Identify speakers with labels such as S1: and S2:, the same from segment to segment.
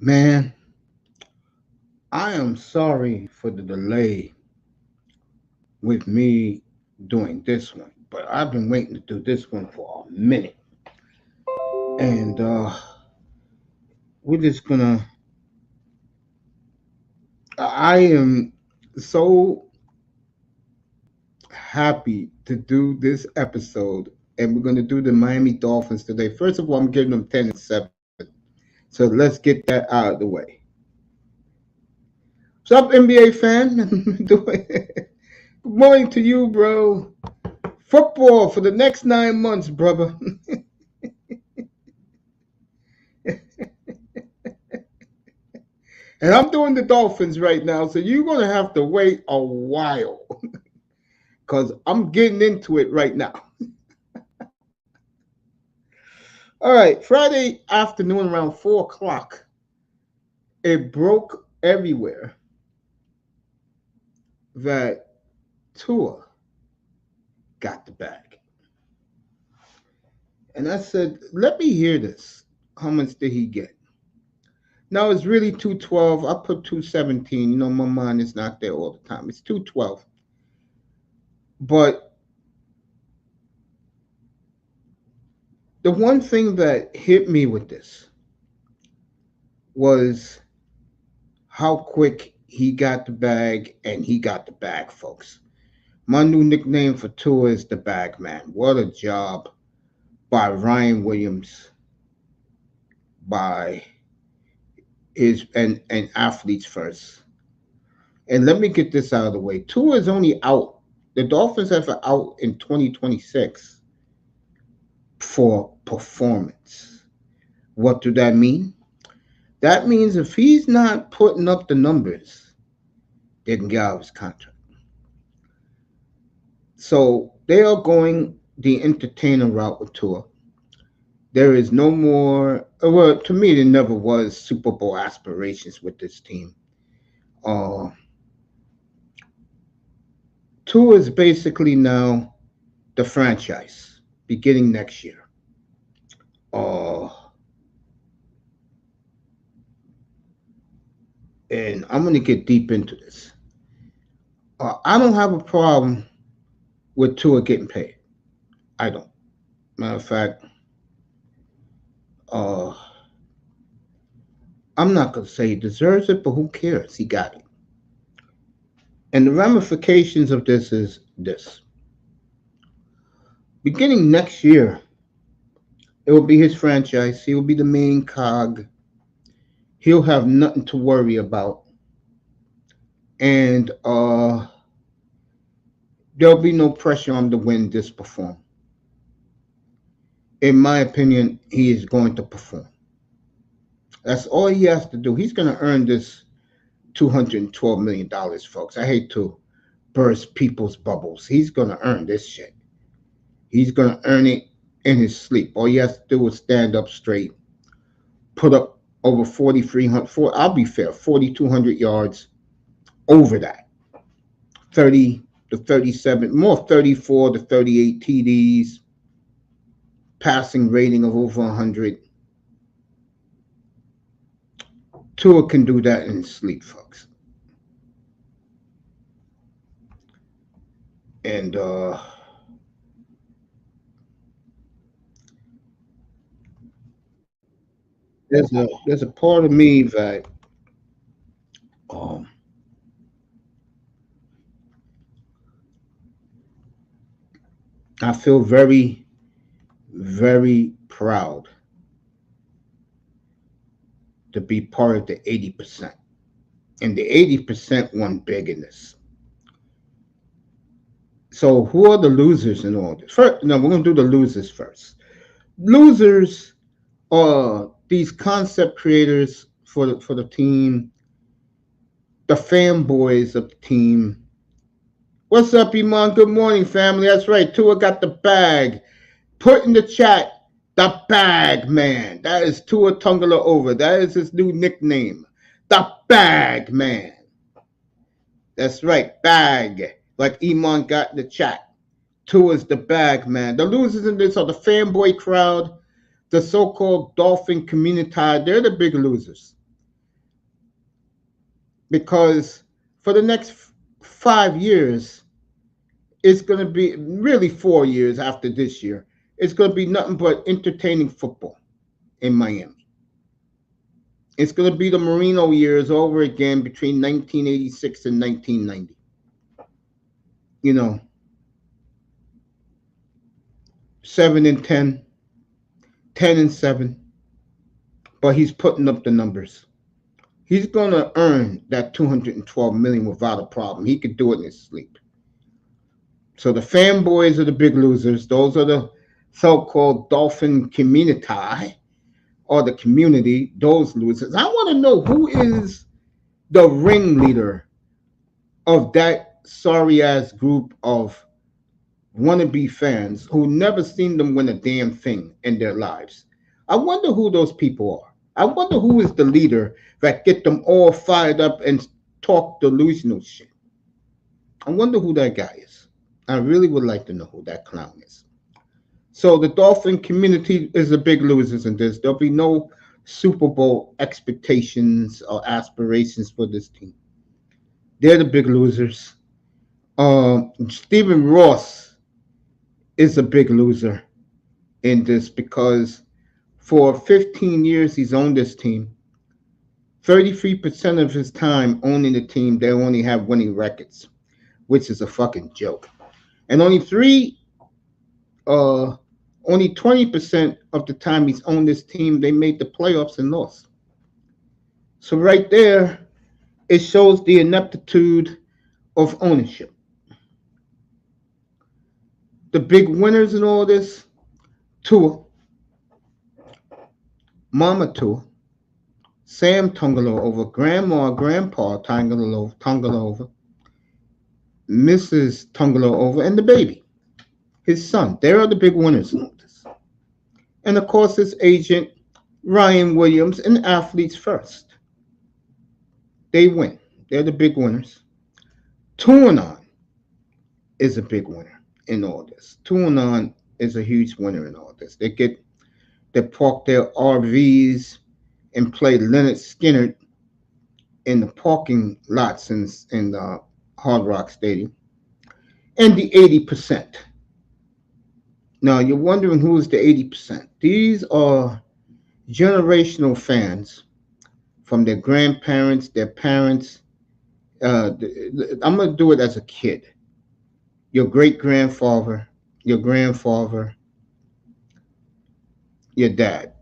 S1: Man, I am sorry for the delay with me doing this one, but I've been waiting to do this one for a minute. And we're just gonna, I am so happy to do this episode. And we're gonna do the Miami Dolphins today. First of all, I'm giving them 10-7. So let's get that out of the way. What's up, NBA fan? Good morning to you, bro. Football for the next 9 months, brother. And I'm doing the Dolphins right now, so you're going to have to wait a while because I'm getting into it right now. All right, Friday afternoon around 4 o'clock, it broke everywhere that Tua got the bag. And I said, let me hear this. How much did he get? No, it's really 212. I put 217. You know, my mind is not there all the time. It's 212. But the one thing that hit me with this was how quick he got the bag, and he got the bag, folks. My new nickname for Tua is the Bag Man. What a job by Ryan Williams, by his and athletes first. And let me get this out of the way. Tua is only out. The Dolphins have an out in 2026 for performance. What do that mean? That means if he's not putting up the numbers, they can get out of his contract. So they are going the entertainer route with Tua. There is no more, well, to me, there never was Super Bowl aspirations with this team. Uh, Tua is basically now the franchise beginning next year. Uh, and I'm going to get deep into this. I don't have a problem with Tua getting paid. I don't. Matter of fact, uh, I'm not going to say he deserves it, but who cares? He got it. And the ramifications of this is this. Beginning next year, it will be his franchise. He will be the main cog. He'll have nothing to worry about. And there'll be no pressure on him to win this perform. In my opinion, he is going to perform. That's all he has to do. He's going to earn this $212 million, folks. I hate to burst people's bubbles. He's going to earn this shit. He's going to earn it in his sleep. All he has to do is stand up straight, put up over 4,300, I'll be fair, 4,200 yards, over that. 30 to 37, more 34 to 38 TDs, passing rating of over 100. Tua can do that in his sleep, folks. And there's a part of me that um, I feel very, very proud to be part of the 80%. And the 80% won big in this. So who are the losers in all this? First, no, we're going to do the losers first. Losers are these concept creators for the team, the fanboys of the team. What's up, Iman? Good morning, family. That's right. Tua got the bag. Put in the chat, the Bag Man. That is Tua Tungala over. That is his new nickname, the Bag Man. That's right, bag. Like Iman got in the chat. Tua's the Bag Man. The losers in this are the fanboy crowd, the so-called Dolphin community. They're the big losers. because for the next 5 years, it's going to be really 4 years after this year. It's going to be nothing but entertaining football in Miami. It's going to be the Marino years over again between 1986 and 1990. You know, 7-10, 10-7, but he's putting up the numbers. He's going to earn that 212 million without a problem. He could do it in his sleep. So the fanboys are the big losers. Those are the so-called Dolphin community or the community. Those losers. I want to know who is the ringleader of that sorry ass group of wannabe fans who never seen them win a damn thing in their lives. I wonder who those people are. I wonder who is the leader that get them all fired up and talk delusional shit. I wonder who that guy is. I really would like to know who that clown is. So the Dolphin community is the big losers in this. There'll be no Super Bowl expectations or aspirations for this team. They're the big losers. Stephen Ross is a big loser in this because for 15 years he's owned this team. 33% of his time owning the team, they only have winning records, which is a fucking joke. And uh, only 20% of the time he's owned this team, they made the playoffs and lost. So right there, it shows the ineptitude of ownership. The big winners in all this, Tua, Mama Tua, Sam Tungalo Grandma, Grandpa Tungalo Mrs. Tungalo and the baby, his son. They are the big winners in all this. And of course, his agent, Ryan Williams, and Athletes First. They win. They're the big winners. Tuanon is a big winner in all this. Tuanon is a huge winner in all this. They park their RVs and play Leonard Skinner in the parking lots in the Hard Rock Stadium. And the 80%. Now you're wondering who is the 80%. These are generational fans from their grandparents, their parents. I'm gonna do it as a kid. Your great grandfather, your grandfather, your dad.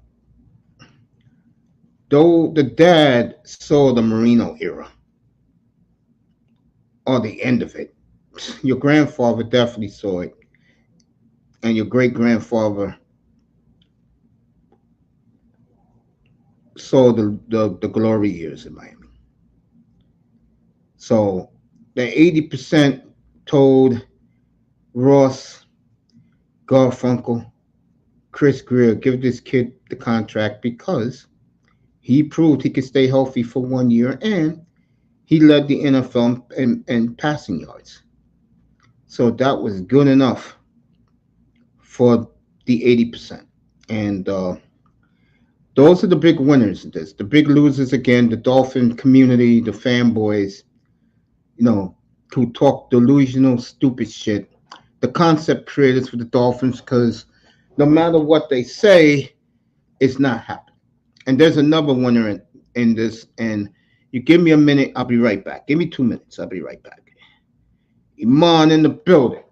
S1: Though the dad saw the Marino era or the end of it, your grandfather definitely saw it, and your great grandfather saw the glory years in Miami. So the 80% told Ross, Garfunkel, Chris Greer, give this kid the contract because he proved he could stay healthy for 1 year and he led the NFL in passing yards. So that was good enough for the 80%. And those are the big winners in this. The big losers, again, the Dolphin community, the fanboys, who talk delusional, stupid shit. The concept creators for the Dolphins, because no matter what they say, it's not happening. And there's another winner in this. And you give me a minute, I'll be right back. Give me 2 minutes, I'll be right back. Iman in the building.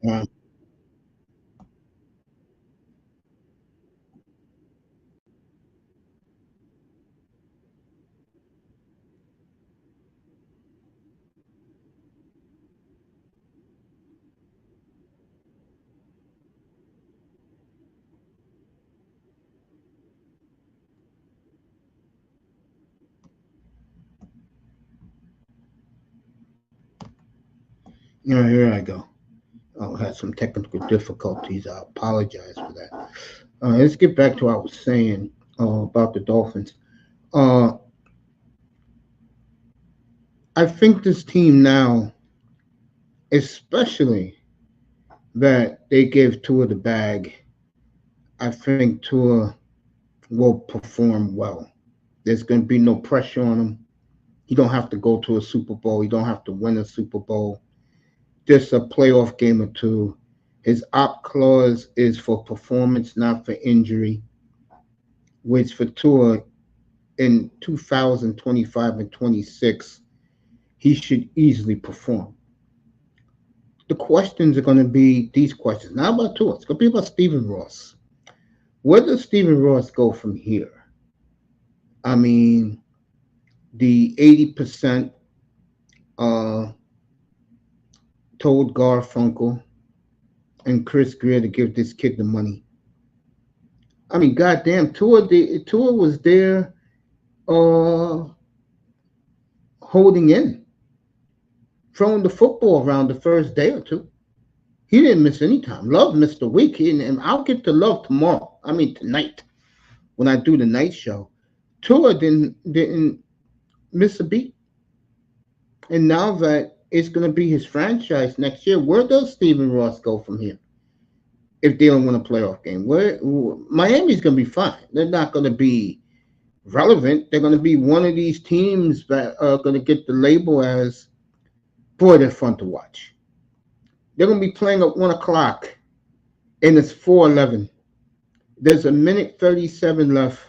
S1: Uh, here I go. I had some technical difficulties. I apologize for that. Let's get back to what I was saying about the Dolphins. Uh, I think this team now, especially that they gave Tua the bag, I think Tua will perform well. There's going to be no pressure on him. He don't have to go to a Super Bowl. He don't have to win a Super Bowl. Just a playoff game or two. His opt clause is for performance, not for injury, which for Tua in 2025 and 26, he should easily perform. The questions are going to be these questions. Not about Tua. It's going to be about Stephen Ross. Where does Stephen Ross go from here? I mean, the 80% uh, told Garfunkel and Chris Greer to give this kid the money. I mean, goddamn, Tua was there uh, holding in, throwing the football around the first day or two. He didn't miss any time. Love missed a week. And I'll get to Love tomorrow. I mean, tonight when I do the night show. Tua didn't miss a beat. And now that it's going to be his franchise next year, where does Stephen Ross go from here? If they don't win a playoff game, where Miami's going to be fine. They're not going to be relevant. They're going to be one of these teams that are going to get the label as, boy, they're fun to watch. They're going to be playing at 1 o'clock, and it's 4:11. There's a minute 37 left.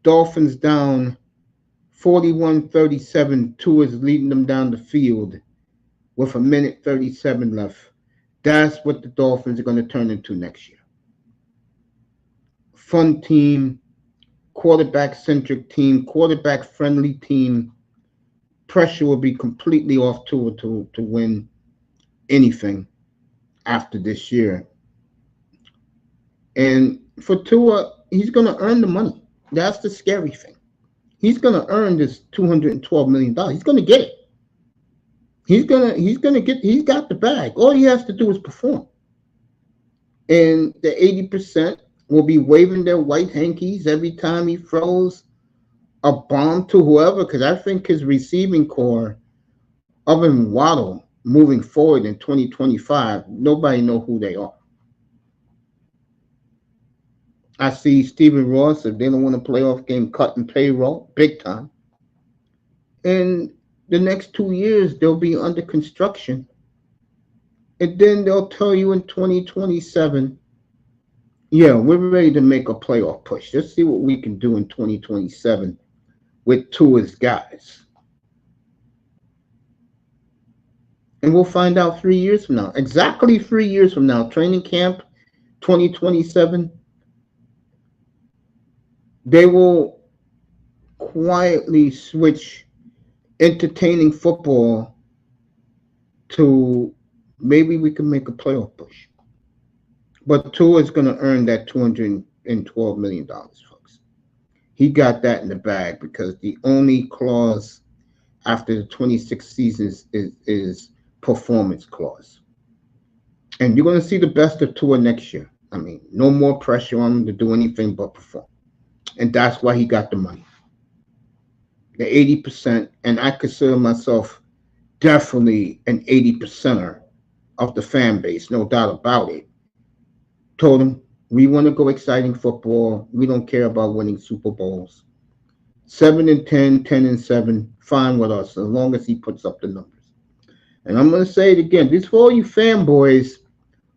S1: Dolphins down 41-37. Tua is leading them down the field with a minute 37 left. That's what the Dolphins are going to turn into next year. Fun team, quarterback-centric team, quarterback-friendly team. Pressure will be completely off Tua to win anything after this year. And for Tua, he's going to earn the money. That's the scary thing. He's going to earn this $212 million. He's going to get it. He's got the bag. All he has to do is perform. And the 80% will be waving their white hankies every time he throws a bomb to whoever, because I think his receiving core, other than Waddle, moving forward in 2025, nobody know who they are. I see Stephen Ross, if they don't win a playoff game, cutting payroll big time. And the next 2 years, they'll be under construction. And then they'll tell you in 2027, yeah, we're ready to make a playoff push. Let's see what we can do in 2027 with Tua's guys. And we'll find out 3 years from now. Exactly 3 years from now, training camp 2027, they will quietly switch entertaining football to maybe we can make a playoff push. But Tua is going to earn that $212 million, folks. He got that in the bag because the only clause after the 26 seasons is performance clause. And you're going to see the best of Tua next year. I mean, no more pressure on him to do anything but perform. And that's why he got the money. The 80%, and I consider myself definitely an 80%er of the fan base, no doubt about it. Told him, we want to go exciting football. We don't care about winning Super Bowls. 7-10, 10-7, fine with us, as long as he puts up the numbers. And I'm going to say it again. This is for all you fanboys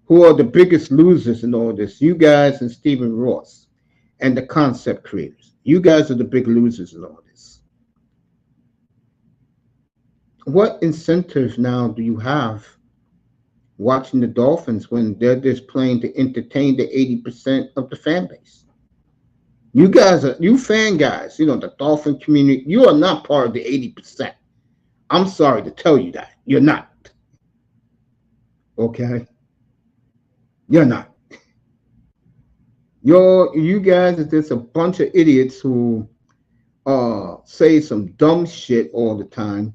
S1: who are the biggest losers in all this. You guys and Stephen Ross and the concept creators. You guys are the big losers in all this. What incentive now do you have watching the Dolphins when they're just playing to entertain the 80% of the fan base. You guys are you fan guys, the Dolphin community, you are not part of the 80%. I'm sorry to tell you that. You're not. Okay? You're not. You guys are just a bunch of idiots who say some dumb shit all the time,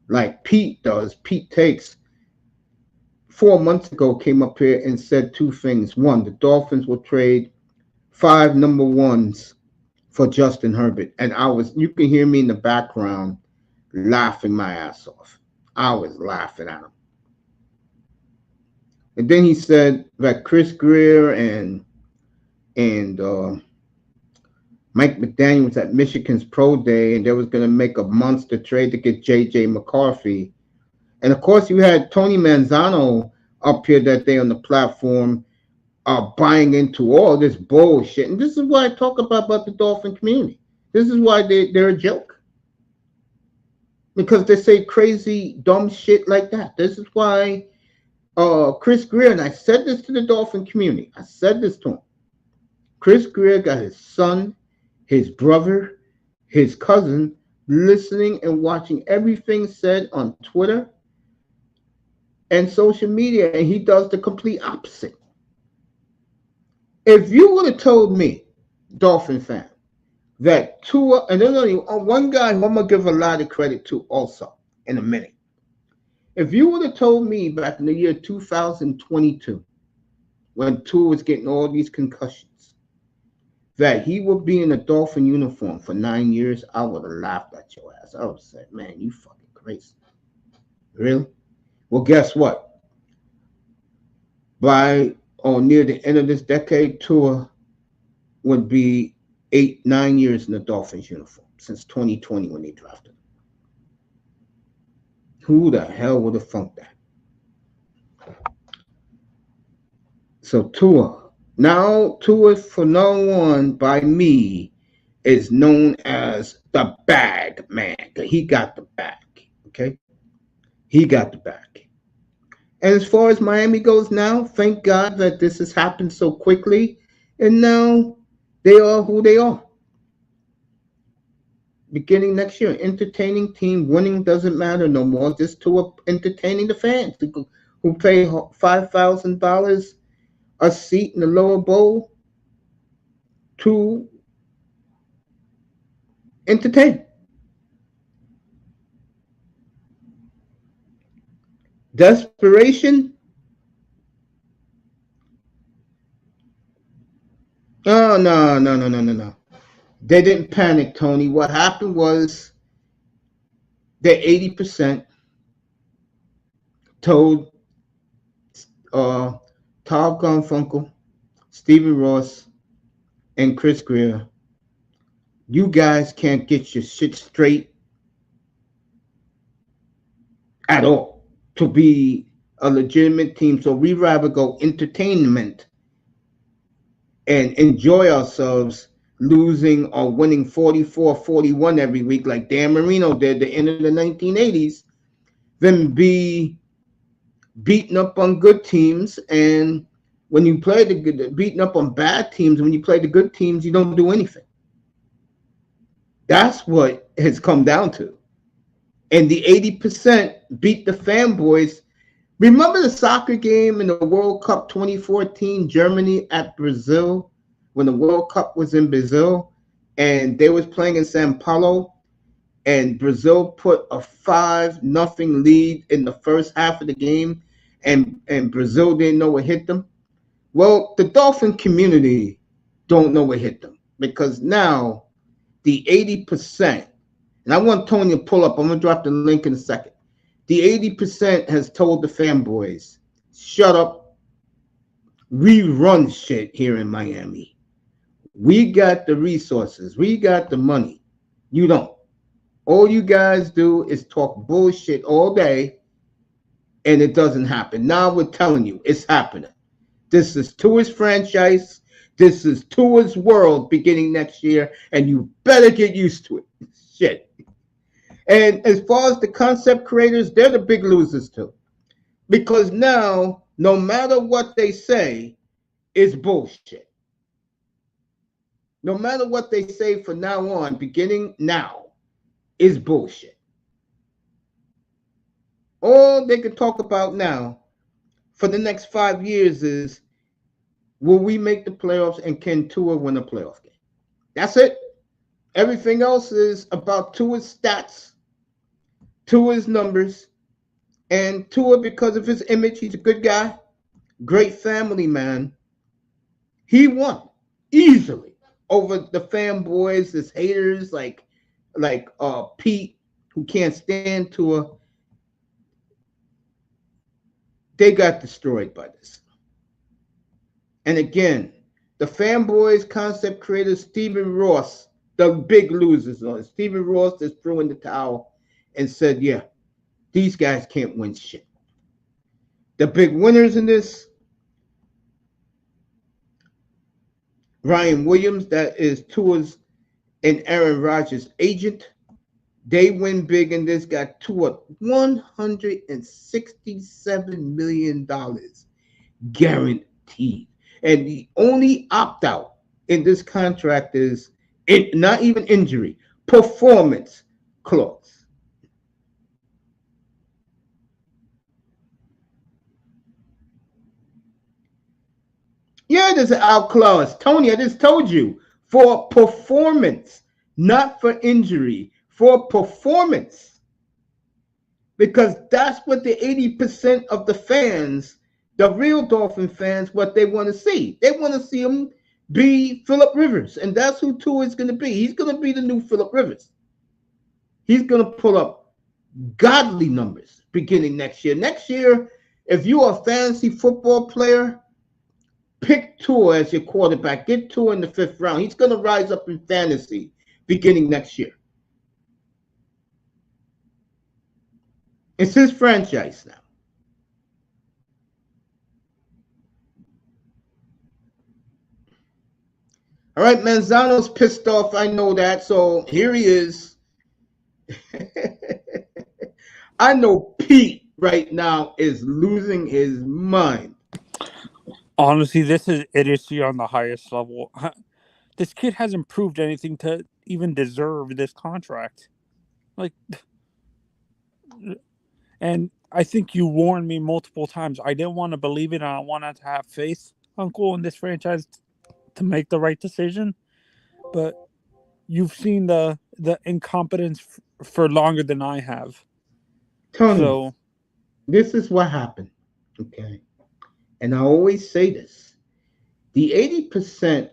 S1: like Pete does. Pete Takes 4 months ago came up here and said two things. One, the Dolphins will trade 5 number ones for Justin Herbert, and you can hear me in the background laughing my ass off. I was laughing at him. And then he said that Chris Greer and Mike McDaniel was at Michigan's Pro Day, and they was going to make a monster trade to get J.J. McCarthy. And, of course, you had Tony Manzano up here that day on the platform buying into all this bullshit. And this is why I talk about the Dolphin community. This is why they're a joke. Because they say crazy, dumb shit like that. This is why Chris Greer, and I said this to the Dolphin community. I said this to him. Chris Greer got his son, his brother, his cousin listening and watching everything said on Twitter and social media, and he does the complete opposite. If you would have told me, Dolphin fan, that Tua, and there's only one guy who I'm going to give a lot of credit to also in a minute. If you would have told me back in the year 2022, when Tua was getting all these concussions, that he would be in a Dolphin uniform for 9 years, I would have laughed at your ass. I would have said, man, you fucking crazy. Really? Well, guess what? By or near the end of this decade, Tua would be 8-9 years in the Dolphins uniform since 2020 when they drafted him. Who the hell would have funked that? So Tua from now on by me is known as the bag man. He got the bag. Okay? He got the bag. And as far as Miami goes now, thank God that this has happened so quickly. And now they are who they are. Beginning next year, entertaining team, winning doesn't matter no more. Just to entertaining the fans who pay $5,000 a seat in the lower bowl to entertain. Desperation? Oh, no. They didn't panic, Tony. What happened was that 80% told Todd Garfunkel, Stephen Ross, and Chris Greer, you guys can't get your shit straight at all to be a legitimate team. So we'd rather go entertainment and enjoy ourselves losing or winning 44-41 every week like Dan Marino did at the end of the 1980s than be beaten up on good teams. And when you play beaten up on bad teams, when you play the good teams, you don't do anything. That's what it has come down to. And the 80% beat the fanboys. Remember the soccer game in the World Cup 2014, Germany at Brazil, when the World Cup was in Brazil, and they was playing in Sao Paulo, and Brazil put a 5-0 lead in the first half of the game, and Brazil didn't know what hit them? Well, the Dolphin community don't know what hit them, because now the 80%, and I want Tony to pull up, I'm going to drop the link in a second. The 80% has told the fanboys, shut up, we run shit here in Miami. We got the resources, we got the money. You don't. All you guys do is talk bullshit all day, and it doesn't happen. Now we're telling you, it's happening. This is Tua's franchise. This is Tua's world beginning next year, and you better get used to it. Shit. And as far as the concept creators, they're the big losers too. Because now, no matter what they say, it's bullshit. No matter what they say from now on, beginning now, is bullshit. All they can talk about now for the next 5 years is, will we make the playoffs and can Tua win a playoff game? That's it. Everything else is about Tua's stats, Tua's numbers, and Tua, because of his image, he's a good guy, great family man. He won easily over the fanboys, his haters like Pete, who can't stand Tua. They got destroyed by this. And again, the fanboys, concept creator Stephen Ross, the big losers on it. Stephen Ross just threw in the towel and said, yeah, these guys can't win shit. The big winners in this, Ryan Williams, that is Tua's and Aaron Rodgers' agent. They win big in this, got Tua $167 million guaranteed. And the only opt-out in this contract is not even injury, performance clause. Yeah, there's an out clause. Tony, I just told you, for performance, not for injury, for performance. Because that's what the 80% of the fans, the real Dolphin fans, what they want to see. They want to see him be Phillip Rivers, and that's who Tua is going to be. He's going to be the new Phillip Rivers. He's going to pull up godly numbers beginning next year. Next year, if you're a fantasy football player, pick Tua as your quarterback. Get Tua in the 5th round. He's going to rise up in fantasy beginning next year. It's his franchise now. All right, Manzano's pissed off. I know that. So here he is. I know Pete right now is losing his mind.
S2: Honestly, this is idiocy on the highest level. This kid hasn't proved anything to even deserve this contract. And I think you warned me multiple times. I didn't want to believe it, and I wanted to have faith, Uncle, in this franchise to make the right decision. But you've seen the incompetence for longer than I have.
S1: Tony,
S2: so
S1: this is what happened, okay? And I always say this. The 80%,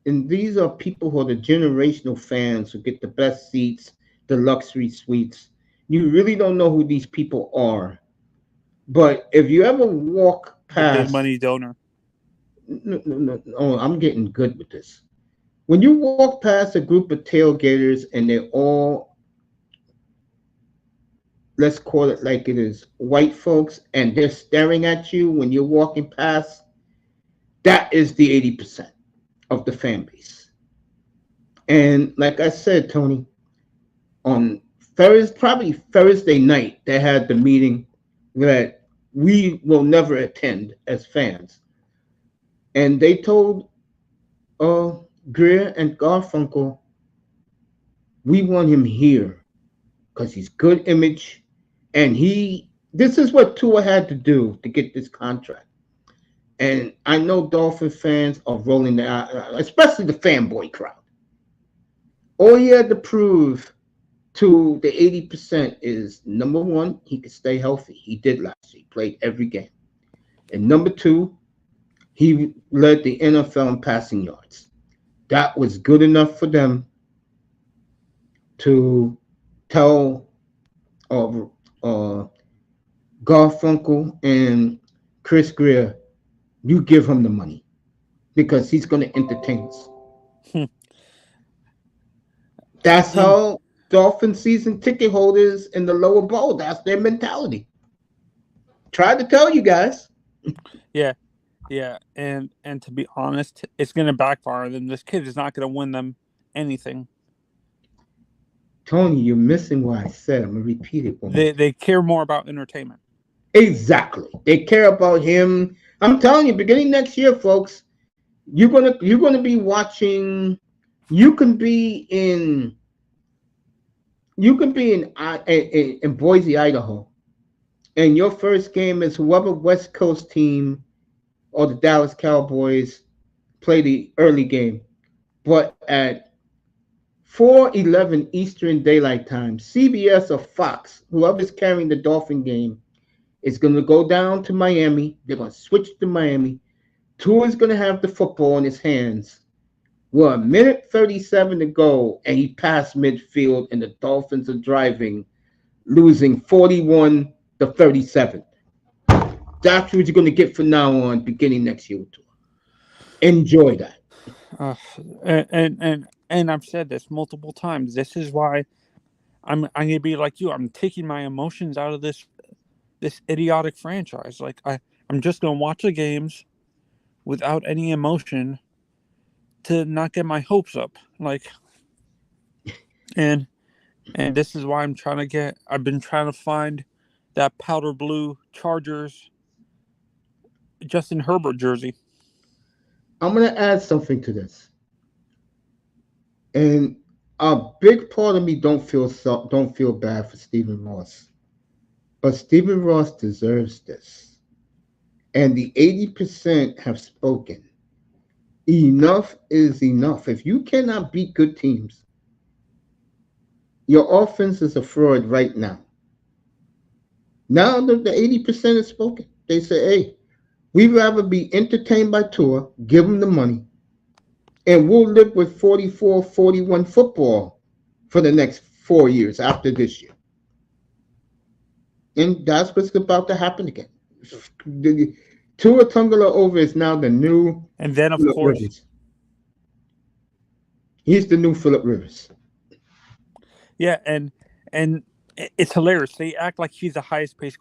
S1: and these are people who are the generational fans who get the best seats, the luxury suites. You really don't know who these people are. But if you ever walk past...
S2: The big money donor.
S1: No, I'm getting good with this. When you walk past a group of tailgaters and they're all, let's call it like it is, white folks, and they're staring at you when you're walking past, that is the 80% of the fan base. And like I said, Tony, on probably Thursday night, they had the meeting that we will never attend as fans. And they told Greer and Garfunkel, we want him here because he's good image. And this is what Tua had to do to get this contract. And I know Dolphin fans are rolling their eyes, especially the fanboy crowd. All he had to prove to the 80% is, number one, he could stay healthy. He did last year. He played every game. And number two, he led the NFL in passing yards. That was good enough for them to tell Garfunkel and Chris Greer, you give him the money because he's going to entertain us. That's how Dolphin season ticket holders in the lower bowl, that's their mentality. Tried to tell you guys.
S2: Yeah. And to be honest, it's going to backfire on them. This kid is not going to win them anything.
S1: Tony, you're missing what I said. I'm going to repeat it.
S2: They care more about entertainment.
S1: Exactly. They care about him. I'm telling you, beginning next year, folks, you're gonna be watching. You can be in in Boise, Idaho, and your first game is whoever West Coast team or the Dallas Cowboys play the early game. But at 4:11 Eastern Daylight Time, CBS or Fox, whoever's carrying the Dolphin game, is going to go down to Miami. They're going to switch to Miami. Tua is going to have the football in his hands. Well, a minute 37 to go, and he passed midfield, and the Dolphins are driving, losing 41-37. That's what you're going to get from now on, beginning next year with Tua. Enjoy that.
S2: And I've said this multiple times. This is why I'm gonna be like you. I'm taking my emotions out of this idiotic franchise. Like I'm just gonna watch the games without any emotion to not get my hopes up. Like, and this is why I've been trying to find that powder blue Chargers Justin Herbert jersey.
S1: I'm going to add something to this. And a big part of me don't feel bad for Stephen Ross. But Stephen Ross deserves this. And the 80% have spoken. Enough is enough. If you cannot beat good teams, your offense is a fraud right now. Now the 80% has spoken. They say, hey, we'd rather be entertained by Tua, give them the money, and we'll live with 44-41 football for the next 4 years after this year. And that's what's about to happen again. Tua Tagovailoa is now the new
S2: and then of
S1: Phillip
S2: course
S1: Rivers. He's the new Phillip Rivers.
S2: Yeah, and it's hilarious. They act like he's the highest paid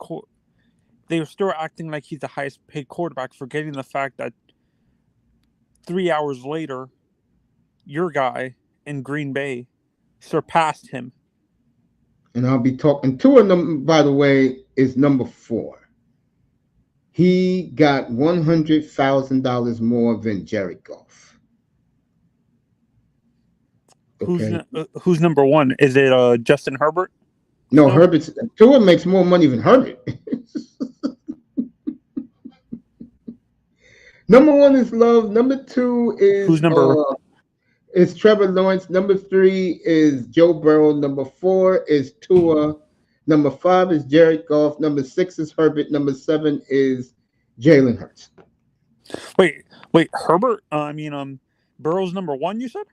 S2: They were still acting like he's the highest paid quarterback, forgetting the fact that 3 hours later, your guy in Green Bay surpassed him.
S1: And I'll be talking Tua, by the way, is number 4. He got $100,000 more than Jared Goff.
S2: Okay. Who's number 1? Is it Justin Herbert?
S1: No, Tua makes more money than Herbert. Number 1 is Love. Number 2 is
S2: who's number?
S1: Is Trevor Lawrence. Number 3 is Joe Burrow. Number 4 is Tua. Number 5 is Jared Goff. Number 6 is Herbert. Number 7 is Jalen Hurts.
S2: Wait, Herbert? Burrow's number 1. You said,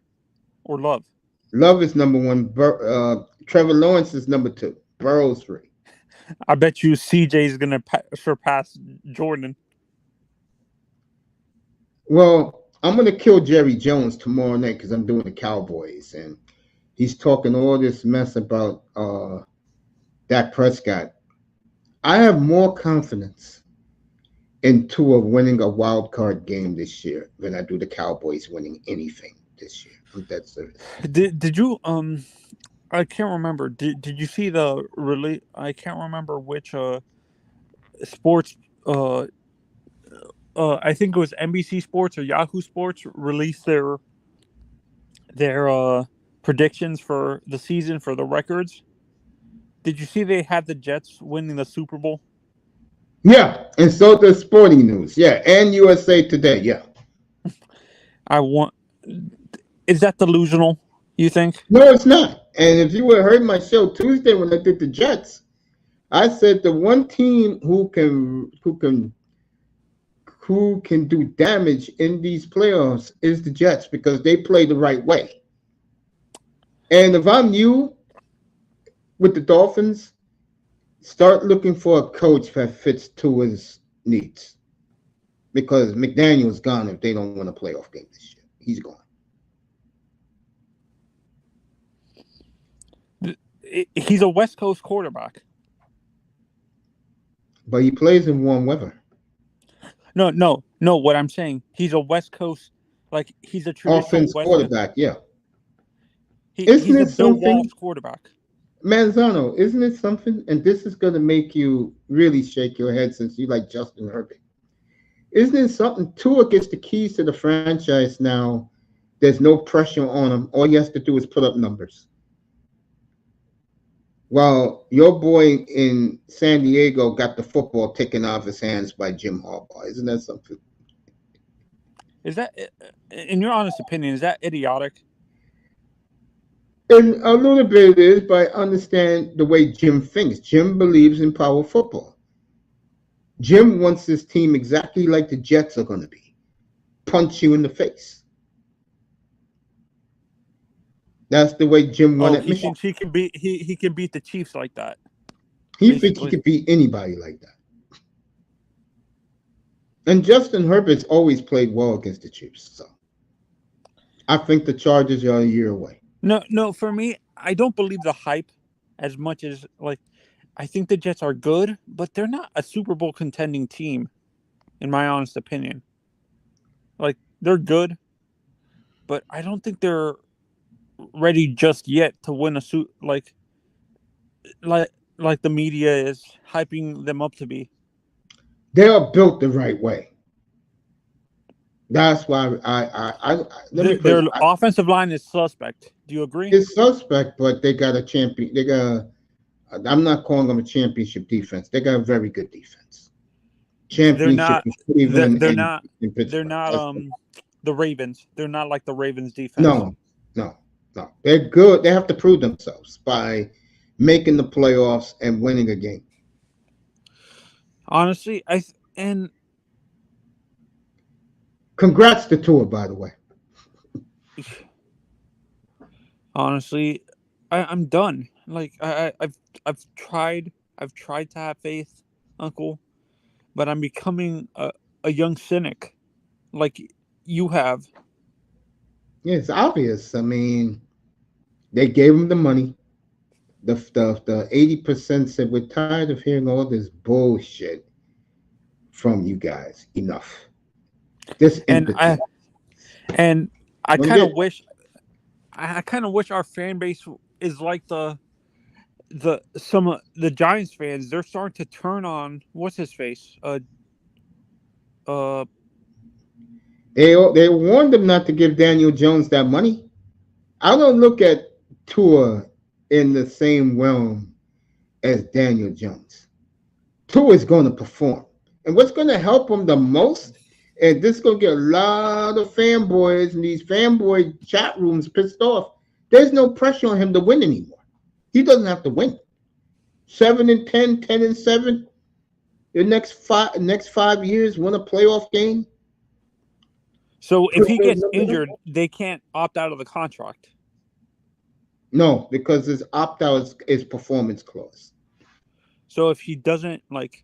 S2: or Love?
S1: Love is number 1. Trevor Lawrence is number 2. Burrow's 3.
S2: I bet you CJ is gonna surpass Jordan.
S1: Well, I'm going to kill Jerry Jones tomorrow night because I'm doing the Cowboys. And he's talking all this mess about Dak Prescott. I have more confidence in Tua winning a wild card game this year than I do the Cowboys winning anything this year. I'm dead serious.
S2: Did you I can't remember. Did you see the release? I can't remember which sports I think it was NBC Sports or Yahoo Sports released their predictions for the season for the records. Did you see they had the Jets winning the Super Bowl?
S1: Yeah, and so does Sporting News. Yeah, and USA Today. Yeah.
S2: Is that delusional, you think?
S1: No, it's not. And if you would have heard my show Tuesday when I did the Jets, I said the one team who can do damage in these playoffs is the Jets because they play the right way. And if I'm you with the Dolphins, start looking for a coach that fits Tua's needs. Because McDaniel's gone if they don't win a playoff game this year. He's gone.
S2: He's a West Coast quarterback.
S1: But he plays in warm weather.
S2: No. What I'm saying, he's a West Coast, like he's a traditional
S1: offense
S2: West
S1: quarterback.
S2: Coast.
S1: Yeah,
S2: He's a Bill Walsh quarterback.
S1: Manzano, isn't it something? And this is going to make you really shake your head since you like Justin Herbert. Isn't it something? Tua gets the keys to the franchise now. There's no pressure on him. All he has to do is put up numbers. While your boy in San Diego got the football taken out of his hands by Jim Harbaugh. Isn't that something?
S2: Is that, in your honest opinion, is that idiotic?
S1: And a little bit it is, but I understand the way Jim thinks. Jim believes in power football. Jim wants his team exactly like the Jets are going to be. Punch you in the face. That's the way Jim wanted.
S2: He thinks he can beat the Chiefs like that.
S1: He thinks he could beat anybody like that. And Justin Herbert's always played well against the Chiefs. So I think the Chargers are a year away.
S2: No, for me, I don't believe the hype as much as, like, I think the Jets are good, but they're not a Super Bowl contending team, in my honest opinion. Like, they're good, but I don't think they're ready just yet to win a suit like the media is hyping them up to be.
S1: They are built the right way. That's why
S2: their offensive line is suspect. Do you agree?
S1: It's suspect, but they got a champion. I'm not calling them a championship defense. They got a very good defense. Championship.
S2: They're not the Ravens. They're not like the Ravens defense.
S1: No. They're good. They have to prove themselves by making the playoffs and winning a game.
S2: Honestly,
S1: congrats to Tua, by the way.
S2: Honestly, I'm done. Like, I've tried to have faith, Uncle, but I'm becoming a young cynic, like you have.
S1: Yeah, it's obvious. I mean, they gave him the money. The 80% said we're tired of hearing all this bullshit from you guys. Enough.
S2: I kind of wish our fan base is like the Giants fans. They're starting to turn on what's his face.
S1: They warned them not to give Daniel Jones that money. I don't look at Tua in the same realm as Daniel Jones. Tua is going to perform. And what's going to help him the most, and this is going to get a lot of fanboys in these fanboy chat rooms pissed off, there's no pressure on him to win anymore. He doesn't have to win. 7-10, 10-7. The next 5 years, win a playoff game.
S2: So if he gets injured, they can't opt out of the contract.
S1: No, because his opt-out is performance clause.
S2: So if he doesn't, like,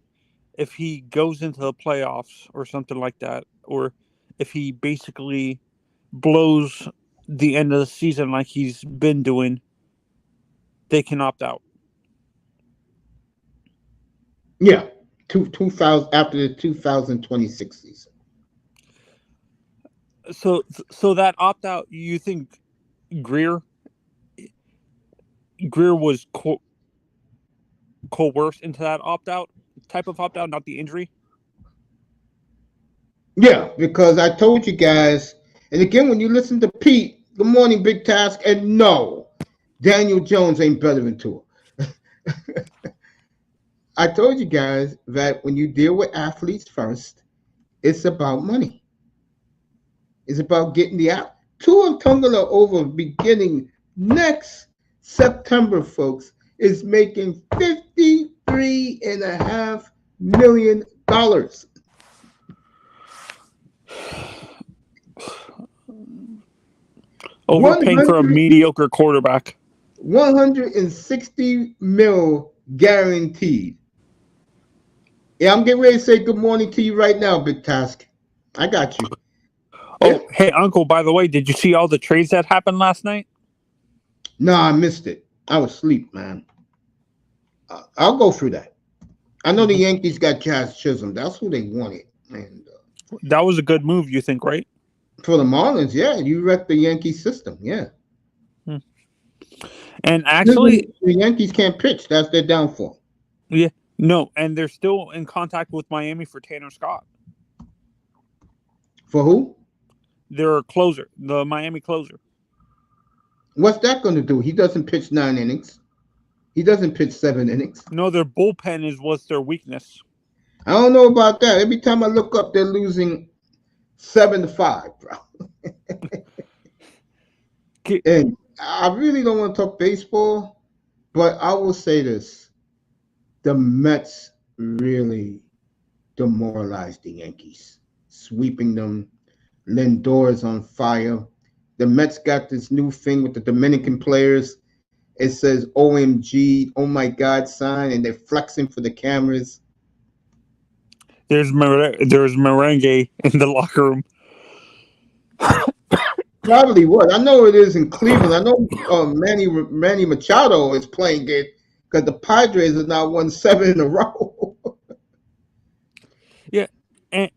S2: if he goes into the playoffs or something like that, or if he basically blows the end of the season like he's been doing, they can opt out.
S1: Yeah, 2000 after the 2026 season.
S2: So that opt out, you think Greer was coerced into that type of opt out, not the injury?
S1: Yeah, because I told you guys, and again, when you listen to Pete, good morning, Big Task, and no, Daniel Jones ain't better than Tua. I told you guys that when you deal with athletes first, it's about money. It's about getting the out. Tua Tagovailoa beginning next September, folks, is making $53.5 million.
S2: Overpaying for a mediocre quarterback.
S1: 160 mil guaranteed. Yeah, I'm getting ready to say good morning to you right now, Big Task. I got you.
S2: Oh, hey, Uncle, by the way, did you see all the trades that happened last night?
S1: No, I missed it. I was asleep, man. I'll go through that. I know the Yankees got Jazz Chisholm. That's who they wanted. And
S2: that was a good move, you think, right?
S1: For the Marlins, yeah. You wrecked the Yankee system, yeah.
S2: And actually,
S1: The Yankees can't pitch. That's their downfall.
S2: yeah, no, and they're still in contact with Miami for Tanner Scott.
S1: For who?
S2: Their closer, the Miami closer.
S1: What's that going to do? He doesn't pitch 9 innings. He doesn't pitch 7 innings.
S2: No, their bullpen is what's their weakness.
S1: I don't know about that. Every time I look up, they're losing 7-5, bro. And I really don't want to talk baseball, but I will say this. The Mets really demoralized the Yankees, sweeping them. Lindor is on fire. The Mets got this new thing with the Dominican players. It says OMG, oh my God sign, and they're flexing for the cameras.
S2: There's merengue in the locker room.
S1: Probably what. I know it is in Cleveland. I know Manny Machado is playing it because the Padres have now won 7 in a row.
S2: Yeah, and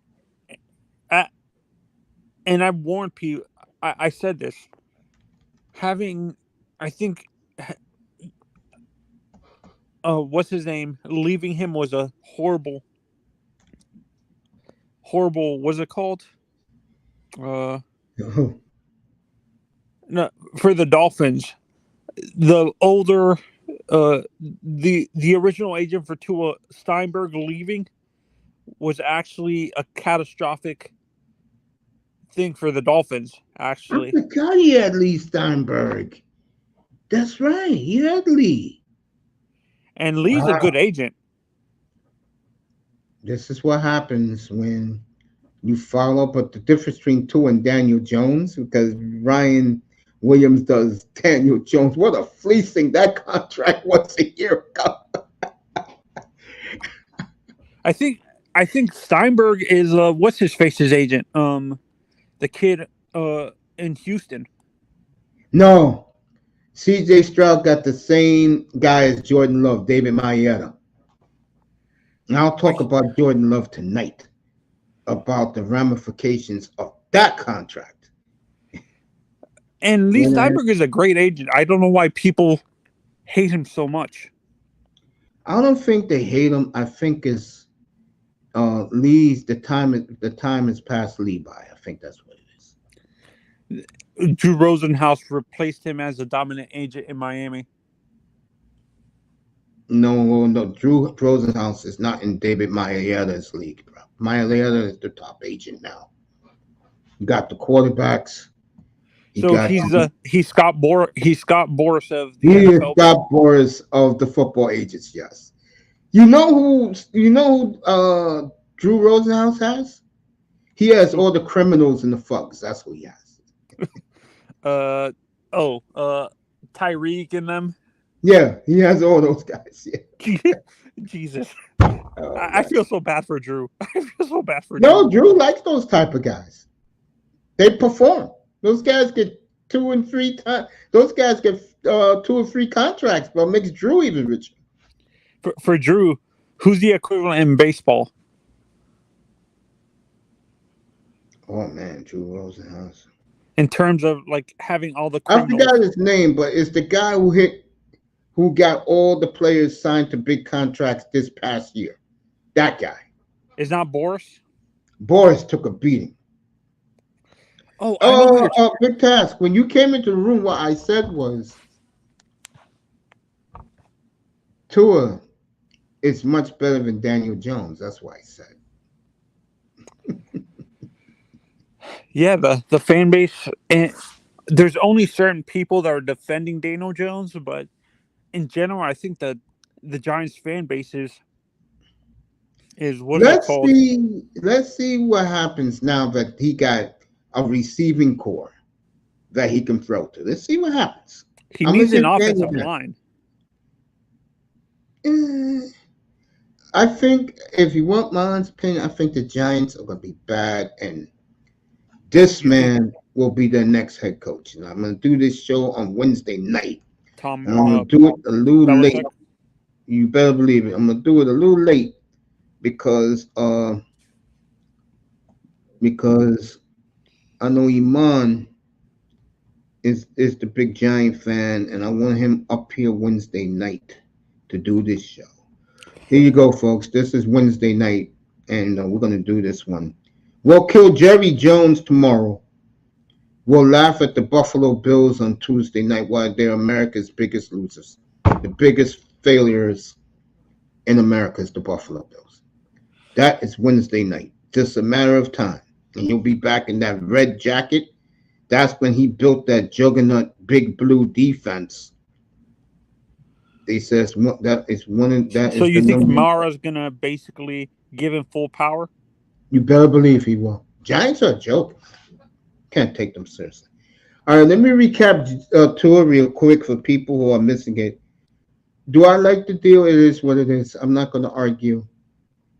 S2: I warned people. I said this. I think, what's his name? Leaving him was a horrible. What's it called? No, for the Dolphins, the older, the original agent for Tua Steinberg leaving was actually a catastrophic thing for the Dolphins. Actually,
S1: I forgot he had Lee Steinberg. That's right, he had Lee.
S2: And Lee's a good agent.
S1: This is what happens when you follow up with the difference between Tua and Daniel Jones, because Ryan Williams does Daniel Jones. What a fleecing that contract was a year ago.
S2: I think Steinberg is what's his face's agent? The kid in Houston.
S1: No. CJ Stroud got the same guy as Jordan Love, David Marietta. And I'll talk about Jordan Love tonight, about the ramifications of that contract.
S2: And Lee Steinberg is a great agent. I don't know why people hate him so much.
S1: I don't think they hate him. I think it's Lee's the time has passed Lee by. I think that's what it is.
S2: Drew Rosenhaus replaced him as a dominant agent in Miami.
S1: No. Drew Rosenhaus is not in David Marietta's league, bro. Marietta is the top agent now. You got the quarterbacks.
S2: He's Scott Boras of the
S1: He
S2: NFL.
S1: is Scott Boras of the football agents. Yes. You know who Drew Rosenhaus has? He has all the criminals and the thugs. That's who he has.
S2: Tyreek and them.
S1: Yeah, he has all those guys. Yeah.
S2: Jesus. I feel so bad for Drew.
S1: No, Drew likes those type of guys. They perform. Those guys get 2 and 3 times. Those guys get 2 or 3 contracts, but makes Drew even richer.
S2: For Drew, who's the equivalent in baseball?
S1: Oh man, Drew Rosenhaus.
S2: In terms of like having all the criminals.
S1: I forgot his name, but it's the guy who got all the players signed to big contracts this past year. That guy.
S2: Is not Boras?
S1: Boras took a beating. Big task. When you came into the room, what I said was Tua is much better than Daniel Jones. That's what I said.
S2: Yeah, the fan base, and there's only certain people that are defending Daniel Jones, but in general, I think that the Giants fan base is what it's called.
S1: Let's see what happens now that he got a receiving core that he can throw to. Let's see what happens.
S2: He needs an offensive line.
S1: I think if you want my honest opinion, I think the Giants are going to be bad, and this man will be their next head coach. And I'm going to do this show on Wednesday night. I'm going to do it a little late. You better believe it. I'm going to do it a little late because I know Iman is the big Giant fan, and I want him up here Wednesday night to do this show. Here you go, folks. This is Wednesday night, and we're gonna do this one. We'll kill Jerry Jones tomorrow. We'll laugh at the Buffalo Bills on Tuesday night while they're America's biggest losers. The biggest failures in America is the Buffalo Bills. That is Wednesday night. Just a matter of time. And he'll be back in that red jacket. That's when he built that juggernaut big blue defense. He says that is one of that.
S2: So
S1: is
S2: you
S1: the
S2: think
S1: number.
S2: Mara's gonna basically give him full power?
S1: You better believe he will. Giants are a joke. Can't take them seriously. All right, let me recap Tua real quick for people who are missing it. Do I like the deal? It is what it is. I'm not going to argue.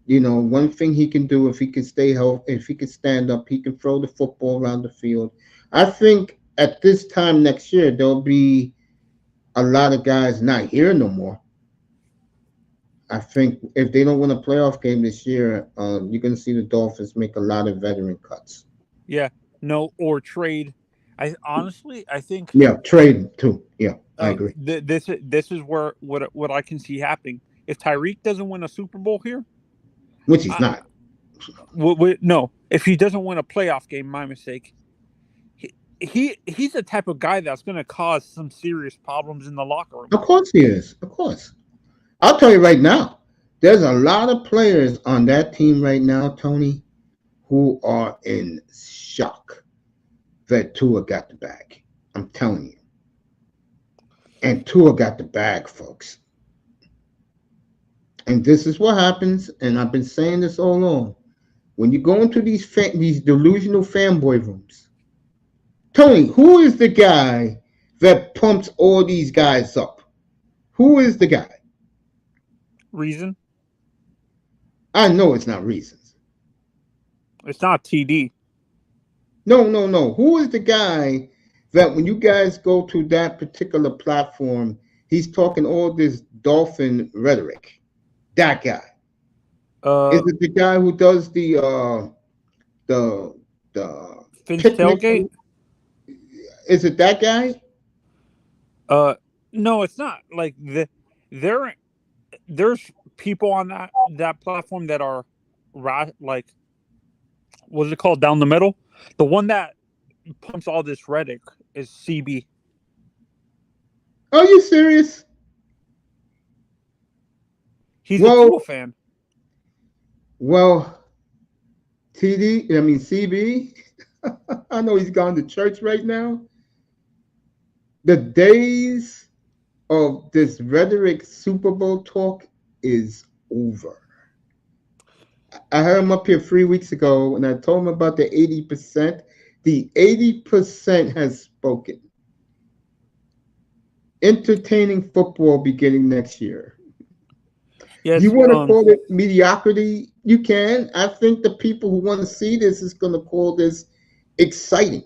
S1: You know, one thing he can do, if he can stay healthy, if he can stand up, he can throw the football around the field. I think at this time next year, there'll be a lot of guys not here no more. I think if they don't win a playoff game this year, you're going to see the Dolphins make a lot of veteran cuts.
S2: Yeah, no, or trade. I think.
S1: Yeah, trade too. Yeah, I agree.
S2: This is where what I can see happening. If Tyreek doesn't win a Super Bowl here,
S1: which he's not.
S2: No, if he doesn't win a playoff game, my mistake. He's the type of guy that's going to cause some serious problems in the locker room.
S1: Of course he is. Of course. I'll tell you right now, there's a lot of players on that team right now, Tony, who are in shock that Tua got the bag. I'm telling you. And Tua got the bag, folks. And this is what happens, and I've been saying this all along. When you go into these delusional fanboy rooms, Tony, who is the guy that pumps all these guys up? Who is the guy?
S2: Reason?
S1: I know it's not Reasons.
S2: It's not TD.
S1: No. Who is the guy that when you guys go to that particular platform, he's talking all this Dolphin rhetoric? That guy. Is it the guy who does the
S2: Finch tailgate?
S1: Is it that guy?
S2: No, it's not. Like there's people on that platform that are like, what's it called, down the middle? The one that pumps all this rhetoric is CB.
S1: Are you serious?
S2: He's a Tua fan.
S1: Well, CB, I know he's gone to church right now. The days of this rhetoric Super Bowl talk is over. I heard him up here 3 weeks ago, and I told him about the 80%. The 80% has spoken. Entertaining football beginning next year.
S2: Yes,
S1: you want to call it mediocrity? You can. I think the people who want to see this is going to call this exciting,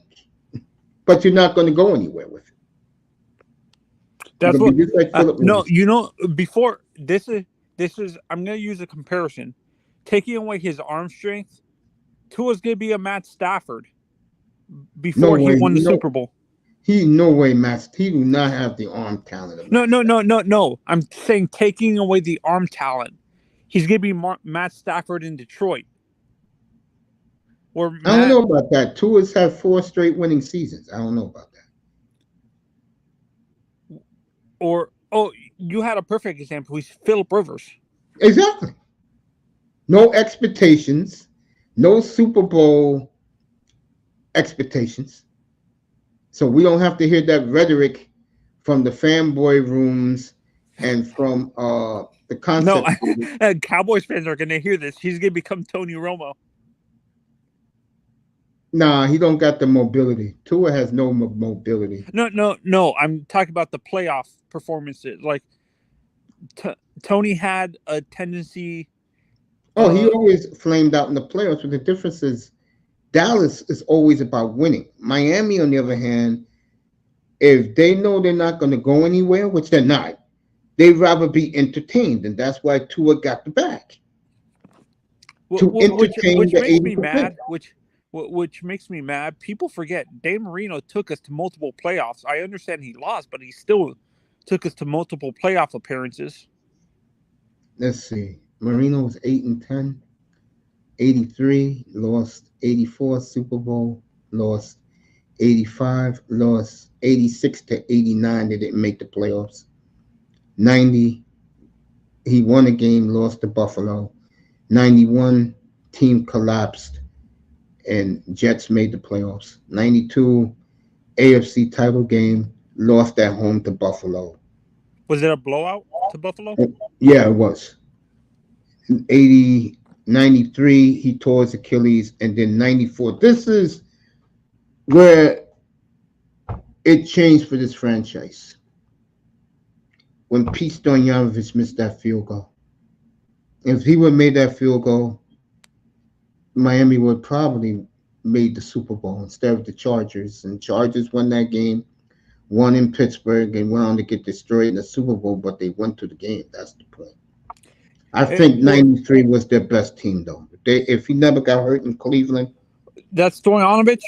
S1: but you're not going to go anywhere with it.
S2: That's what. No, before this is. I'm going to use a comparison. Taking away his arm strength, Tua's going to be a Matt Stafford before he won the Super Bowl.
S1: He do not have the arm talent.
S2: No. I'm saying taking away the arm talent, he's going to be Matt Stafford in Detroit.
S1: I don't know about that. Tua's had 4 straight winning seasons. I don't know about that.
S2: You had a perfect example. He's Phillip Rivers.
S1: Exactly. No expectations. No Super Bowl expectations. So we don't have to hear that rhetoric from the fanboy rooms and from the concept.
S2: No, Cowboys fans are going to hear this. He's going to become Tony Romo.
S1: Nah, he don't got the mobility. Tua has no mobility.
S2: No. I'm talking about the playoff performances. Like Tony had a tendency.
S1: He always flamed out in the playoffs. But the difference is Dallas is always about winning. Miami, on the other hand, if they know they're not going to go anywhere, which they're not, they'd rather be entertained, and that's why Tua got the bag.
S2: Which makes me mad. which makes me mad. People forget Dan Marino took us to multiple playoffs. I understand he lost, but he still took us to multiple playoff appearances.
S1: Let's see. Marino was 8-10, 83, lost 84 Super Bowl, lost 85, lost 86 to 89. They didn't make the playoffs. 90, he won a game, lost to Buffalo. 91, team collapsed, and Jets made the playoffs. 92, AFC title game, lost at home to Buffalo.
S2: Was it a blowout to Buffalo?
S1: Yeah, it was. 80, 93, he tore his Achilles, and then 94. This is where it changed for this franchise. When Pete Stoyanovich missed that field goal. If he would have made that field goal, Miami would probably made the Super Bowl instead of the Chargers. And Chargers won that game, won in Pittsburgh, and went on to get destroyed in the Super Bowl, but they went to the game. That's the point. I think 93 was their best team, though. If he never got hurt in Cleveland.
S2: That's Stoyanovich?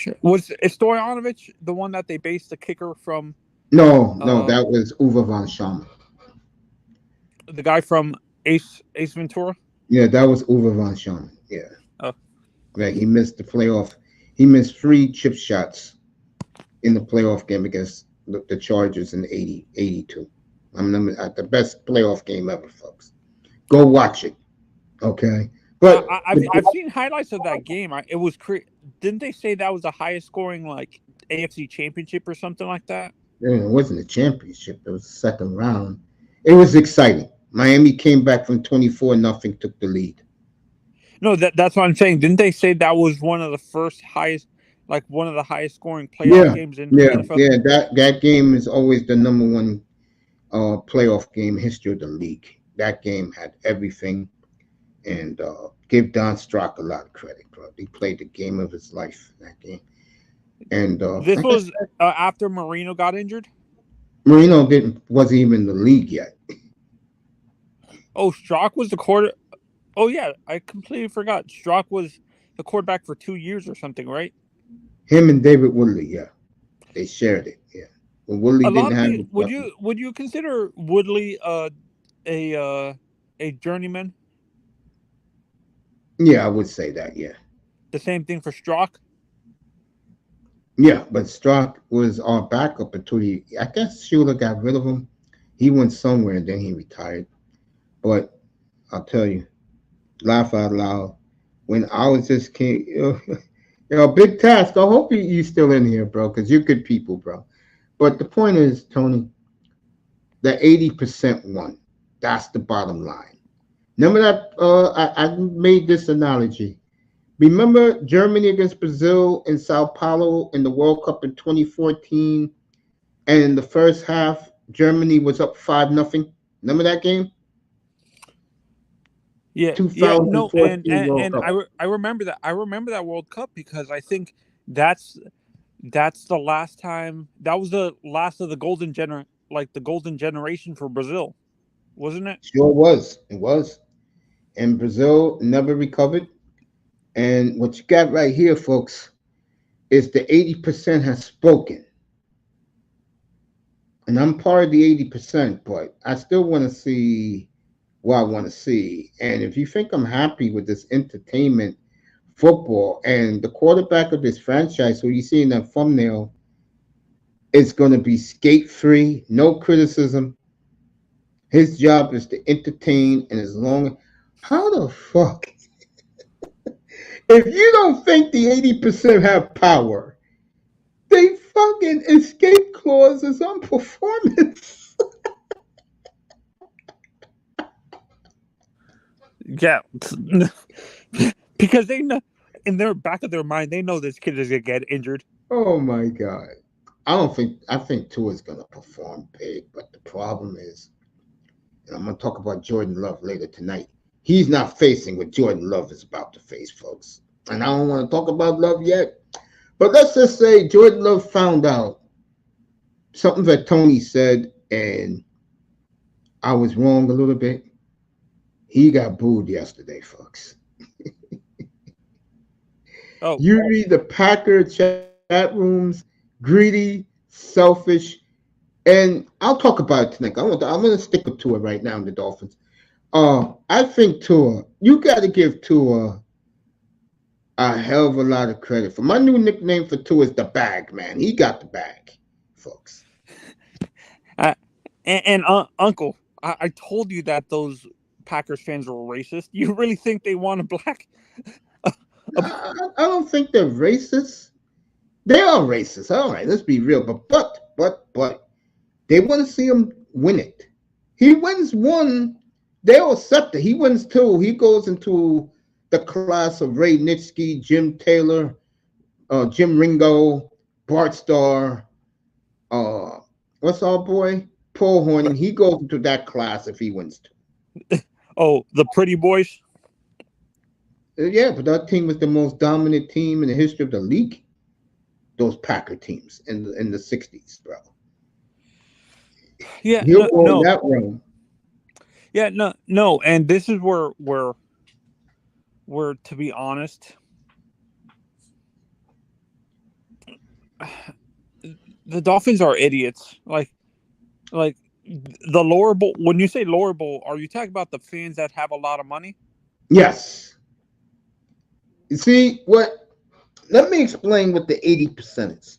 S2: Is Stoyanovich the one that they based the kicker from?
S1: No, that was Uwe von Schaumburg.
S2: The guy from Ace Ventura?
S1: Yeah, that was Uwe von Schaumburg. Yeah.
S2: Oh.
S1: Right, he missed the playoff. He missed 3 chip shots in the playoff game against the Chargers in 82. I'm at the best playoff game ever, folks. Go watch it, okay? But
S2: I've seen highlights of that game. It was didn't they say that was the highest scoring like AFC Championship or something like that?
S1: It wasn't a championship. It was the second round. It was exciting. Miami came back from 24-0, took the lead.
S2: No, that's what I'm saying. Didn't they say that was one of the highest scoring playoff games in NFL?
S1: Yeah, that game is always the number one playoff game in history of the league. That game had everything, and give Don Strock a lot of credit, bro. He played the game of his life in that game. And
S2: this was after Marino got injured?
S1: Marino wasn't even in the league yet.
S2: Oh, Strock was the quarter. Oh yeah, I completely forgot. Strock was the quarterback for 2 years or something, right?
S1: Him and David Woodley, yeah, they shared it. Yeah, well, Woodley didn't have.
S2: Would you consider Woodley a journeyman?
S1: Yeah, I would say that. Yeah.
S2: The same thing for Strock.
S1: Yeah, but Strock was our backup until I guess Shula got rid of him. He went somewhere and then he retired. But I'll tell you, laugh out loud. When I was just king, big task. I hope you're still in here, bro, because you're good people, bro. But the point is, Tony, the 80% won. That's the bottom line. Remember that I made this analogy. Remember Germany against Brazil in Sao Paulo in the World Cup in 2014, and in the first half, Germany was up 5-0. Remember that game?
S2: Yeah, no, and I remember that. I remember that World Cup because I think that's the last time. That was the last of the golden generation for Brazil, wasn't it?
S1: Sure was. It was, and Brazil never recovered. And what you got right here, folks, is the 80% has spoken. And I'm part of the 80%, but I still want to see what I want to see. And if you think I'm happy with this entertainment football and the quarterback of this franchise, who you see in that thumbnail, is going to be skate-free, no criticism. His job is to entertain, and as long how the fuck? If you don't think the 80% have power, they fucking escape clauses on performance.
S2: Yeah, because they know in their back of their mind, they know this kid is gonna get injured.
S1: Oh my god! I think Tua is gonna perform big, but the problem is, and I'm gonna talk about Jordan Love later tonight. He's not facing what Jordan Love is about to face, folks. And I don't want to talk about Love yet, but let's just say Jordan Love found out something that Tony said, and I was wrong a little bit. He got booed yesterday, folks.
S2: Oh,
S1: You read the Packer chat rooms, greedy, selfish, and I'll talk about it tonight. I'm gonna stick with Tua right now in the Dolphins. I think Tua, you got to give Tua a hell of a lot of credit. For my new nickname for Tua is the bag, man. He got the bag, folks.
S2: Uncle, I told you that those Packers fans were racist. You really think they want a black?
S1: I don't think they're racist. They are racist. All right, let's be real. But they want to see him win it. He wins one, they'll accept it. He wins two. He goes into the class of Ray Nitschke, Jim Taylor, Jim Ringo, Bart Starr, what's our boy? Paul Horning. He goes into that class if he wins two.
S2: Oh, the pretty boys.
S1: Yeah, but that team was the most dominant team in the history of the league. Those Packer teams in the 60s, bro.
S2: Yeah,
S1: He'll go
S2: no.
S1: that room.
S2: Yeah, no, and this is where to be honest, the Dolphins are idiots. Like the lower bowl. When you say lower bowl, are you talking about the fans that have a lot of money?
S1: Yes. You see what? Let me explain what the 80% is.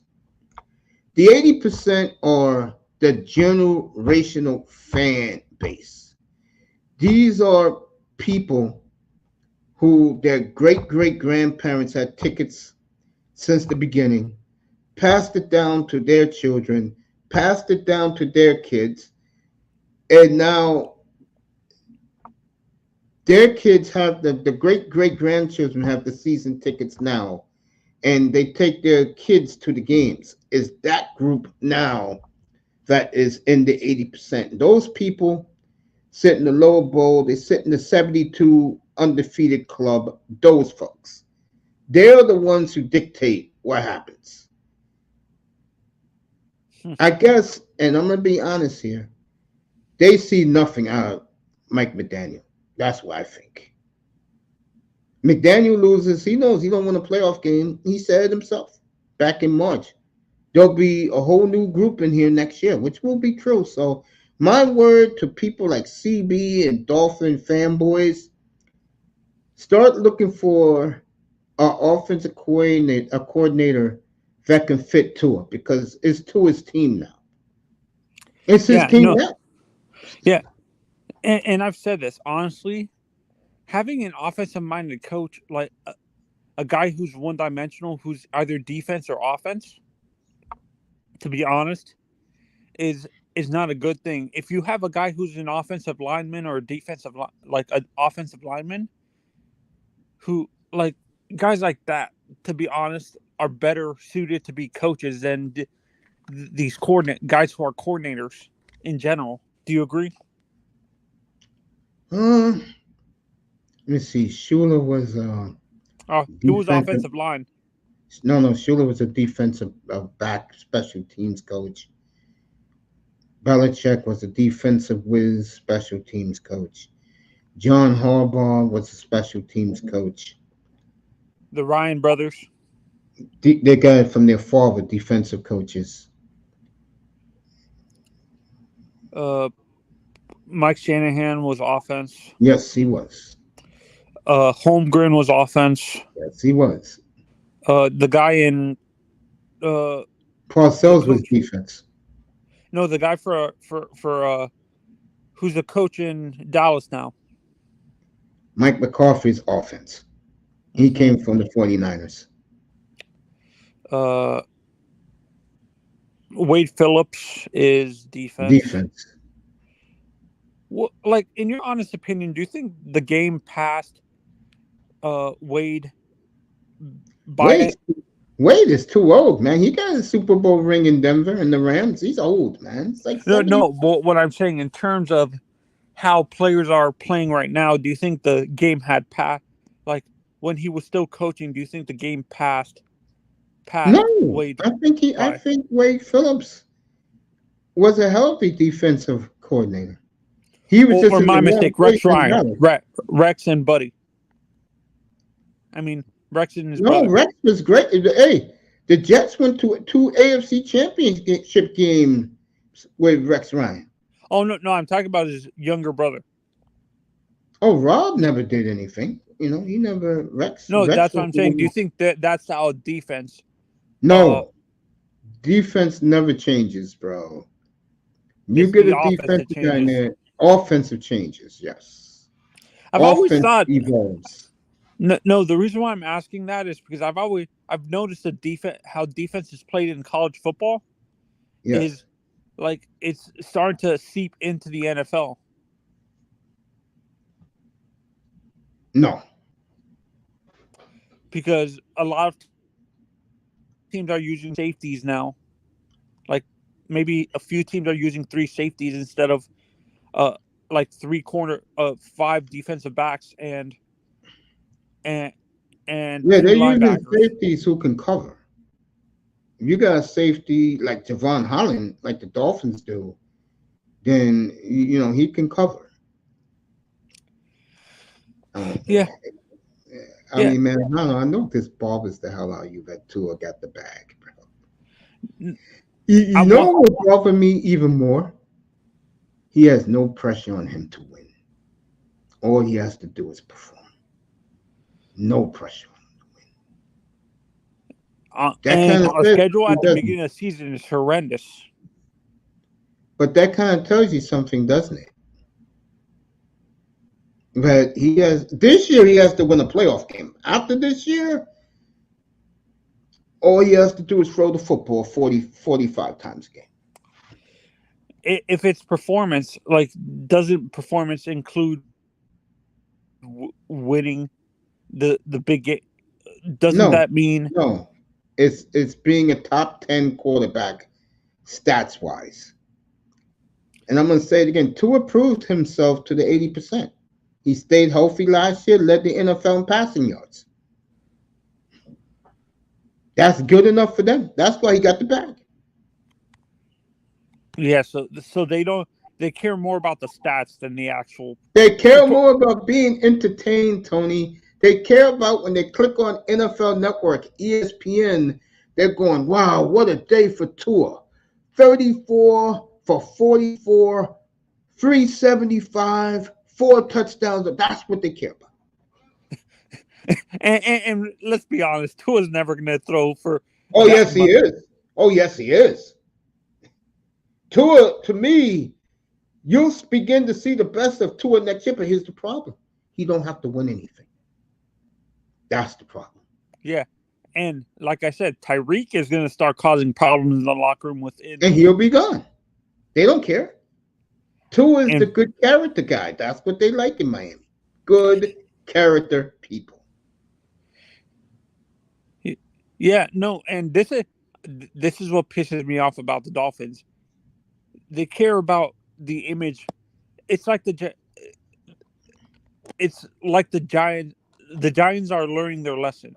S1: The 80% are the generational fan base. These are people who their great-great-grandparents had tickets since the beginning, passed it down to their children, passed it down to their kids, and now their kids have the great-great-grandchildren have the season tickets now, and they take their kids to the games. Is that group now that is in the 80%? Those people sit in the lower bowl. They sit in the 72 undefeated club. Those folks, they're the ones who dictate what happens. I guess, and I'm gonna be honest here, they see nothing out of Mike McDaniel. That's what I think. McDaniel loses. He knows he don't win a playoff game. He said it himself back in March. There'll be a whole new group in here next year, which will be true. So my word to people like CB and Dolphin fanboys, start looking for an offensive coordinator that can fit Tua, because it's Tua's team now. It's his team now.
S2: Yeah, and I've said this honestly. Having an offensive-minded coach, like a guy who's one-dimensional, who's either defense or offense, to be honest, is not a good thing. If you have a guy who's an offensive lineman or a defensive, like an offensive lineman, who, like, guys like that, to be honest, are better suited to be coaches than these guys who are coordinators in general. Do you agree?
S1: Let me see. Shula was
S2: he was offensive line.
S1: No, Shula was a defensive back special teams coach. Belichick was a defensive whiz special teams coach. John Harbaugh was a special teams coach.
S2: The Ryan brothers.
S1: They got it from their father, defensive coaches.
S2: Mike Shanahan was offense.
S1: Yes, he was.
S2: Holmgren was offense.
S1: Yes, he was.
S2: The guy in
S1: Parcells was defense.
S2: No, the guy for who's the coach in Dallas now?
S1: Mike McCarthy's offense. He came from the 49ers.
S2: Wade Phillips is defense.
S1: Defense.
S2: Well, like, in your honest opinion, do you think the game passed Wade by
S1: Wade is too old, man. He got a Super Bowl ring in Denver and the Rams. He's old, man. It's like
S2: no. But what I'm saying, in terms of how players are playing right now, do you think the game had passed? Like, when he was still coaching, do you think the game passed?
S1: No,
S2: Wade?
S1: I think Wade Phillips was a healthy defensive coordinator. He was
S2: or my mistake. Rex Ryan, Rex and Buddy. I mean, Rex and his
S1: No,
S2: brother.
S1: Rex was great. Hey, the Jets went to 2 AFC Championship games with Rex Ryan.
S2: Oh no, I'm talking about his younger brother.
S1: Oh, Rob never did anything. He never Rex.
S2: No,
S1: Rex
S2: that's what
S1: was
S2: I'm
S1: the
S2: saying. Do you
S1: one.
S2: think that's our defense?
S1: No, defense never changes, bro. You
S2: It's
S1: get
S2: the
S1: a
S2: offense that
S1: defensive guy in
S2: changes.
S1: there. Offensive changes, yes.
S2: I've always
S1: Offense
S2: thought
S1: evolves.
S2: no. The reason why I'm asking that is because I've noticed how defense is played in college football
S1: Yes.
S2: is like it's starting to seep into the NFL.
S1: No.
S2: Because a lot of teams are using safeties now. Like maybe a few teams are using 3 safeties instead of like 5 defensive backs and and
S1: Yeah,
S2: 2
S1: they're using
S2: linebackers.
S1: safeties who can cover. If you got a safety like Javon Holland, like the Dolphins do, then he can cover.
S2: Yeah.
S1: I mean, man, I know this bothers the hell out of you that Tua got the bag, bro. You know what would bother me even more? He has no pressure on him to win. All he has to do is perform. No pressure on him to win.
S2: And our schedule at the beginning of the season is horrendous.
S1: But that kind of tells you something, doesn't it? But this year he has to win a playoff game. After this year, all he has to do is throw the football 45 times a game.
S2: If it's performance, like, doesn't performance include winning the big game? Doesn't that mean?
S1: No, it's being a top 10 quarterback stats wise. And I'm going to say it again. Tua proved himself to the 80%. He stayed healthy last year, led the NFL in passing yards. That's good enough for them. That's why he got the bag.
S2: Yeah, so they care more about the stats than the actual.
S1: They care more about being entertained, Tony. They care about when they click on NFL Network, ESPN, they're going, wow, what a day for Tua. 34 for 44, 375, 4 touchdowns. That's what they care about.
S2: and let's be honest, Tua's never going to throw for.
S1: Oh, yes, he is. Oh, yes, he is. Tua, to me, you'll begin to see the best of Tua next year, but here's the problem. He don't have to win anything. That's the problem.
S2: Yeah. And like I said, Tyreek is going to start causing problems in the locker room within.
S1: And he'll be gone. They don't care. Tua is the good character guy. That's what they like in Miami. Good character people.
S2: Yeah, no, and this is what pisses me off about the Dolphins. They care about the image. It's like the Giants. The Giants are learning their lesson.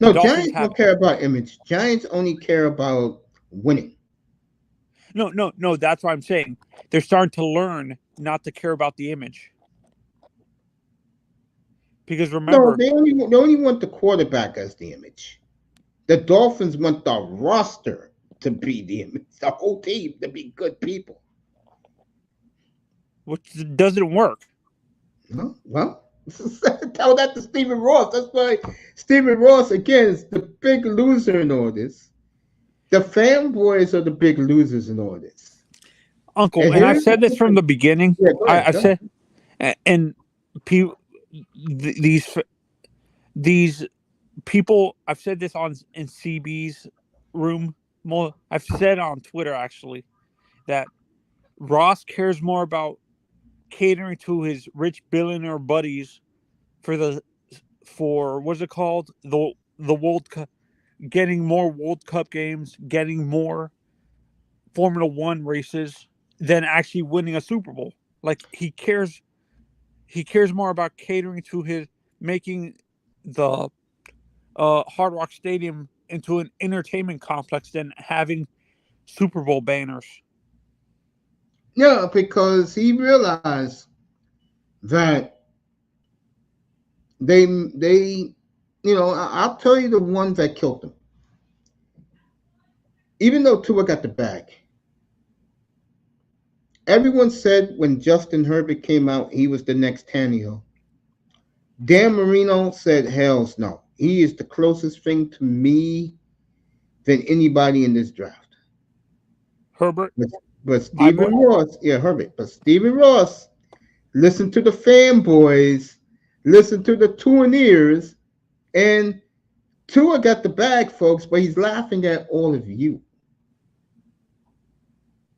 S1: No, Giants don't care about image. Giants only care about winning.
S2: No. That's what I'm saying. They're starting to learn not to care about the image. Because remember,
S1: no, they only want the quarterback as the image. The Dolphins want the roster to be the image, the whole team to be good people.
S2: Which doesn't work.
S1: No, well, tell that to Stephen Ross. That's why Stephen Ross, again, is the big loser in all this. The fanboys are the big losers in all this.
S2: Uncle, and I've said this from the beginning.
S1: Yeah, I
S2: said, and people, these people, I've said this in CB's room. I've said on Twitter actually that Ross cares more about catering to his rich billionaire buddies for what's it called, the World Cup, getting more World Cup games, getting more Formula One races than actually winning a Super Bowl. Like he cares more about catering to making the Hard Rock Stadium into an entertainment complex than having Super Bowl banners.
S1: Yeah, because he realized that they I'll tell you the ones that killed him. Even though Tua got the bag, everyone said when Justin Herbert came out, he was the next Tannehill. Dan Marino said, "Hell's no. He is the closest thing to me than anybody in this draft."
S2: Herbert,
S1: But
S2: my boy.
S1: Stephen Ross, yeah, Herbert. But Stephen Ross, listen to the fanboys, listen to the Tuaneers, and Tua got the bag, folks, but he's laughing at all of you.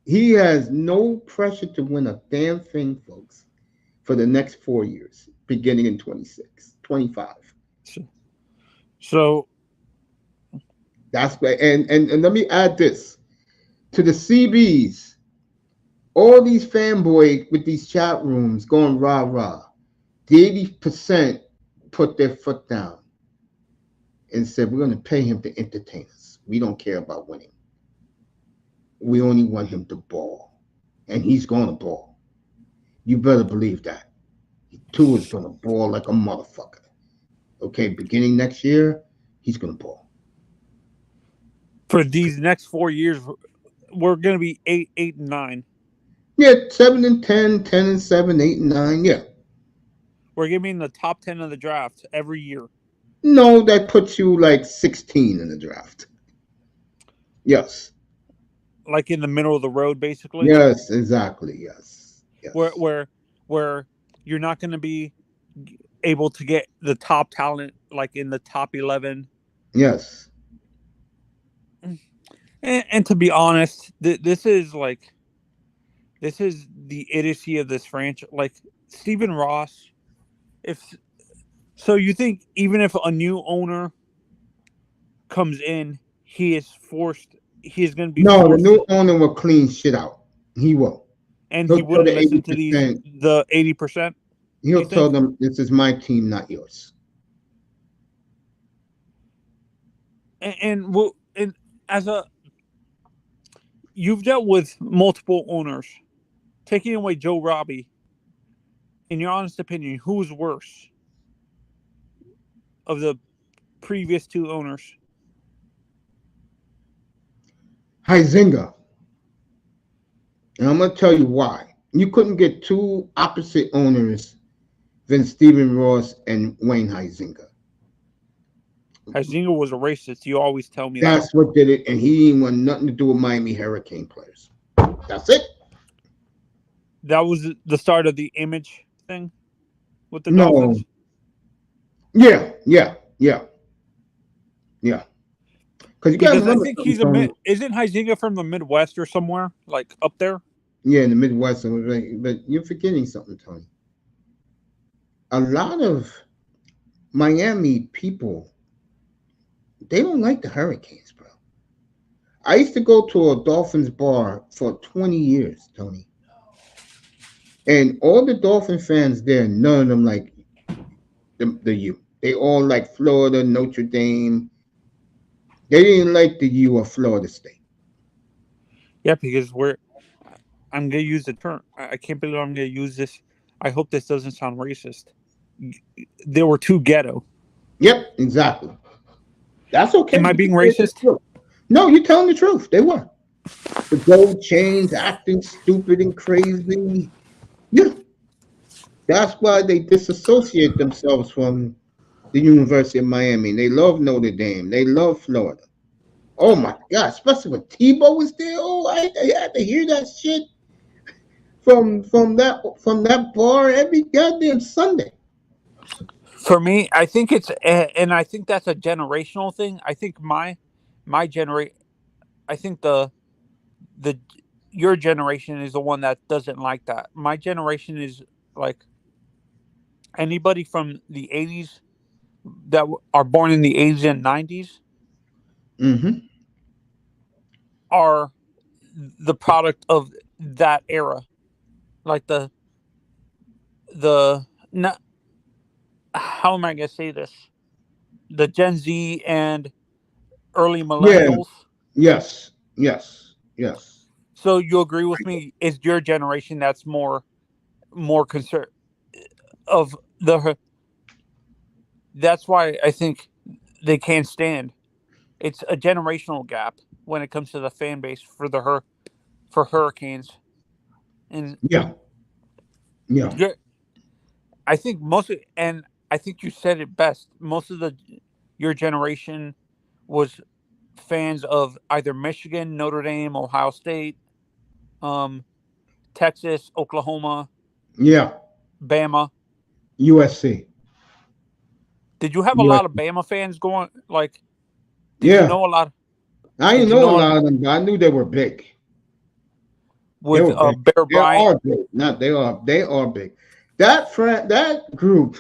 S1: He has no pressure to win a damn thing, folks, for the next 4 years, beginning in 26, 25.
S2: So
S1: That's right. And let me add this to the CBs. All these fanboys with these chat rooms going rah rah. The 80% put their foot down and said, "We're going to pay him to entertain us. We don't care about winning. We only want him to ball, and he's going to ball. You better believe that. Tua is going to ball like a motherfucker. Okay, beginning next year, he's going to ball."
S2: For these next 4 years, we're going to be 8, and 9.
S1: Yeah, 7 and 10, 10 and 7, 8 and 9. Yeah.
S2: We're going to be in the top 10 of the draft every year.
S1: No, that puts you like 16 in the draft. Yes.
S2: Like in the middle of the road, basically.
S1: Yes, exactly. Yes.
S2: Where you're not going to be able to get the top talent like in the top 11.
S1: Yes.
S2: And to be honest, this is the idiocy of this franchise. Like Stephen Ross, so you think even if a new owner comes in, he is going to be
S1: No, the
S2: forced,
S1: new owner will clean shit out. He will.
S2: and
S1: He'll
S2: he
S1: tell
S2: wouldn't
S1: the
S2: listen to
S1: 80%.
S2: the 80%.
S1: He'll tell them, "This is my team, not yours."
S2: And as you've dealt with multiple owners, taking away Joe Robbie, in your honest opinion, who's worse of the previous two owners?
S1: Huizenga. And I'm going to tell you why. You couldn't get two opposite owners than Stephen Ross and Wayne Huizenga.
S2: Huizenga was a racist. You always tell me
S1: That's what did it, and he didn't want nothing to do with Miami Hurricane players. That's it.
S2: that was the start of the image thing with the
S1: No.
S2: Dolphins.
S1: Yeah. Because you got to
S2: Because I
S1: remember
S2: think
S1: something,
S2: isn't Huizenga from the Midwest or somewhere like up there?
S1: yeah, in the Midwest, but you're forgetting something, Tony. A lot of Miami people, they don't like the Hurricanes, bro. I used to go to a Dolphins bar for 20 years, Tony. And all the Dolphin fans there, none of them like the U. They all like Florida, Notre Dame. They didn't like the U of Florida State.
S2: Yeah, because I'm gonna use the term. I can't believe I'm gonna use this. I hope this doesn't sound racist. They were too ghetto.
S1: Yep, exactly. That's okay.
S2: Am I being racist?
S1: No, you're telling the truth. They were. The gold chains, acting stupid and crazy. Yeah. That's why they disassociate themselves from the University of Miami. They love Notre Dame. They love Florida. Oh my God, especially when Tebow was there. Oh, I had to hear that shit from that bar every goddamn Sunday.
S2: For me, I think and I think that's a generational thing. I think my generation, I think the your generation is the one that doesn't like that. My generation is like anybody from the 80s that are born in the 80s and 90s
S1: Mm-hmm.
S2: are the product of that era. Like the not, how am I going to say this? The Gen Z and early
S1: Yeah.
S2: millennials.
S1: Yes.
S2: So you agree with me? Is your generation that's more concerned of the? That's why I think they can't stand. It's a generational gap when it comes to the fan base for Hurricanes. And
S1: Yeah, yeah,
S2: I think and I think you said it best. Most of your generation was fans of either Michigan, Notre Dame, Ohio State, um, Texas, Oklahoma,
S1: yeah.
S2: Bama.
S1: USC,
S2: Did you have a lot of
S1: USC.
S2: Bama fans going? Like, did you
S1: Yeah,
S2: know a lot?
S1: I didn't
S2: Did you
S1: know a
S2: know
S1: lot of them, but I knew they were big. They
S2: with
S1: were big.
S2: Bear
S1: They
S2: Bryant?
S1: are big. Not they are. They are big. That group,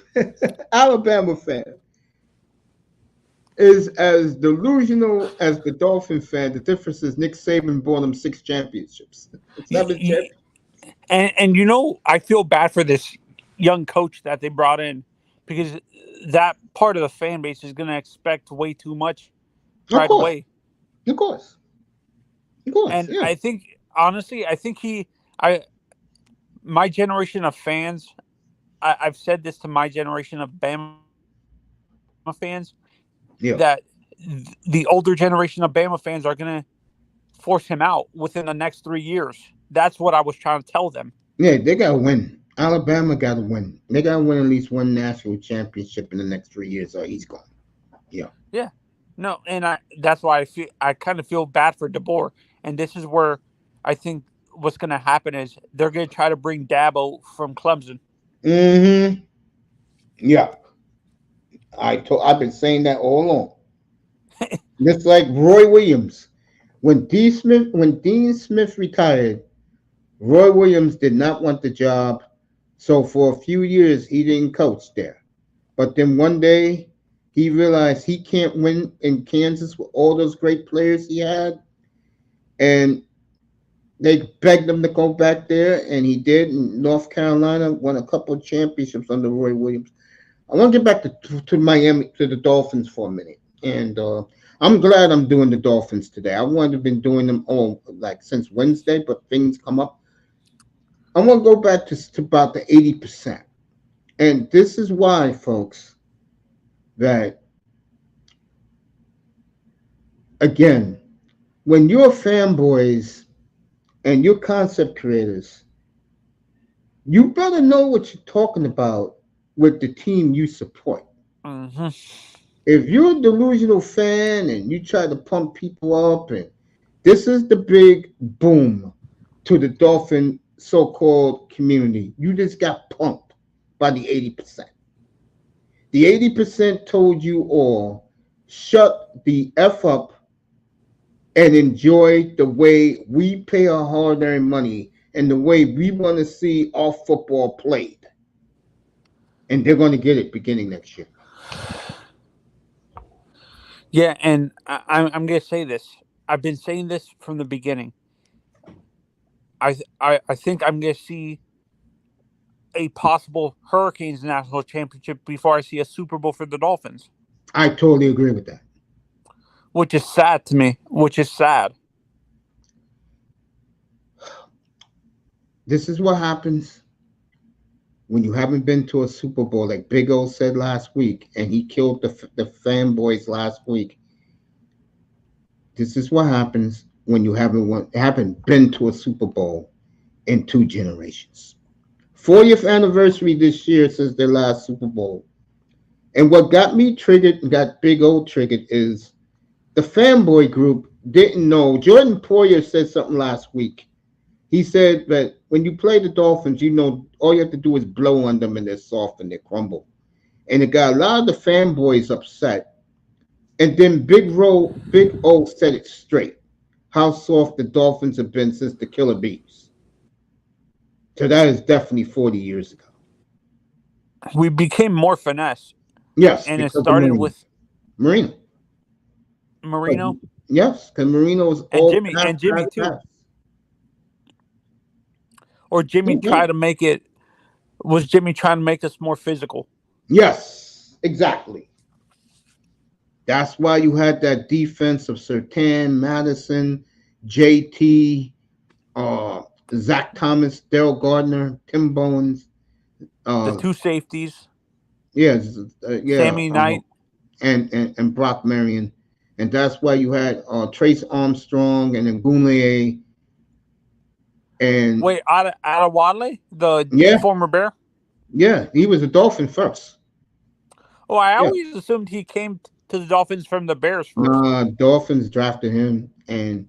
S1: Alabama fan, is as delusional as the Dolphin fan. The difference is Nick Saban bought them 6 championships,
S2: Y-
S1: 7 championships.
S2: and I feel bad for this young coach that they brought in because that part of the fan base is going to expect way too much
S1: Of
S2: right
S1: course,
S2: away.
S1: of course, of course.
S2: And
S1: Yeah.
S2: I think honestly, I my generation of fans. I've said this to my generation of Bama fans
S1: Yeah.
S2: that the older generation of Bama fans are going to force him out within the next 3 years. That's what I was trying to tell them.
S1: Yeah, they gotta win. Alabama gotta win. They gotta win at least one national championship in the next 3 years, or he's gone. Yeah.
S2: Yeah, no, and that's why I kind of feel bad for DeBoer, and this is where I think what's going to happen is they're going to try to bring Dabo from Clemson.
S1: Mm-hmm. Yeah. I've been saying that all along. Just like Roy Williams. When Dean Smith retired, Roy Williams did not want the job. So for a few years he didn't coach there. But then one day he realized he can't win in Kansas with all those great players he had. And they begged him to go back there, and he did. And North Carolina won a couple of championships under Roy Williams. I want to get back to Miami, to the Dolphins for a minute. And I'm glad I'm doing the Dolphins today. I wanted to have been doing them all like since Wednesday, but things come up. I want to go back to about the 80%. And this is why, folks, that again, when you're fanboys and you're concept creators, you better know what you're talking about with the team you support.
S2: Mm-hmm.
S1: If you're a delusional fan and you try to pump people up, and this is the big boom to the Dolphin so-called community, you just got pumped by the 80%. The 80% told you all, shut the F up and enjoy the way we pay our hard-earned money and the way we want to see our football played. And they're going to get it beginning next year.
S2: Yeah, and I'm going to say this. I've been saying this from the beginning. I think I'm going to see a possible Hurricanes national championship before I see a Super Bowl for the Dolphins.
S1: I totally agree with that.
S2: Which is sad to me. Which is sad.
S1: This is what happens when you haven't been to a Super Bowl, like Big O said last week, and he killed the fanboys last week. This is what happens when you haven't been to a Super Bowl in 2 generations. 40th anniversary this year since their last Super Bowl. And what got me triggered and got Big O triggered is the fanboy group didn't know. Jordan Poyer said something last week. He said that when you play the Dolphins, you know, all you have to do is blow on them and they're soft and they crumble. And it got a lot of the fanboys upset. And then Big O said it straight, how soft the Dolphins have been since the Killer Bees. So that is definitely 40 years ago.
S2: We became more finesse.
S1: Yes,
S2: and it
S1: because of
S2: started with
S1: Marino. Yes, because Marino was
S2: and
S1: all
S2: Jimmy too. Or Jimmy tried to make it. Was Jimmy trying to make us more physical?
S1: Yes, exactly. That's why you had that defense of Surtain, Madison, JT, Zach Thomas, Daryl Gardner, Tim Bowens.
S2: The 2 safeties.
S1: Yes,
S2: Sammy Knight.
S1: and Brock Marion, and that's why you had Trace Armstrong and then Goulier and
S2: Wait, Wadley, the
S1: yeah,
S2: former Bear.
S1: yeah, he was a Dolphin first.
S2: Oh, I
S1: Yeah,
S2: always assumed he came to the Dolphins from the Bears first.
S1: nah, Dolphins drafted him and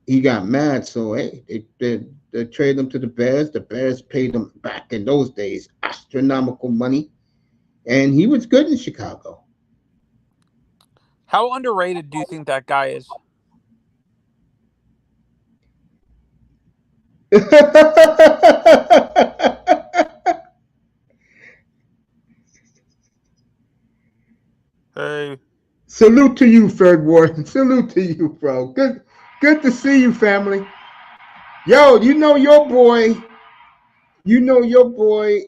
S1: he got mad. So hey, they traded him to the Bears. The Bears paid him back in those days astronomical money, and he was good in Chicago.
S2: How underrated do you think that guy is? Hey,
S1: Salute to you, Fred Warden. Salute to you, bro. Good to see you, family. Yo, you know your boy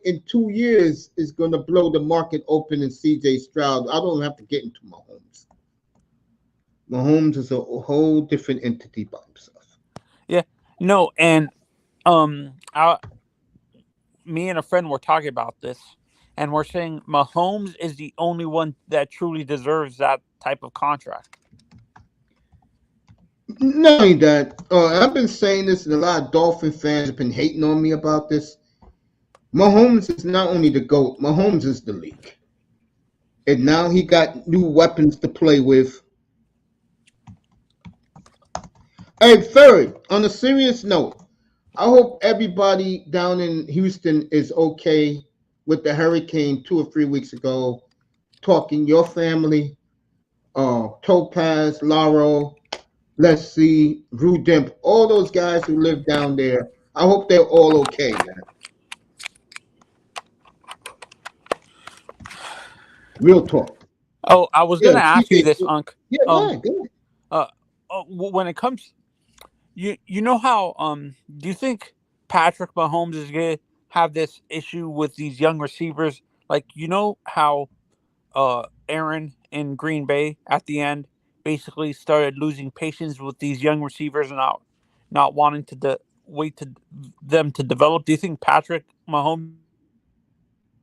S1: in 2 years is gonna blow the market open in CJ Stroud. I don't have to get into Mahomes. Mahomes is a whole different entity by himself.
S2: yeah, no, and I, me and a friend were talking about this, and we're saying Mahomes is the only one that truly deserves that type of contract.
S1: Not only that, I've been saying this, and a lot of Dolphin fans have been hating on me about this. Mahomes is not only the GOAT, Mahomes is the league. And now he got new weapons to play with. Hey, third, on a serious note, I hope everybody down in Houston is okay with the hurricane 2 or 3 weeks ago. Talking your family, Topaz, Laurel, let's see, Rudimp, all those guys who live down there. I hope they're all okay, man. Real talk.
S2: Oh, I was
S1: Yeah,
S2: gonna ask you this, Unc.
S1: yeah, go
S2: Um,
S1: ahead, go ahead.
S2: when it comes, you know how do you think Patrick Mahomes is gonna have this issue with these young receivers? Like, you know how Aaron in Green Bay at the end basically started losing patience with these young receivers and not wanting to wait to them to develop. Do you think Patrick Mahomes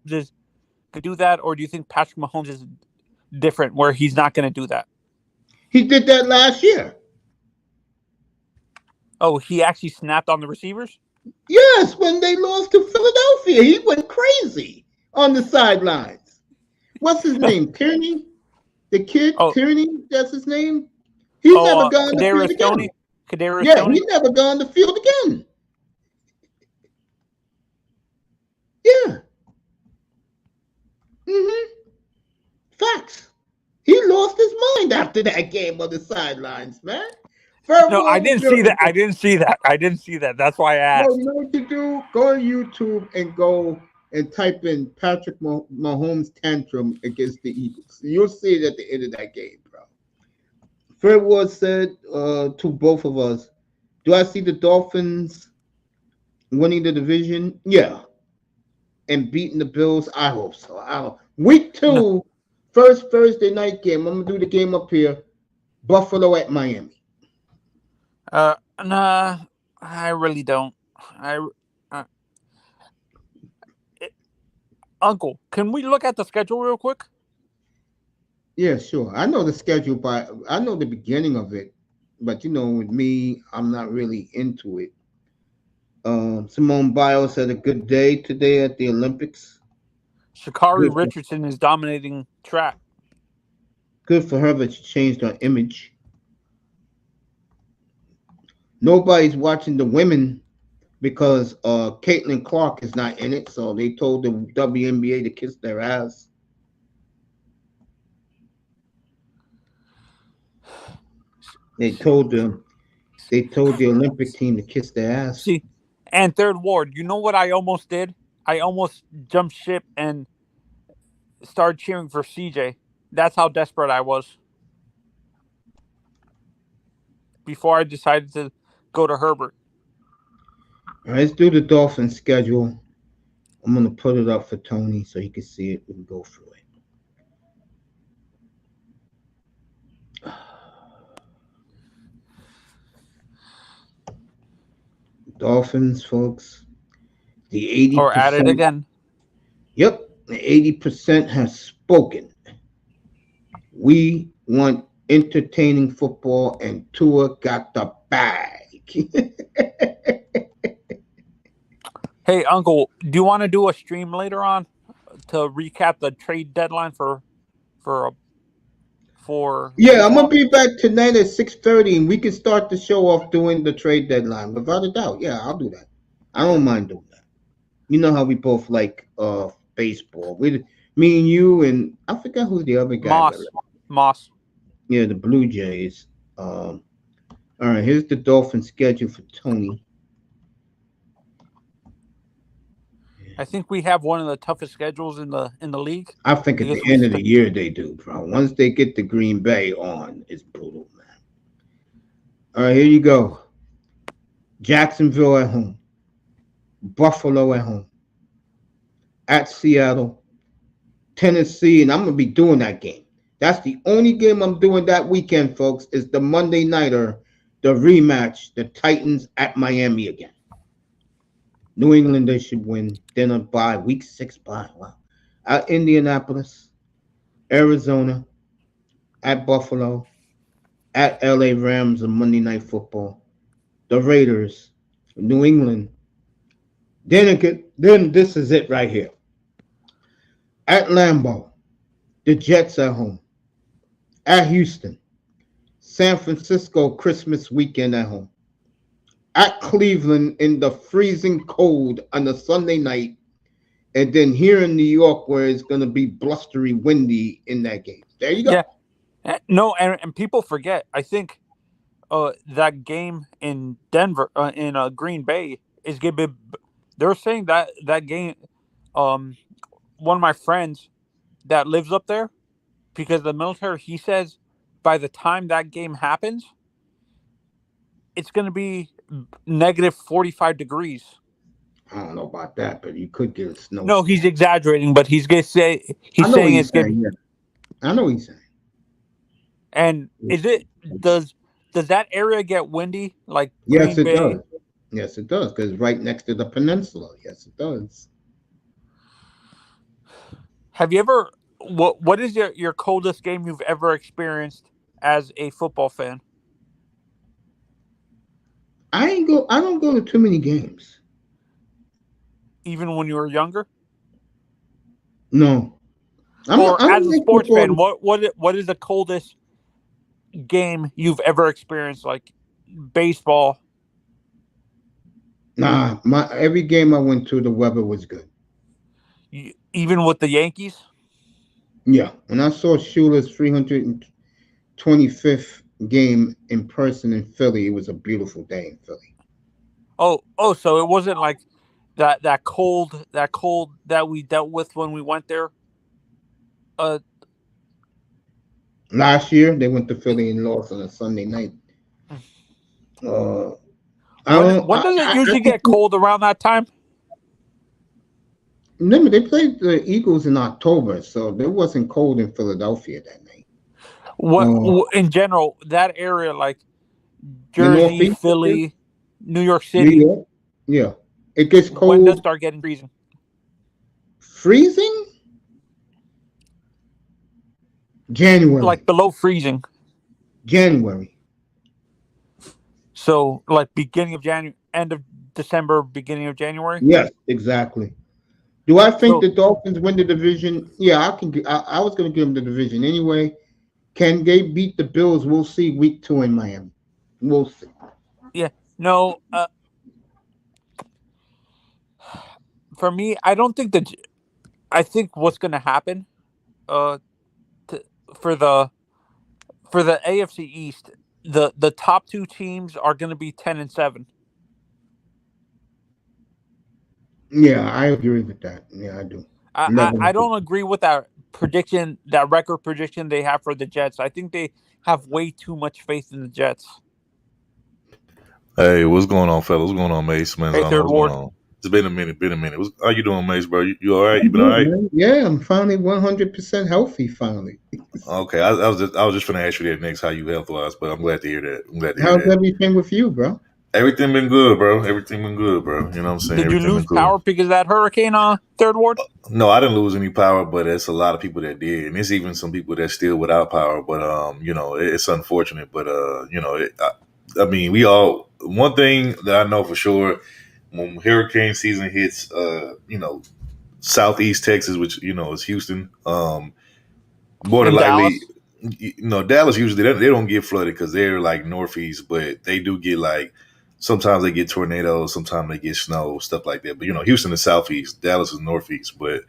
S2: is could do that, or do you think Patrick Mahomes is different where he's not going to do that?
S1: He did that last year.
S2: Oh, he actually snapped on the receivers.
S1: Yes, when they lost to Philadelphia, he went crazy on the sidelines. What's his name? Tierney? The kid,
S2: Oh,
S1: Tierney, that's his name? He's never gone on the field
S2: Kadarius
S1: again.
S2: Toney. Kadarius
S1: Yeah, he
S2: Toney.
S1: never gone on the field again. Yeah. Mm-hmm. Facts. He lost his mind after that game on the sidelines, man.
S2: No, I didn't see that. I didn't see that. I didn't see that. That's why I
S1: Well,
S2: asked.
S1: you know what to do? Go on YouTube and go and type in Patrick Mahomes tantrum against the Eagles. You'll see it at the end of that game, bro. Fred Ward said to both of us, do I see the Dolphins winning the division? Yeah. And beating the Bills? I hope so. Week
S2: No,
S1: 2, first Thursday night game. I'm going to do the game up here. Buffalo at Miami.
S2: nah, I really don't. Uh, Uncle, can we look at the schedule real quick?
S1: Yeah, sure. I know the schedule, but I know the beginning of it. But with me, I'm not really into it. Simone Biles had a good day today at the Olympics.
S2: Shakari
S1: Good for,
S2: Richardson is dominating track.
S1: good for her, but she changed her image. Nobody's watching the women because Caitlin Clark is not in it, so they told the WNBA to kiss their ass. They told them they told the Olympic team to kiss their ass.
S2: See, and Third Ward, you know what I almost did? I almost jumped ship and started cheering for CJ. That's how desperate I was before I decided to go to Herbert.
S1: All right, let's do the Dolphins schedule. I'm gonna put it up for Tony so he can see it. We can go through it. Dolphins, folks. The
S2: Or at it
S1: 80%.
S2: again.
S1: Yep, the 80% has spoken. We want entertaining football, and Tua got the bag.
S2: Hey, Uncle, do you want to do a stream later on to recap the trade deadline for
S1: Yeah, I'm gonna
S2: baseball?
S1: be back tonight at 6:30, and we can start the show off doing the trade deadline without a doubt. Yeah, I'll do that. I don't mind doing that. You know how we both like baseball. Me and you, and I forgot who the other guy that.
S2: Moss.
S1: Yeah, the Blue Jays. All right, here's the Dolphins schedule for Tony.
S2: I think we have one of the toughest schedules in the league.
S1: I think at the end of the year they do, bro. Once they get the Green Bay on, it's brutal, man. All right, here you go. Jacksonville at home. Buffalo at home. At Seattle. Tennessee, and I'm going to be doing that game. That's the only game I'm doing that weekend, folks, is the Monday nighter, the rematch, the Titans at Miami again. New England, they should win. Then a bye, week 6 bye. Wow. At Indianapolis, Arizona, at Buffalo, at LA Rams on Monday Night Football, the Raiders, New England. Then this is it right here. At Lambeau, the Jets at home. At Houston, San Francisco Christmas weekend at home. At Cleveland in the freezing cold on a Sunday night. And then here in New York where it's going to be blustery, windy in that game. There you go.
S2: Yeah. No, and people forget. I think that game in Denver, in Green Bay, is going to be. They're saying that game. One of my friends that lives up there, because of the military, he says by the time that game happens, it's going to be negative 45 degrees.
S1: I don't know about that, but you could get a snow.
S2: No, he's exaggerating, but he's going to say saying it's going to be.
S1: I know what he's saying.
S2: And does that area get windy like
S1: Yes,
S2: Green
S1: it
S2: Bay?
S1: does. Yes, it does, because it's right next to the peninsula. Yes, it does.
S2: Have you ever what is your coldest game you've ever experienced as a football fan?
S1: I don't go to too many games.
S2: Even when you were younger?
S1: No.
S2: As a sports fan, what is the coldest game you've ever experienced, like baseball?
S1: Nah, every game I went to, the weather was good.
S2: Even with the Yankees?
S1: Yeah, when I saw Shula's 325th game in person in Philly, it was a beautiful day in Philly.
S2: Oh, so it wasn't like that cold that we dealt with when we went there.
S1: Last year they went to Philly and lost on a Sunday night.
S2: When does it usually get cold around that time?
S1: Remember, they played the Eagles in October, so it wasn't cold in Philadelphia that night.
S2: In general, that area, like Jersey, Philly, New York City.
S1: New York? Yeah. It gets cold.
S2: When does it start getting freezing?
S1: Freezing? January.
S2: Like below freezing.
S1: January.
S2: So, like beginning of January, end of December, beginning of January?
S1: Yes, exactly. Do I think the Dolphins win the division? Yeah, I was going to give them the division anyway. Can they beat the Bills? We'll see week 2 in Miami. We'll see.
S2: Yeah. No. For me, I don't think that. I think what's going to happen, for the AFC East, the top 2 teams are going to be 10-7.
S1: Yeah, I agree with that. Yeah, I do.
S2: I don't agree with that prediction, that record prediction they have for the Jets. I think they have way too much faith in the Jets.
S3: Hey, what's going on, fellas? What's going on, Mace? Man,
S2: hey, Third Ward.
S3: It's been a minute. How you doing, Mace, bro? You all right? You been all right?
S1: Man. Yeah, I'm finally 100% healthy. Finally.
S3: Okay, I was just gonna ask you that next, how you health wise, but I'm glad to hear that.
S1: How's everything with you, bro?
S3: Everything been good, bro. Everything been good, bro. You know what I'm saying?
S2: Did you
S3: Everything been
S2: lose
S3: cool.
S2: power because of that hurricane Third Ward?
S3: No, I didn't lose any power, but it's a lot of people that did, and there's even some people that's still without power. But it's unfortunate. But I mean, we all one thing that I know for sure when hurricane season hits, southeast Texas, which is Houston, more than
S2: In
S3: likely,
S2: Dallas?
S3: Dallas usually they don't get flooded because they're like northeast, but they do get like sometimes they get tornadoes, sometimes they get snow, stuff like that. But Houston is southeast, Dallas is northeast, but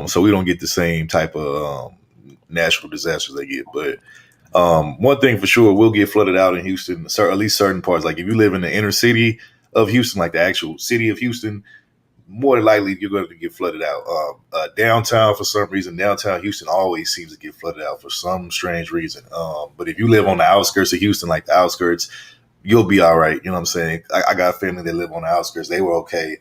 S3: so we don't get the same type of natural disasters they get. But one thing for sure, we'll get flooded out in Houston, at least certain parts. Like if you live in the inner city of Houston, like the actual city of Houston, more than likely you're going to get flooded out. Downtown, for some reason, downtown Houston always seems to get flooded out for some strange reason. But if you live on the outskirts of Houston, like the outskirts, you'll be all right. You know what I'm saying? I got family that live on the outskirts. They were okay.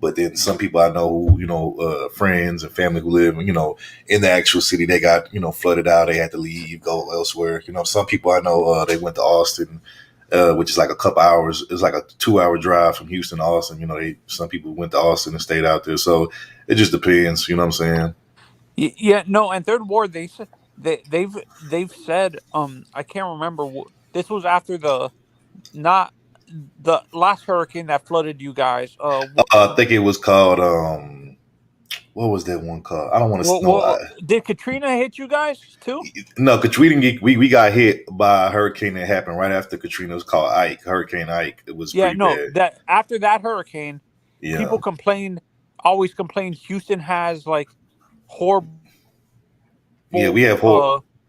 S3: But then some people I know who, friends and family who live, in the actual city, they got, flooded out. They had to leave, go elsewhere. Some people I know, they went to Austin, which is like a couple hours. It's like a 2-hour drive from Houston to Austin. Some people went to Austin and stayed out there. So it just depends. You know what I'm saying?
S2: Yeah, no. And Third Ward, they said they've said I can't remember. This was after not the last hurricane that flooded you guys.
S3: I think it was called, what was that one called? I don't want to know.
S2: Did Katrina hit you guys too?
S3: No, Katrina, we got hit by a hurricane that happened right after Katrina. It was called Hurricane Ike. It was pretty bad.
S2: That after that hurricane, people always complained Houston has like horrible.
S3: Yeah, we have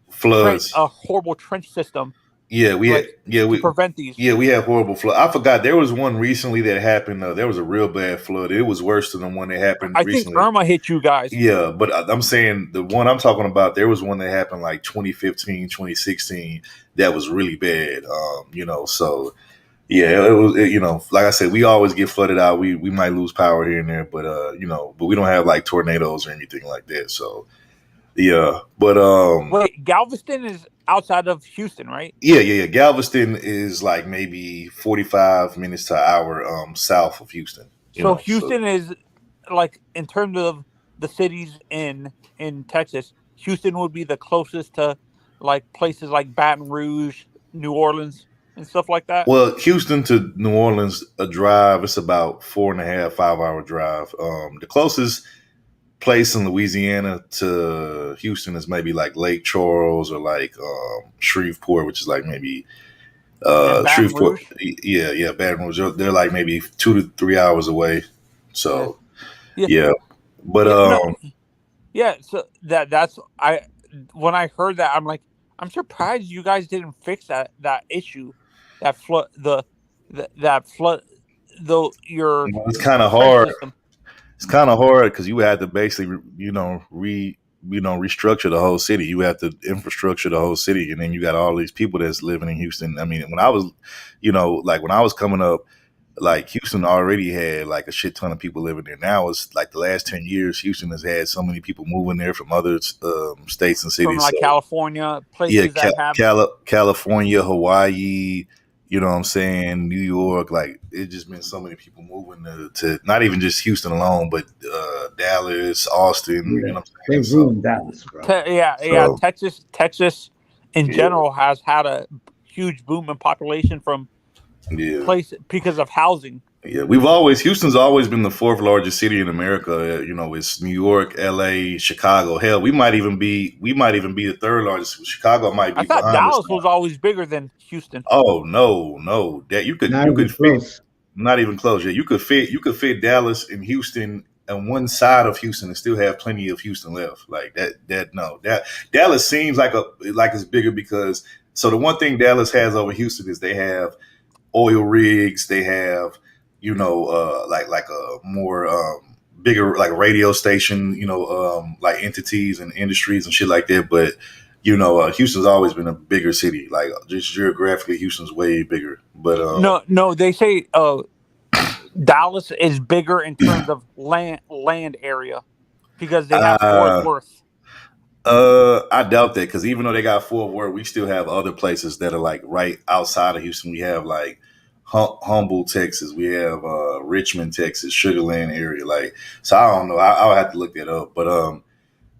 S3: floods.
S2: A horrible trench system.
S3: Yeah, we
S2: prevent these.
S3: Yeah, we have horrible flood. I forgot there was one recently that happened. There was a real bad flood. It was worse than the one that happened recently.
S2: I think Irma hit you guys.
S3: Yeah, but I'm saying the one I'm talking about, there was one that happened like 2015, 2016 that was really bad. So yeah, it was, like I said, we always get flooded out. We might lose power here and there, but but we don't have like tornadoes or anything like that. So yeah, but
S2: wait, Galveston is outside of Houston, right?
S3: Yeah. Galveston is like maybe 45 minutes to an hour south of Houston.
S2: So Houston is like, in terms of the cities in Texas, Houston would be the closest to like places like Baton Rouge, New Orleans, and stuff like that.
S3: Well, Houston to New Orleans, a drive, it's about 4.5, 5-hour drive. The closest place in Louisiana to Houston is maybe like Lake Charles or like Shreveport, which is like maybe Shreveport. Yeah, Baton Rouge. They're like maybe 2 to 3 hours away. So but
S2: so that's when I heard that, I'm like, I'm surprised you guys didn't fix that issue, that flood though.
S3: It's kind of hard. System. It's kind of hard because you had to basically, restructure the whole city. You have to infrastructure the whole city, and then you got all these people that's living in Houston. I mean, when I was, like when I was coming up, like Houston already had like a shit ton of people living there. Now it's like the last 10 years, Houston has had so many people moving there from other states and cities,
S2: from like California, places that have
S3: California, Hawaii. You know what I'm saying? New York, like it's just been so many people moving to not even just Houston alone, but Dallas, Austin. You know what I'm saying?
S1: Dallas, bro.
S2: Texas in general has had a huge boom in population from place because of housing.
S3: Yeah, Houston's always been the fourth largest city in America. It's New York, LA, Chicago. Hell, we might even be the third largest. Chicago might be.
S2: I thought Dallas was always bigger than Houston.
S3: Oh no, that you could fit. Not even close. Yeah, you could fit Dallas and Houston on one side of Houston and still have plenty of Houston left. Like that Dallas seems like it's bigger because the one thing Dallas has over Houston is they have oil rigs. They have like a more bigger like radio station, like entities and industries and shit like that. But Houston's always been a bigger city. Like just geographically, Houston's way bigger. But
S2: no, they say Dallas is bigger in terms of land area because they have Fort Worth.
S3: I doubt that because even though they got Fort Worth, we still have other places that are like right outside of Houston. We have like Humble, Texas. We have Richmond, Texas, Sugarland area. Like, so I don't know. I'll have to look that up. But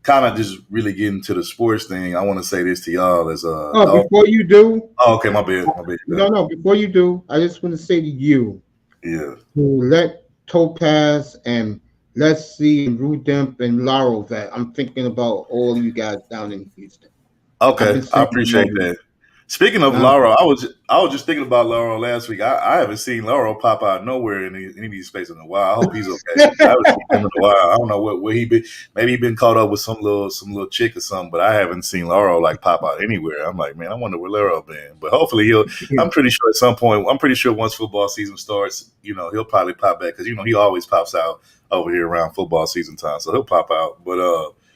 S3: kind of just really getting to the sports thing. I want to say this to y'all as
S1: Before you do,
S3: okay, my bad.
S1: no, before you do, I just want to say to you,
S3: Yeah.
S1: to let Topaz and Let's See and Rudimp and Laurel that I'm thinking about all you guys down in Houston.
S3: Okay, I appreciate that. Speaking of Laurel, I was just thinking about Laurel last week. I haven't seen Laurel pop out nowhere in any of these spaces in a while. I hope he's okay. I haven't seen him in a while. I don't know where he been. Maybe he been caught up with some little chick or something. But I haven't seen Laurel like pop out anywhere. I'm like, man, I wonder where Laurel been. But hopefully he'll. I'm pretty sure at some point. I'm pretty sure once football season starts, he'll probably pop back because he always pops out over here around football season time. So he'll pop out. But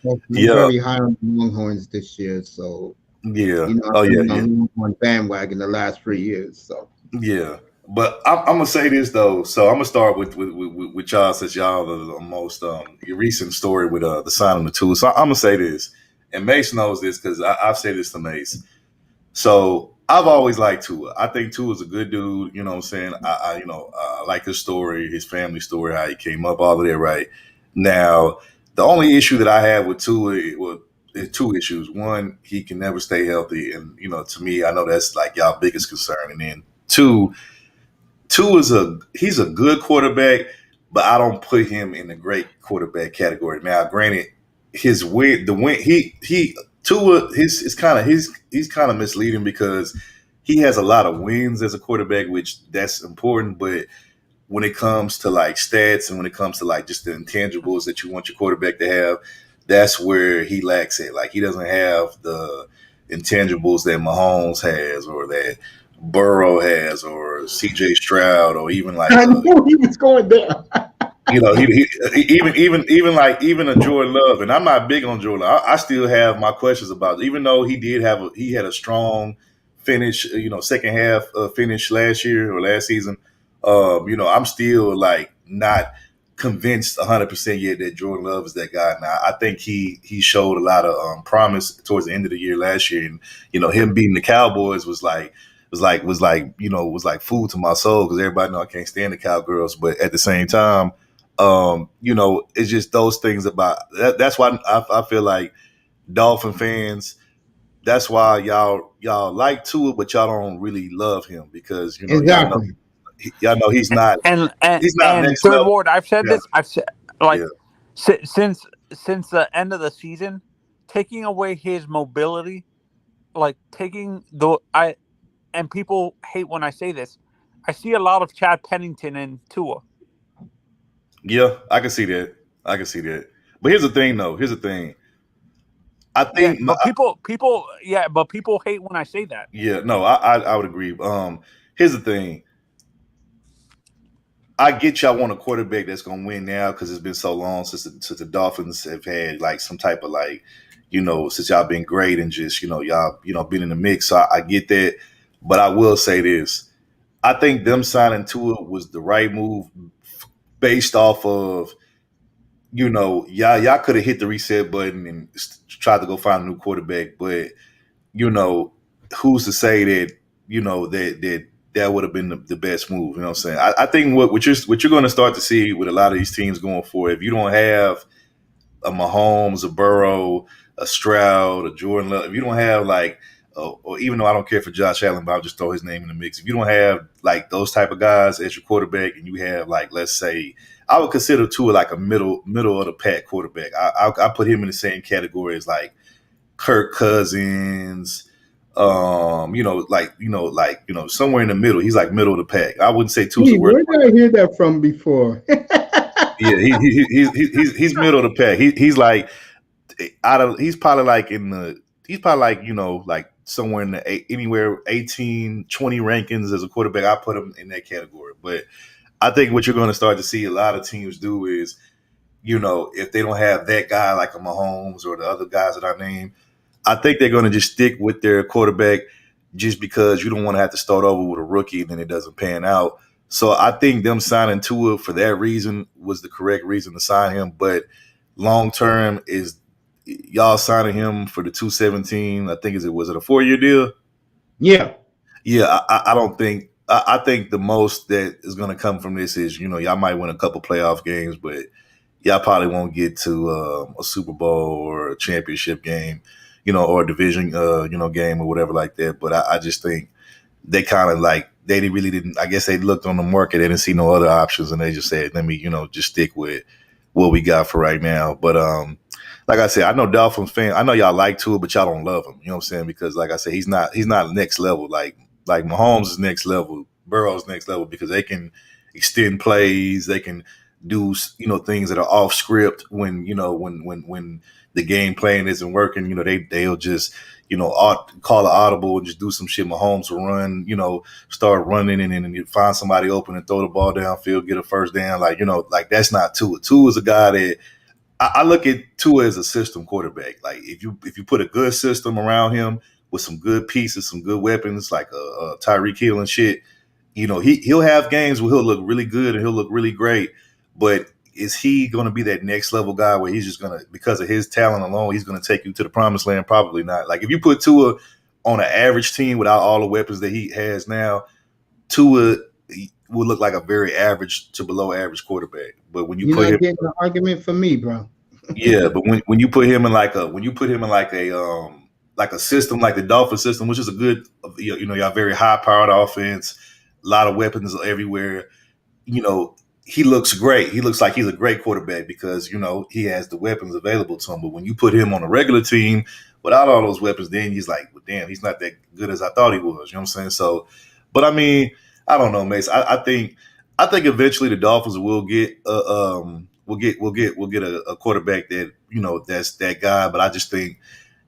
S1: I'm very high on the Longhorns this year, so.
S3: Yeah.
S1: I'm on bandwagon the last 3 years. So
S3: yeah, but I'm gonna say this though. So I'm gonna start with y'all since y'all are the most recent story with the signing of Tua. So I'm gonna say this, and Mace knows this because I've said this to Mace. So I've always liked Tua. I think Tua's a good dude. You know what I'm saying? I like his story, his family story, how he came up, all of that. Right now, the only issue that I have with Tua was. There's two issues. One, he can never stay healthy, and to me, I know that's like y'all biggest concern. And then two he's a good quarterback, but I don't put him in the great quarterback category. Now, granted, he's kind of misleading because he has a lot of wins as a quarterback, which that's important, but when it comes to like stats and when it comes to like just the intangibles that you want your quarterback to have, that's where he lacks it. Like he doesn't have the intangibles that Mahomes has, or that Burrow has, or C.J. Stroud, or even like
S1: I knew he was going there.
S3: Even a Jordan Love, and I'm not big on Jordan Love. I still have my questions about it, even though he had a strong finish, second half finish last year or last season. I'm still like not convinced 100% yet that Jordan Love is that guy. Now I think he showed a lot of promise towards the end of the year last year, and him beating the Cowboys was like food to my soul because everybody know I can't stand the Cowgirls, but at the same time, it's just those things about that. That's why I feel like Dolphin fans. That's why y'all like Tua, but y'all don't really love him because
S1: exactly.
S3: Y'all know he's not.
S2: And
S3: he's not next
S2: Third
S3: level.
S2: Ward, I've said this. I've said since the end of the season, taking away his mobility, like and people hate when I say this. I see a lot of Chad Pennington in Tua.
S3: Yeah, I can see that. But here's the thing, though. I think,
S2: but people hate when I say that.
S3: Yeah, no, I would agree. Here's the thing. I get y'all want a quarterback that's gonna win now because it's been so long since the Dolphins have had like some type of like, since y'all been great and just y'all been in the mix. So I get that, but I will say this: I think them signing Tua was the right move based off of y'all could have hit the reset button and tried to go find a new quarterback, but who's to say that that would have been the best move? You know what I'm saying? I think what you're going to start to see with a lot of these teams going forward, if you don't have a Mahomes, a Burrow, a Stroud, a Jordan Love, if you don't have like, or even though I don't care for Josh Allen, but I'll just throw his name in the mix. If you don't have like those type of guys as your quarterback, and you have like, let's say, I would consider Tua like a middle of the pack quarterback. I put him in the same category as like Kirk Cousins. Somewhere in the middle. He's like middle of the pack. I wouldn't say Tua's the worst.
S1: Where did I hear that from before?
S3: Yeah, he's middle of the pack. He's like he's probably like like somewhere in the anywhere 18, 20 rankings as a quarterback. I put him in that category. But I think what you're going to start to see a lot of teams do is, if they don't have that guy like a Mahomes or the other guys that I named, I think they're going to just stick with their quarterback just because you don't want to have to start over with a rookie and then it doesn't pan out. So I think them signing Tua for that reason was the correct reason to sign him. But long term is y'all signing him for the 217. I think was it a 4-year deal?
S1: Yeah.
S3: Yeah, I don't think I think the most that is going to come from this is, y'all might win a couple playoff games, but y'all probably won't get to a Super Bowl or a championship game, or a division, game or whatever like that. But I just think they kind of like they really didn't. I guess they looked on the market, they didn't see no other options, and they just said, "Let me, just stick with what we got for right now." But like I said, I know Dolphins fans. I know y'all like Tua, but y'all don't love him. You know what I'm saying? Because like I said, he's not next level. Like Mahomes is next level, Burrow's next level because they can extend plays, they can do things that are off script when the game plan isn't working. They'll just call an audible and just do some shit. Mahomes will run, start running and you find somebody open and throw the ball downfield, get a first down. Like that's not Tua. Tua is a guy that I look at Tua as a system quarterback. Like if you put a good system around him with some good pieces, some good weapons, like a Tyreek Hill and shit, he'll have games where he'll look really good and he'll look really great. But is he going to be that next level guy where he's just going to, because of his talent alone, he's going to take you to the promised land? Probably not. Like if you put Tua on an average team without all the weapons that he has now, Tua will look like a very average to below average quarterback. But when you
S1: You're
S3: put
S1: not
S3: him,
S1: getting an argument from me, bro.
S3: yeah, but when you put him in like a like a system like the Dolphin system, which is a good, y'all very high powered offense, a lot of weapons everywhere. He looks great. He looks like he's a great quarterback because he has the weapons available to him. But when you put him on a regular team without all those weapons, then he's like, well, damn, he's not that good as I thought he was. You know what I'm saying? So, but I mean, I don't know, Mace. I think eventually the Dolphins will get we'll get a quarterback that that's that guy. But I just think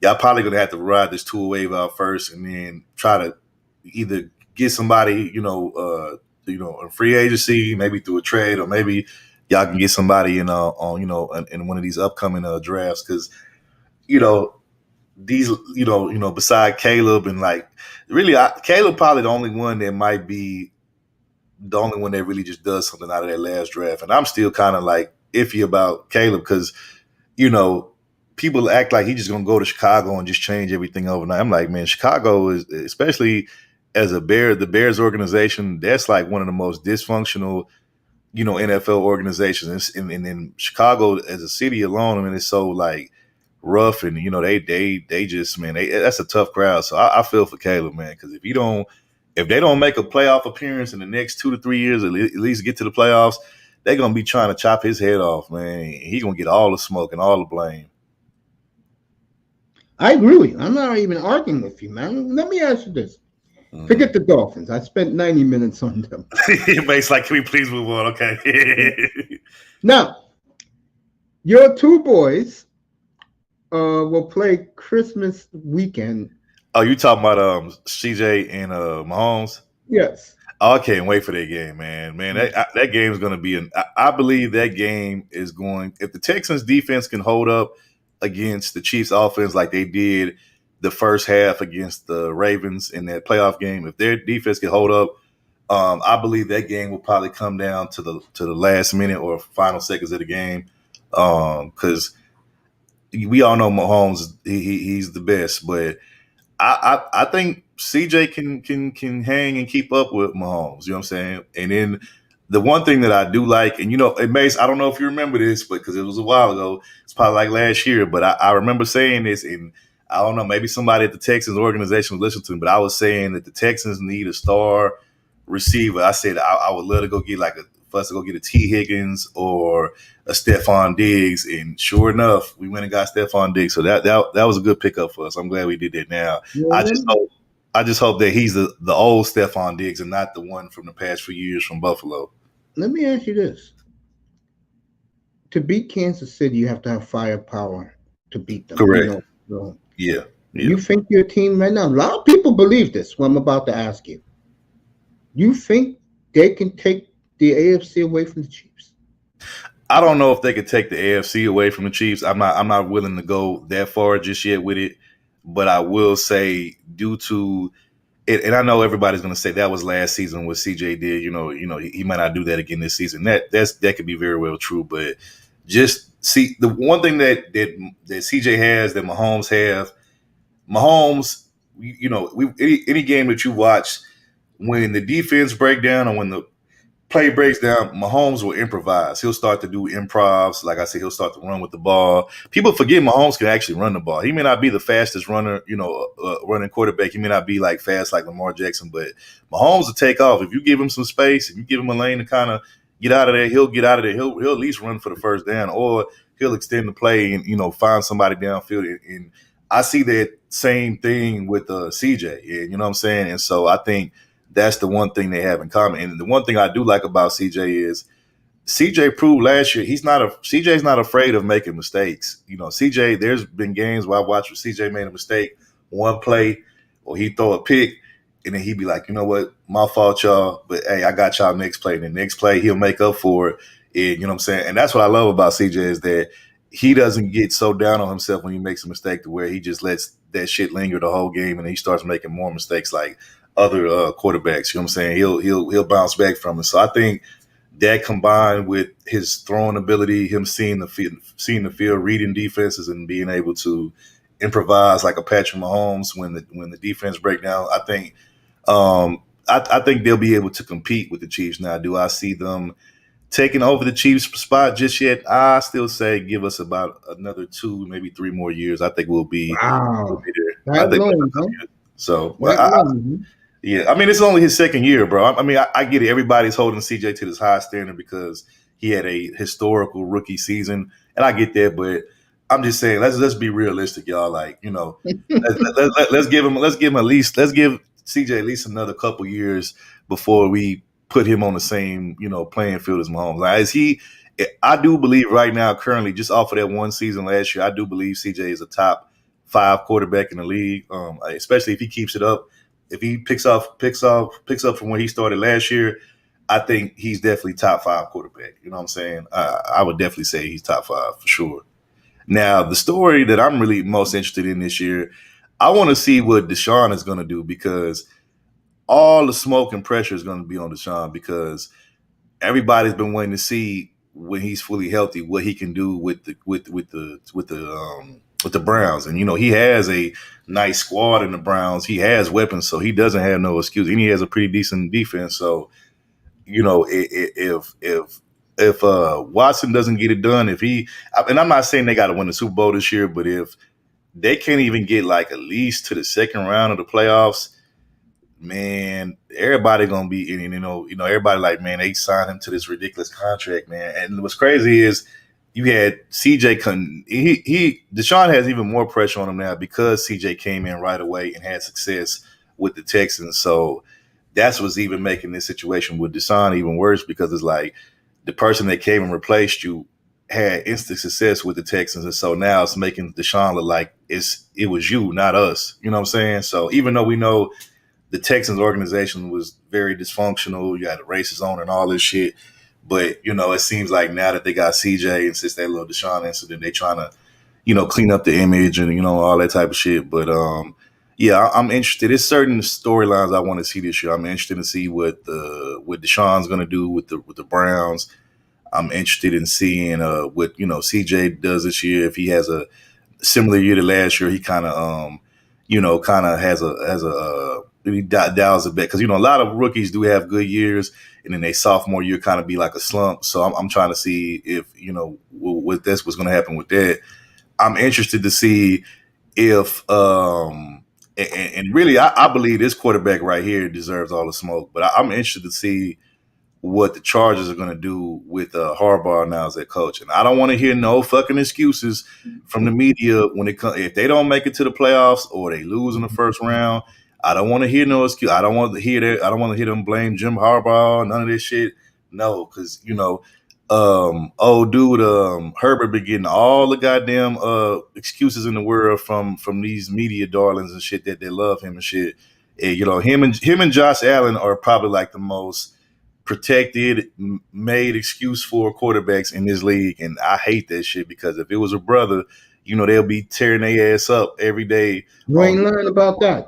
S3: y'all probably gonna have to ride this Tua wave out first, and then try to either get somebody in free agency, maybe through a trade, or maybe y'all can get somebody in one of these upcoming drafts because these beside Caleb and like really Caleb probably the only one that might be the only one that really just does something out of that last draft. And I'm still kind of like iffy about Caleb because, people act like he's just going to go to Chicago and just change everything overnight. I'm like, man, Chicago is, especially as the Bears organization, that's like one of the most dysfunctional, NFL organizations. And in Chicago as a city alone, I mean, it's so like rough and, they just, man, that's a tough crowd. So I feel for Caleb, man, because if they don't make a playoff appearance in the next 2 to 3 years, at least get to the playoffs, they're going to be trying to chop his head off, man. He's going to get all the smoke and all the blame.
S1: I agree with you. I'm not even arguing with you, man. Let me ask you this. Forget the Dolphins. I spent 90 minutes on them.
S3: It's like, can we please move on? Okay.
S1: Now, your two boys will play Christmas weekend.
S3: Oh, you talking about CJ and Mahomes?
S1: Yes.
S3: Oh, I can't wait for that game, man. That game is going to be I believe that game is going. If the Texans defense can hold up against the Chiefs offense like they did the first half against the Ravens in that playoff game, if their defense can hold up, I believe that game will probably come down to the last minute or final seconds of the game, because we all know Mahomes, he's the best, but I think CJ can hang and keep up with Mahomes. You know what I'm saying? And then the one thing that I do like, and Mace, I don't know if you remember this, but because it was a while ago, it's probably like last year, but I remember saying this, and I don't know, maybe somebody at the Texans organization was listening to me, but I was saying that the Texans need a star receiver. I said I would love to go get for us to go get a T. Higgins or a Stephon Diggs, and sure enough, we went and got Stephon Diggs. So that was a good pickup for us. I'm glad we did that. Now,
S1: Yeah.
S3: I just hope that he's the old Stephon Diggs and not the one from the past few years from Buffalo.
S1: Let me ask you this. To beat Kansas City, you have to have firepower to beat them.
S3: Correct.
S1: So
S3: Yeah.
S1: you think your team right now, a lot of people believe this, what I'm about to ask you. You think they can take the AFC away from the Chiefs?
S3: I don't know if they could take the AFC away from the Chiefs. I'm not willing to go that far just yet with it, but I will say due to it, and I know everybody's going to say that was last season what CJ did. He might not do that again this season. That could be very well true, but just see the one thing that CJ has that Mahomes have. Mahomes, any game that you watch, when the defense break down or when the play breaks down, Mahomes will improvise. He'll start to do improvs. Like I said, he'll start to run with the ball. People forget Mahomes can actually run the ball. He may not be the fastest runner, running quarterback. He may not be like fast like Lamar Jackson, but Mahomes will take off. If you give him some space, if you give him a lane to kind of get out of there, he'll get out of there. He'll at least run for the first down, or he'll extend the play and find somebody downfield. And I see that same thing with CJ. You know what I'm saying? And so I think that's the one thing they have in common. And the one thing I do like about CJ is CJ proved last year CJ's not afraid of making mistakes. CJ, there's been games where I watched where CJ made a mistake, one play, or he throw a pick, and then he'd be like, you know what, my fault, y'all, but hey, I got y'all next play. And the next play, he'll make up for it. And you know what I'm saying? And that's what I love about CJ is that he doesn't get so down on himself when he makes a mistake to where he just lets that shit linger the whole game, and he starts making more mistakes like other quarterbacks. You know what I'm saying? He'll bounce back from it. So I think that combined with his throwing ability, him seeing the field, reading defenses, and being able to improvise like a Patrick Mahomes when the defense break down, I think I think they'll be able to compete with the Chiefs. Now, do I see them taking over the Chiefs spot just yet? I still say give us about another 2, maybe 3 more years. I think we'll be
S1: Wow.
S3: there. I think
S1: long, huh?
S3: so.
S1: Yeah,
S3: I mean, it's only his second year, bro. I mean, I get it. Everybody's holding CJ to this high standard because he had a historical rookie season, and I get that. But I'm just saying, let's be realistic, y'all. Like, let's give CJ at least another couple years before we put him on the same playing field as Mahomes. Like, I do believe right now, currently, just off of that one season last year, I do believe CJ is a top 5 quarterback in the league, especially if he keeps it up. If he picks up from where he started last year, I think he's definitely top 5 quarterback. You know what I'm saying? I would definitely say he's top 5 for sure. Now, the story that I'm really most interested in this year, I want to see what Deshaun is going to do, because all the smoke and pressure is going to be on Deshaun, because everybody's been waiting to see when he's fully healthy what he can do with the Browns. And he has a nice squad in the Browns. He has weapons, so he doesn't have no excuse. And he has a pretty decent defense. So, if Watson doesn't get it done, and I'm not saying they got to win the Super Bowl this year, but if they can't even get like at least to the second round of the playoffs, man, everybody gonna be in. Everybody like, man, they signed him to this ridiculous contract, man. And what's crazy is you had CJ. Deshaun has even more pressure on him now because CJ came in right away and had success with the Texans. So that's what's even making this situation with Deshaun even worse, because it's like the person that came and replaced you had instant success with the Texans, and so now it's making Deshaun look like it was you, not us. You know what I'm saying? So even though we know the Texans organization was very dysfunctional, you had a racist owner and all this shit, but it seems like now that they got CJ and since that little Deshaun incident, they trying to clean up the image and all that type of shit. But yeah, I'm interested. There's certain storylines I want to see this year. I'm interested to see what Deshaun's going to do with the Browns. I'm interested in seeing what CJ does this year. If he has a similar year to last year, he kind of has a he dials a bit, because a lot of rookies do have good years, and then they sophomore year kind of be like a slump. So I'm trying to see if what that's what's going to happen with that. I'm interested to see if and really I believe this quarterback right here deserves all the smoke, but I'm interested to see what the Chargers are going to do with Harbaugh now as their coach. And I don't want to hear no fucking excuses from the media when it comes, if they don't make it to the playoffs or they lose in the first round. I don't want to hear no excuse. I don't want to hear that. I don't want to hear them blame Jim Harbaugh, none of this shit. No, because old dude Herbert been getting all the goddamn excuses in the world from these media darlings and shit that they love him and shit. And, him and Josh Allen are probably like the most protected, made excuse for quarterbacks in this league, and I hate that shit, because if it was a brother, they'll be tearing their ass up every day.
S1: You ain't learned about that.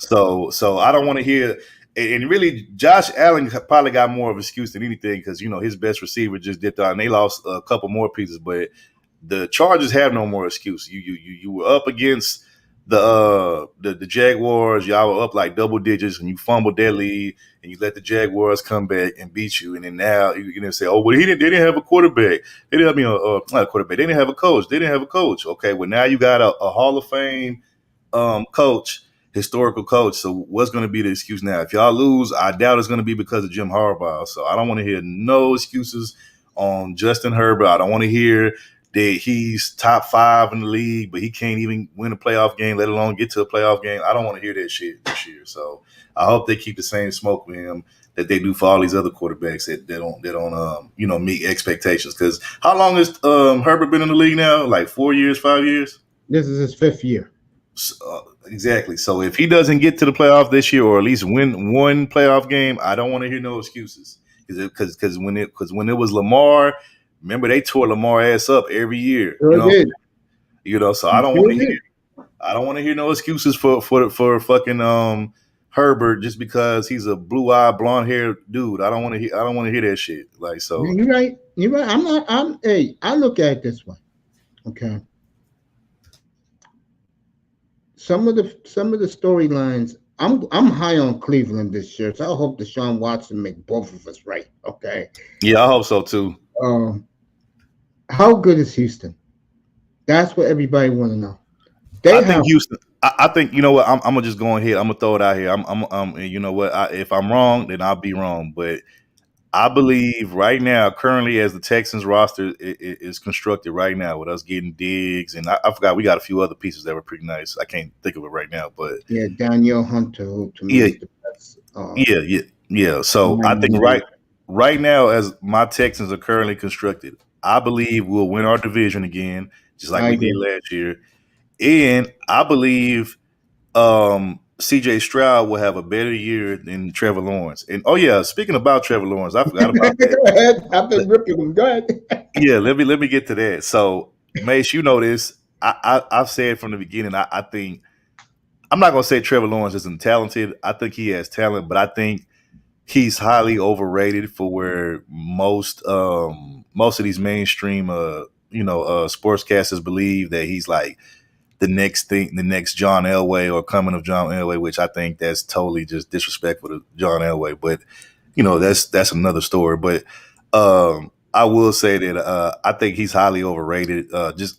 S3: So I don't want to hear. And really, Josh Allen probably got more of an excuse than anything, because his best receiver just dipped out, and they lost a couple more pieces. But the Chargers have no more excuse. You were up against the Jaguars, y'all were up like double digits, and you fumbled that lead, and you let the Jaguars come back and beat you, and then now you can say, oh well, they didn't have a quarterback, they didn't have not a quarterback, they didn't have a coach, they didn't have a coach. Okay, well now you got a Hall of Fame coach, historical coach. So what's going to be the excuse now? If y'all lose, I doubt it's going to be because of Jim Harbaugh. So I don't want to hear no excuses on Justin Herbert. I don't want to hear that he's top 5 in the league, but he can't even win a playoff game, let alone get to a playoff game. I don't want to hear that shit this year. So I hope they keep the same smoke with him that they do for all these other quarterbacks that don't meet expectations. Because how long has Herbert been in the league now? Like 4 years, 5 years?
S1: This is his 5th year.
S3: Exactly. So if he doesn't get to the playoff this year, or at least win one playoff game, I don't want to hear no excuses. Because when it was Lamar, remember they tore Lamar ass up every year.
S1: Sure
S3: So I don't want to hear no excuses for fucking Herbert just because he's a blue-eyed, blonde-haired dude. I don't want to hear that shit. Like, so
S1: you're right. I look at it this way. Okay. Some of the storylines, I'm high on Cleveland this year, so I hope Deshaun Watson make both of us right. Okay.
S3: Yeah, I hope so too.
S1: How good is Houston? That's what everybody want to know.
S3: I think Houston. I think, you know what, I'm gonna just go ahead. I'm gonna throw it out here. I'm you know what? If I'm wrong, then I'll be wrong. But I believe right now, currently, as the Texans roster is constructed right now, with us getting Diggs, and I forgot we got a few other pieces that were pretty nice. I can't think of it right now, but
S1: yeah, Daniel Hunter, who to me is the best.
S3: Yeah. So I think right now, as my Texans are currently constructed, I believe we'll win our division again, just like we did last year, and I believe CJ Stroud will have a better year than Trevor Lawrence. And oh yeah, speaking about Trevor Lawrence, I forgot about that.
S1: Go ahead. I've been ripping him. Go ahead.
S3: Yeah, let me get to that. So, Mace, you know this. I've said from the beginning, I think I'm not gonna say Trevor Lawrence isn't talented. I think he has talent, but I think he's highly overrated for where most of these mainstream sportscasters believe that he's like the next John Elway or coming of John Elway, which I think that's totally just disrespectful to John Elway. But that's another story. But I will say that I think he's highly overrated. These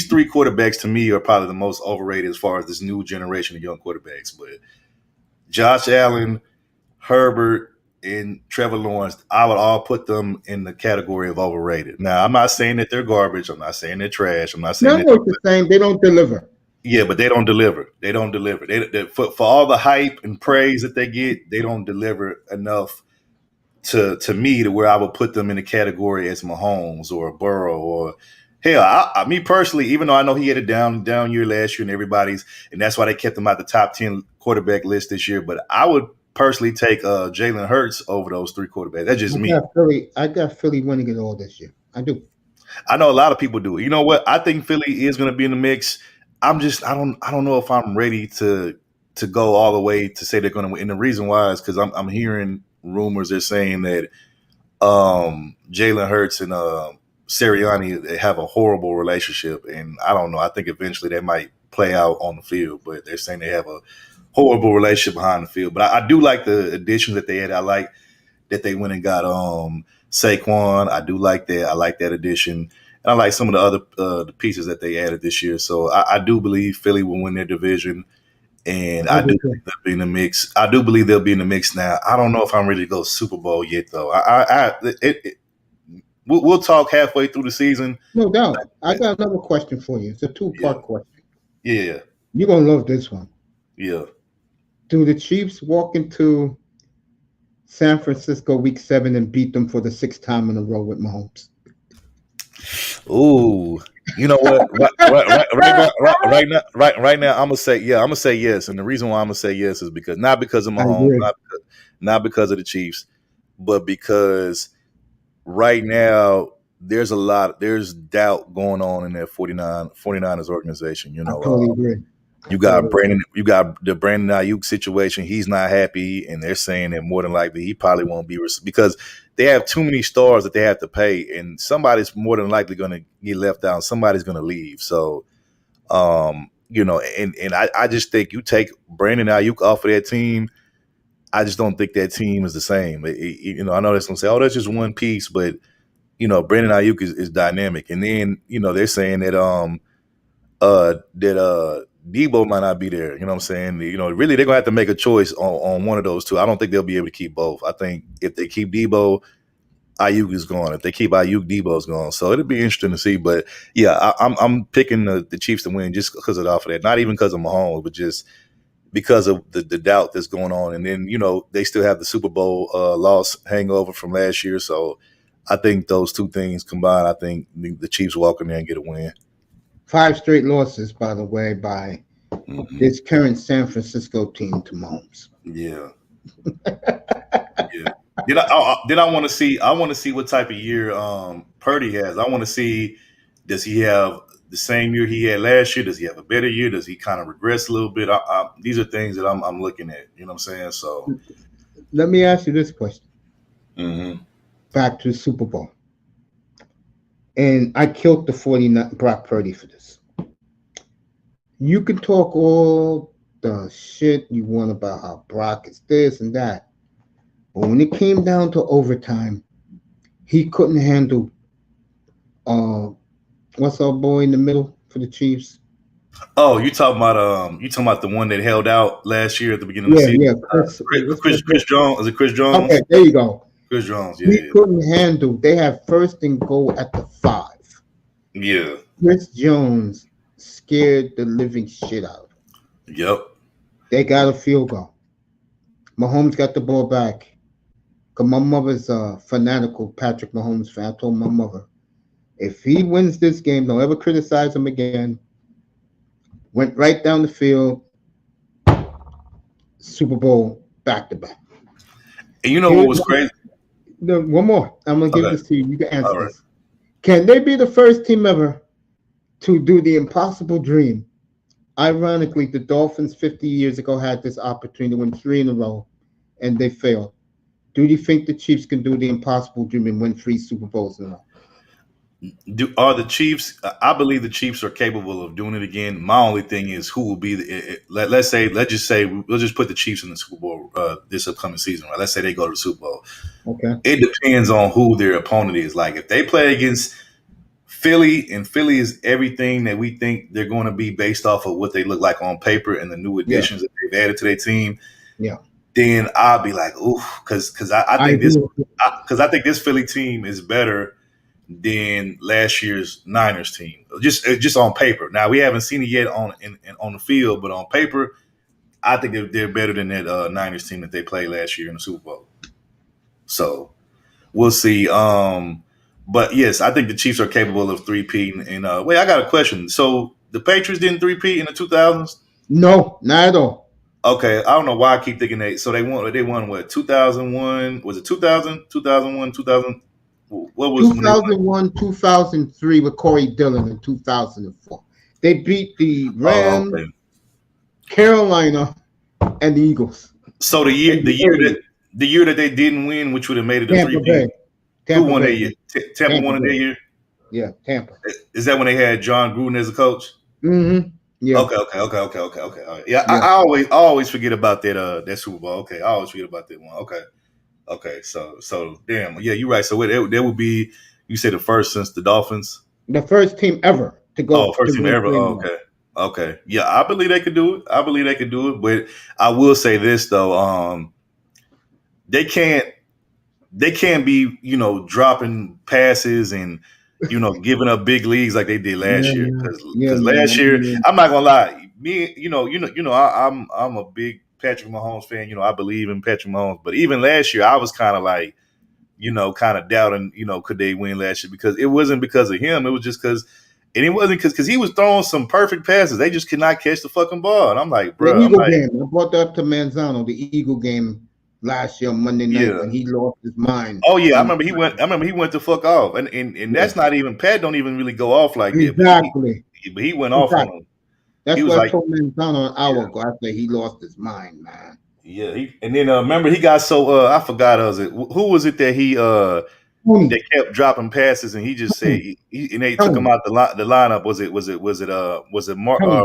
S3: 3 quarterbacks to me are probably the most overrated as far as this new generation of young quarterbacks. But Josh Allen, Herbert, and Trevor Lawrence, I would all put them in the category of overrated. Now, I'm not saying that they're garbage. I'm not saying they're trash. I'm not saying
S1: what you're saying. They don't deliver.
S3: Yeah, but they don't deliver. They for all the hype and praise that they get, they don't deliver enough to me to where I would put them in the category as Mahomes or Burrow or hell. Me personally, even though I know he had a down year last year and that's why they kept him out the top 10 quarterback list this year. But I would personally take Jalen Hurts over those 3 quarterbacks. That's just me.
S1: I got Philly winning it all this year. I do.
S3: I know a lot of people do. You know what? I think Philly is going to be in the mix. I don't know if I'm ready to go all the way to say they're going to win. And the reason why is because I'm hearing rumors. They're saying that Jalen Hurts and Sirianni have a horrible relationship, and I don't know. I think eventually they might play out on the field, but they're saying they have a horrible relationship behind the field. But I do like the additions that they had. I like that they went and got Saquon. I do like that. I like that addition. And I like some of the other the pieces that they added this year. So I do believe Philly will win their division. And I do believe they'll be in the mix. I do believe they'll be in the mix now. I don't know if I'm ready to go Super Bowl yet, though. We'll talk halfway through the season.
S1: No doubt. I got another question for you. It's a 2-part question.
S3: Yeah.
S1: You're going to love this one.
S3: Yeah.
S1: Do the Chiefs walk into San Francisco week 7 and beat them for the 6th time in a row with Mahomes?
S3: Ooh. You know what? Right now, I'm gonna say yes, and the reason why I'm gonna say yes is because not because of Mahomes, not because of the Chiefs, but because right now there's doubt going on in that 49ers organization. You know,
S1: I totally agree.
S3: You got the Brandon Ayuk situation. He's not happy, and they're saying that more than likely he probably won't be because they have too many stars that they have to pay, and somebody's more than likely going to get left out. Somebody's going to leave. So, and I just think you take Brandon Ayuk off of that team, I just don't think that team is the same. I know that's gonna say, oh, that's just one piece, but Brandon Ayuk is dynamic, and then they're saying that Debo might not be there. You know what I'm saying? Really they're gonna have to make a choice on one of those two. I don't think they'll be able to keep both. I think if they keep Debo, Ayuk is gone. If they keep Ayuk, Debo's gone. So it'll be interesting to see. But yeah, I'm picking the Chiefs to win just because of that. Not even because of Mahomes, but just because of the doubt that's going on. And then they still have the Super Bowl loss hangover from last year. So I think those two things combined, I think the Chiefs walk in there and get a win.
S1: 5 straight losses, by the way, by this current San Francisco team to Mahomes.
S3: Yeah. Yeah. Then I want to see. I want to see what type of year Purdy has. I want to see, does he have the same year he had last year? Does he have a better year? Does he kind of regress a little bit? These are things that I'm looking at. You know what I'm saying? So
S1: let me ask you this question.
S3: Mm-hmm.
S1: Back to the Super Bowl. And I killed the 49 Brock Purdy for this. You can talk all the shit you want about how Brock is this and that. But when it came down to overtime, he couldn't handle what's our boy in the middle for the Chiefs?
S3: Oh, you talking about the one that held out last year at the beginning of the season?
S1: Yeah,
S3: Chris Jones. Is it Chris Jones?
S1: Okay, there you go.
S3: Chris Jones,
S1: yeah. He couldn't handle. They had 1st and goal at the 5.
S3: Yeah.
S1: Chris Jones scared the living shit out of him.
S3: Yep.
S1: They got a field goal. Mahomes got the ball back. Because my mother's a fanatical Patrick Mahomes fan. I told my mother, if he wins this game, don't ever criticize him again. Went right down the field. Super Bowl back-to-back.
S3: And you know what was crazy?
S1: One more. I'm going to give this to you. You can answer
S3: right.
S1: this. Can they be the first team ever to do the impossible dream? Ironically, the Dolphins 50 years ago had this opportunity to win 3 in a row, and they failed. Do you think the Chiefs can do the impossible dream and win 3 Super Bowls in a row?
S3: Are the Chiefs? I believe the Chiefs are capable of doing it again. My only thing is who will be let's just say we'll just put the Chiefs in the Super Bowl this upcoming season. Right? Let's say they go to the Super Bowl.
S1: Okay.
S3: It depends on who their opponent is. Like if they play against Philly, and Philly is everything that we think they're going to be based off of what they look like on paper and the new additions that they've added to their team.
S1: Yeah.
S3: Then I'll be like, oof, because I think this Philly team is better than last year's Niners team, just on paper. Now we haven't seen it yet on the field, but on paper, I think they're better than that Niners team that they played last year in the Super Bowl. So we'll see. But yes, I think the Chiefs are capable of 3-peating. And wait, I got a question. So the Patriots didn't 3-peat in the 2000s?
S1: No, not at all.
S3: Okay, I don't know why I keep thinking they. So they won what? 2001? Was it 2000? 2001? 2000? What was
S1: 2001, 2003 with Corey Dillon in 2004. They beat the Rams, Carolina, and the Eagles.
S3: So the year that they didn't win, which would have made it a 3-peat. Who won that year? Tampa won that year.
S1: Yeah, Tampa.
S3: Is that when they had John Gruden as a coach?
S1: Mm-hmm. Yeah.
S3: Okay. Right. Yeah, I always forget about that Super Bowl. Okay, I always forget about that one. Okay. So damn. Yeah, you're right. So there would be, you said the first since the Dolphins.
S1: The first team ever to go.
S3: Oh, first team ever. Oh, okay. Yeah, I believe they could do it. But I will say this though, they can't be, dropping passes and, giving up big leagues like they did last year. Because last year, I'm not gonna lie, I'm a big Patrick Mahomes fan. I believe in Patrick Mahomes, but even last year, I was kind of like, kind of doubting, could they win last year? Because it wasn't because of him. It was just because, and it wasn't because he was throwing some perfect passes. They just could not catch the fucking ball. And I'm like, bro,
S1: the Eagle game. I brought that up to Manzano. The Eagle game last year on Monday night when he lost his mind.
S3: Oh yeah, I remember he went to fuck off, and that's not even Pat. Don't even really go off like that.
S1: Exactly.
S3: But he went off on him.
S1: That's what I told Manzano an hour ago. I said he lost his mind, man.
S3: Yeah, and then remember he got so I forgot who was it that that kept dropping passes, and he just said, and they took him out the lineup. Was it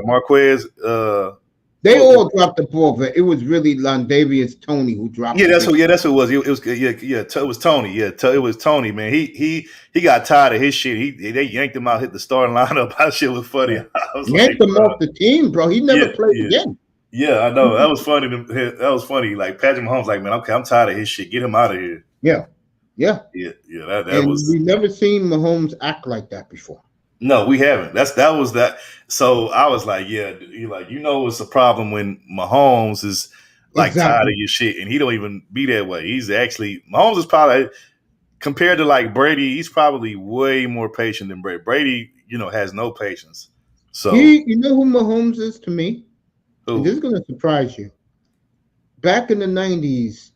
S3: Marquez?
S1: They all dropped the ball, but it was really Londavius Tony who dropped.
S3: Yeah, that's who it was. It was Tony. Yeah, it was Tony. Man, he got tired of his shit. They yanked him out, hit the starting lineup. That shit was funny.
S1: Yanked him off the team, bro. He never played again.
S3: Yeah, I know. That was funny. That was funny. Like Patrick Mahomes, like, man, okay, I'm tired of his shit. Get him out of here.
S1: Yeah.
S3: That was.
S1: We never seen Mahomes act like that before.
S3: No, we haven't. That was that. So I was like, yeah, it's a problem when Mahomes is like tired of your shit, and he don't even be that way. Mahomes is probably, compared to like Brady, he's probably way more patient than Brady. Brady, has no patience. So
S1: you know who Mahomes is to me?
S3: Who?
S1: This is gonna surprise you. Back in the 90s,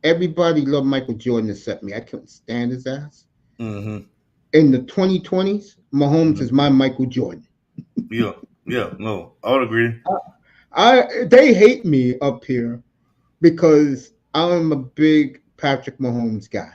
S1: everybody loved Michael Jordan except me. I couldn't stand his ass.
S3: Mm-hmm.
S1: In the 2020s, Mahomes is my Michael Jordan.
S3: Yeah, no, I would agree.
S1: They hate me up here because I'm a big Patrick Mahomes guy.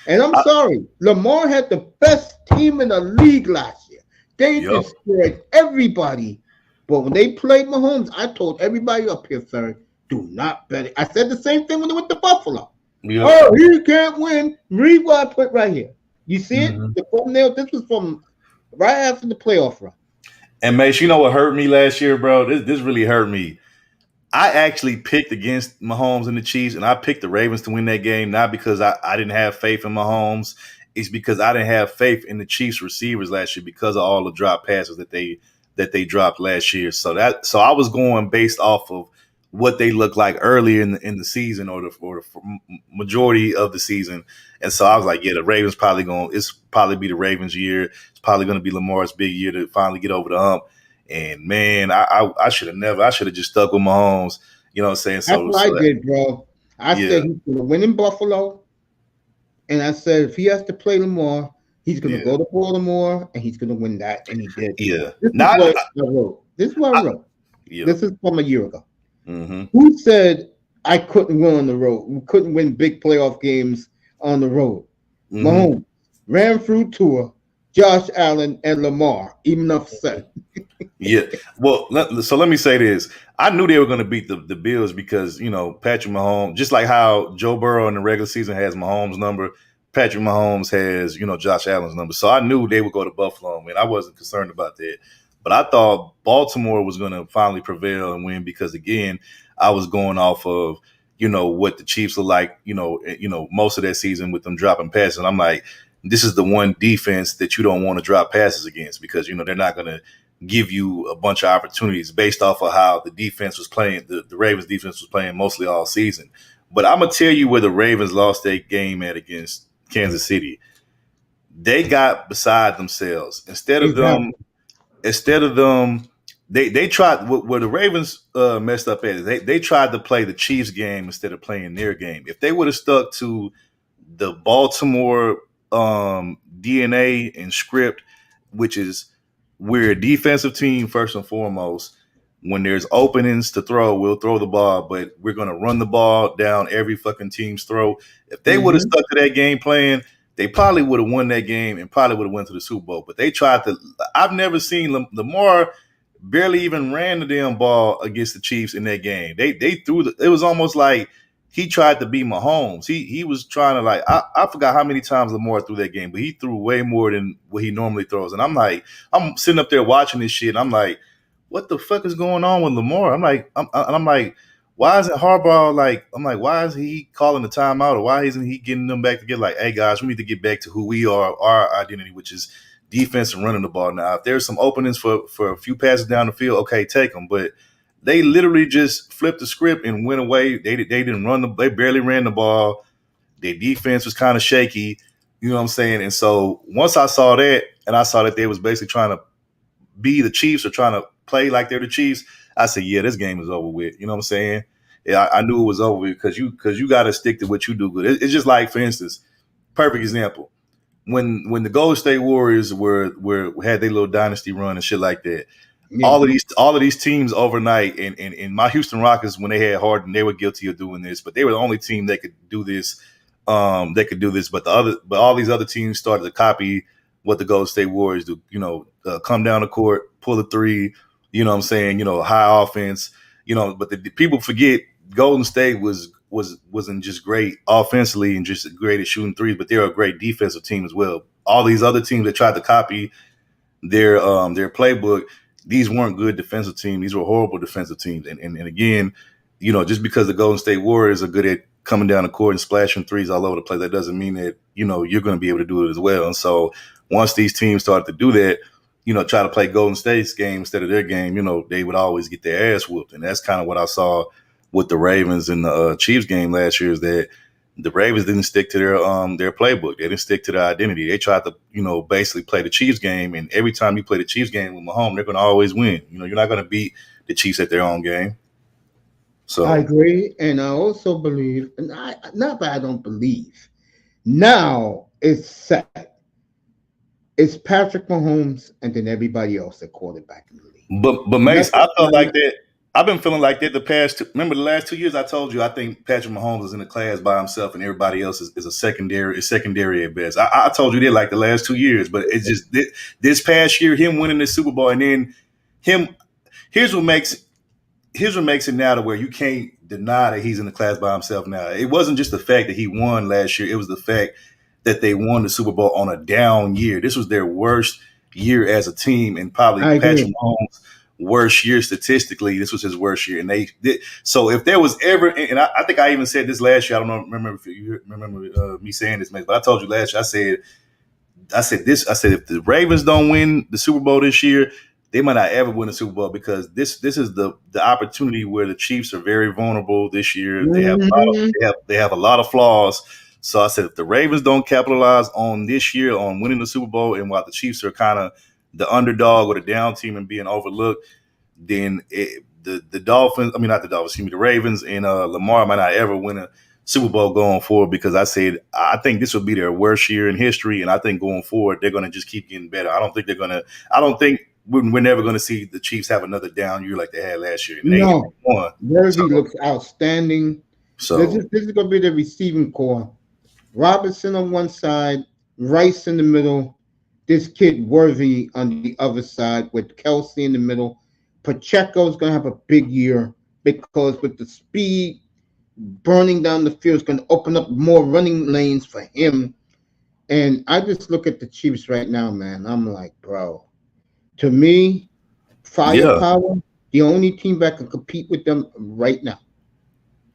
S1: And I'm sorry, Lamar had the best team in the league last year. They destroyed everybody. But when they played Mahomes, I told everybody up here, sir, do not bet it. I said the same thing when they went to Buffalo. Yep. Oh, he can't win. Read what I put right here. You see it? The thumbnail. This was from right after the playoff run.
S3: And Mace, you know what hurt me last year, bro? This really hurt me. I actually picked against Mahomes and the Chiefs, and I picked the Ravens to win that game, not because I didn't have faith in Mahomes. It's because I didn't have faith in the Chiefs receivers last year because of all the drop passes that they dropped last year. So I was going based off of what they looked like earlier in the season or the majority of the season. And so I was like, yeah, the Ravens it's probably be the Ravens year. It's probably going to be Lamar's big year to finally get over the hump. And man, I should have just stuck with Mahomes. You know what I'm saying?
S1: That's what I did, bro. I said he's going to win in Buffalo. And I said, if he has to play Lamar, he's going to go to Baltimore and he's going to win that. And he did.
S3: Yeah.
S1: This is what I wrote. This is from a year ago.
S3: Mm-hmm.
S1: Who said I couldn't win on the road? We couldn't win big playoff games on the road.
S3: Mm-hmm.
S1: Mahomes ran through Tua, Josh Allen, and Lamar. Enough said.
S3: Yeah. Well, so let me say this. I knew they were going to beat the Bills because, Patrick Mahomes, just like how Joe Burrow in the regular season has Mahomes' number, Patrick Mahomes has, Josh Allen's number. So I knew they would go to Buffalo. I wasn't concerned about that. But I thought Baltimore was going to finally prevail and win because, again, I was going off of, what the Chiefs are like, most of that season with them dropping passes. And I'm like, this is the one defense that you don't want to drop passes against because, they're not going to give you a bunch of opportunities based off of how the defense was playing. The Ravens defense was playing mostly all season. But I'm going to tell you where the Ravens lost their game at against Kansas City. They got beside themselves. Instead of them, they tried where the Ravens messed up at. They tried to play the Chiefs game instead of playing their game. If they would have stuck to the Baltimore DNA and script, which is we're a defensive team first and foremost. When there's openings to throw, we'll throw the ball, but we're going to run the ball down every fucking team's throat. If they would have stuck to that game plan, they probably would have won that game and probably would have went to the Super Bowl. But they tried to – I've never seen Lamar barely even ran the damn ball against the Chiefs in that game. They threw – it was almost like he tried to be Mahomes. He was trying to I forgot how many times Lamar threw that game, but he threw way more than what he normally throws. And I'm like – I'm sitting up there watching this shit, and I'm like, what the fuck is going on with Lamar? I'm like, why isn't Harbaugh why is he calling the timeout or why isn't he getting them back together? Like, hey guys, we need to get back to who we are, our identity, which is defense and running the ball. Now, if there's some openings for a few passes down the field, okay, take them. But they literally just flipped the script and went away. They didn't they barely ran the ball. Their defense was kind of shaky. You know what I'm saying? And so once I saw that, and I saw that they was basically trying to be the Chiefs or trying to play like they're the Chiefs, I said, yeah, this game is over with. You know what I'm saying? Yeah, I knew it was over with because you got to stick to what you do good. It's just like, for instance, perfect example. When the Golden State Warriors had their little dynasty run and shit like that, all of these teams overnight, and my Houston Rockets, when they had Harden, they were guilty of doing this, but they were the only team that could do this they could do this, but all these other teams started to copy what the Golden State Warriors do. Come down the court, pull a three. You know what I'm saying? High offense. But the people forget Golden State wasn't just great offensively and just great at shooting threes, but they're a great defensive team as well. All these other teams that tried to copy their playbook, these weren't good defensive teams. These were horrible defensive teams. And again, just because the Golden State Warriors are good at coming down the court and splashing threes all over the place, that doesn't mean that, you're going to be able to do it as well. And so once these teams started to do that, try to play Golden State's game instead of their game, they would always get their ass whooped. And that's kind of what I saw with the Ravens in the Chiefs game last year, is that the Ravens didn't stick to their playbook. They didn't stick to their identity. They tried to, basically play the Chiefs game. And every time you play the Chiefs game with Mahomes, they're going to always win. You're not going to beat the Chiefs at their own game. So
S1: I agree, and I also believe, and not that I don't believe. Now it's set. It's Patrick Mahomes and then everybody else at quarterback in the league.
S3: But Mace, I felt like that. I've been feeling like that remember the last 2 years I told you I think Patrick Mahomes is in the class by himself and everybody else is a secondary at best. I told you that like the last 2 years, but it's just this past year, him winning the Super Bowl, and then here's what makes it now to where you can't deny that he's in the class by himself now. It wasn't just the fact that he won last year. It was the fact that they won the Super Bowl on a down year. This was their worst year as a team, and probably Patrick Mahomes' worst year statistically. This was his worst year. And they did. So if there was ever, and I think I even said this last year, I don't remember if you remember me saying this, but I told you last year, I said if the Ravens don't win the Super Bowl this year, they might not ever win a Super Bowl, because this is the opportunity where the Chiefs are very vulnerable this year. They have a lot of flaws. So I said, if the Ravens don't capitalize on this year on winning the Super Bowl, and while the Chiefs are kind of the underdog or the down team and being overlooked, then the Ravens and Lamar might not ever win a Super Bowl going forward, because I think this will be their worst year in history, and I think going forward they're going to just keep getting better. I don't think we're never going to see the Chiefs have another down year like they had last year.
S1: No, Worthy looks outstanding.
S3: So
S1: this is going to be the receiving core. Robinson on one side, Rice in the middle, this kid Worthy on the other side with Kelsey in the middle. Pacheco's going to have a big year, because with the speed burning down the field, it's going to open up more running lanes for him. And I just look at the Chiefs right now, man. I'm like, bro, to me, firepower, the only team that can compete with them right now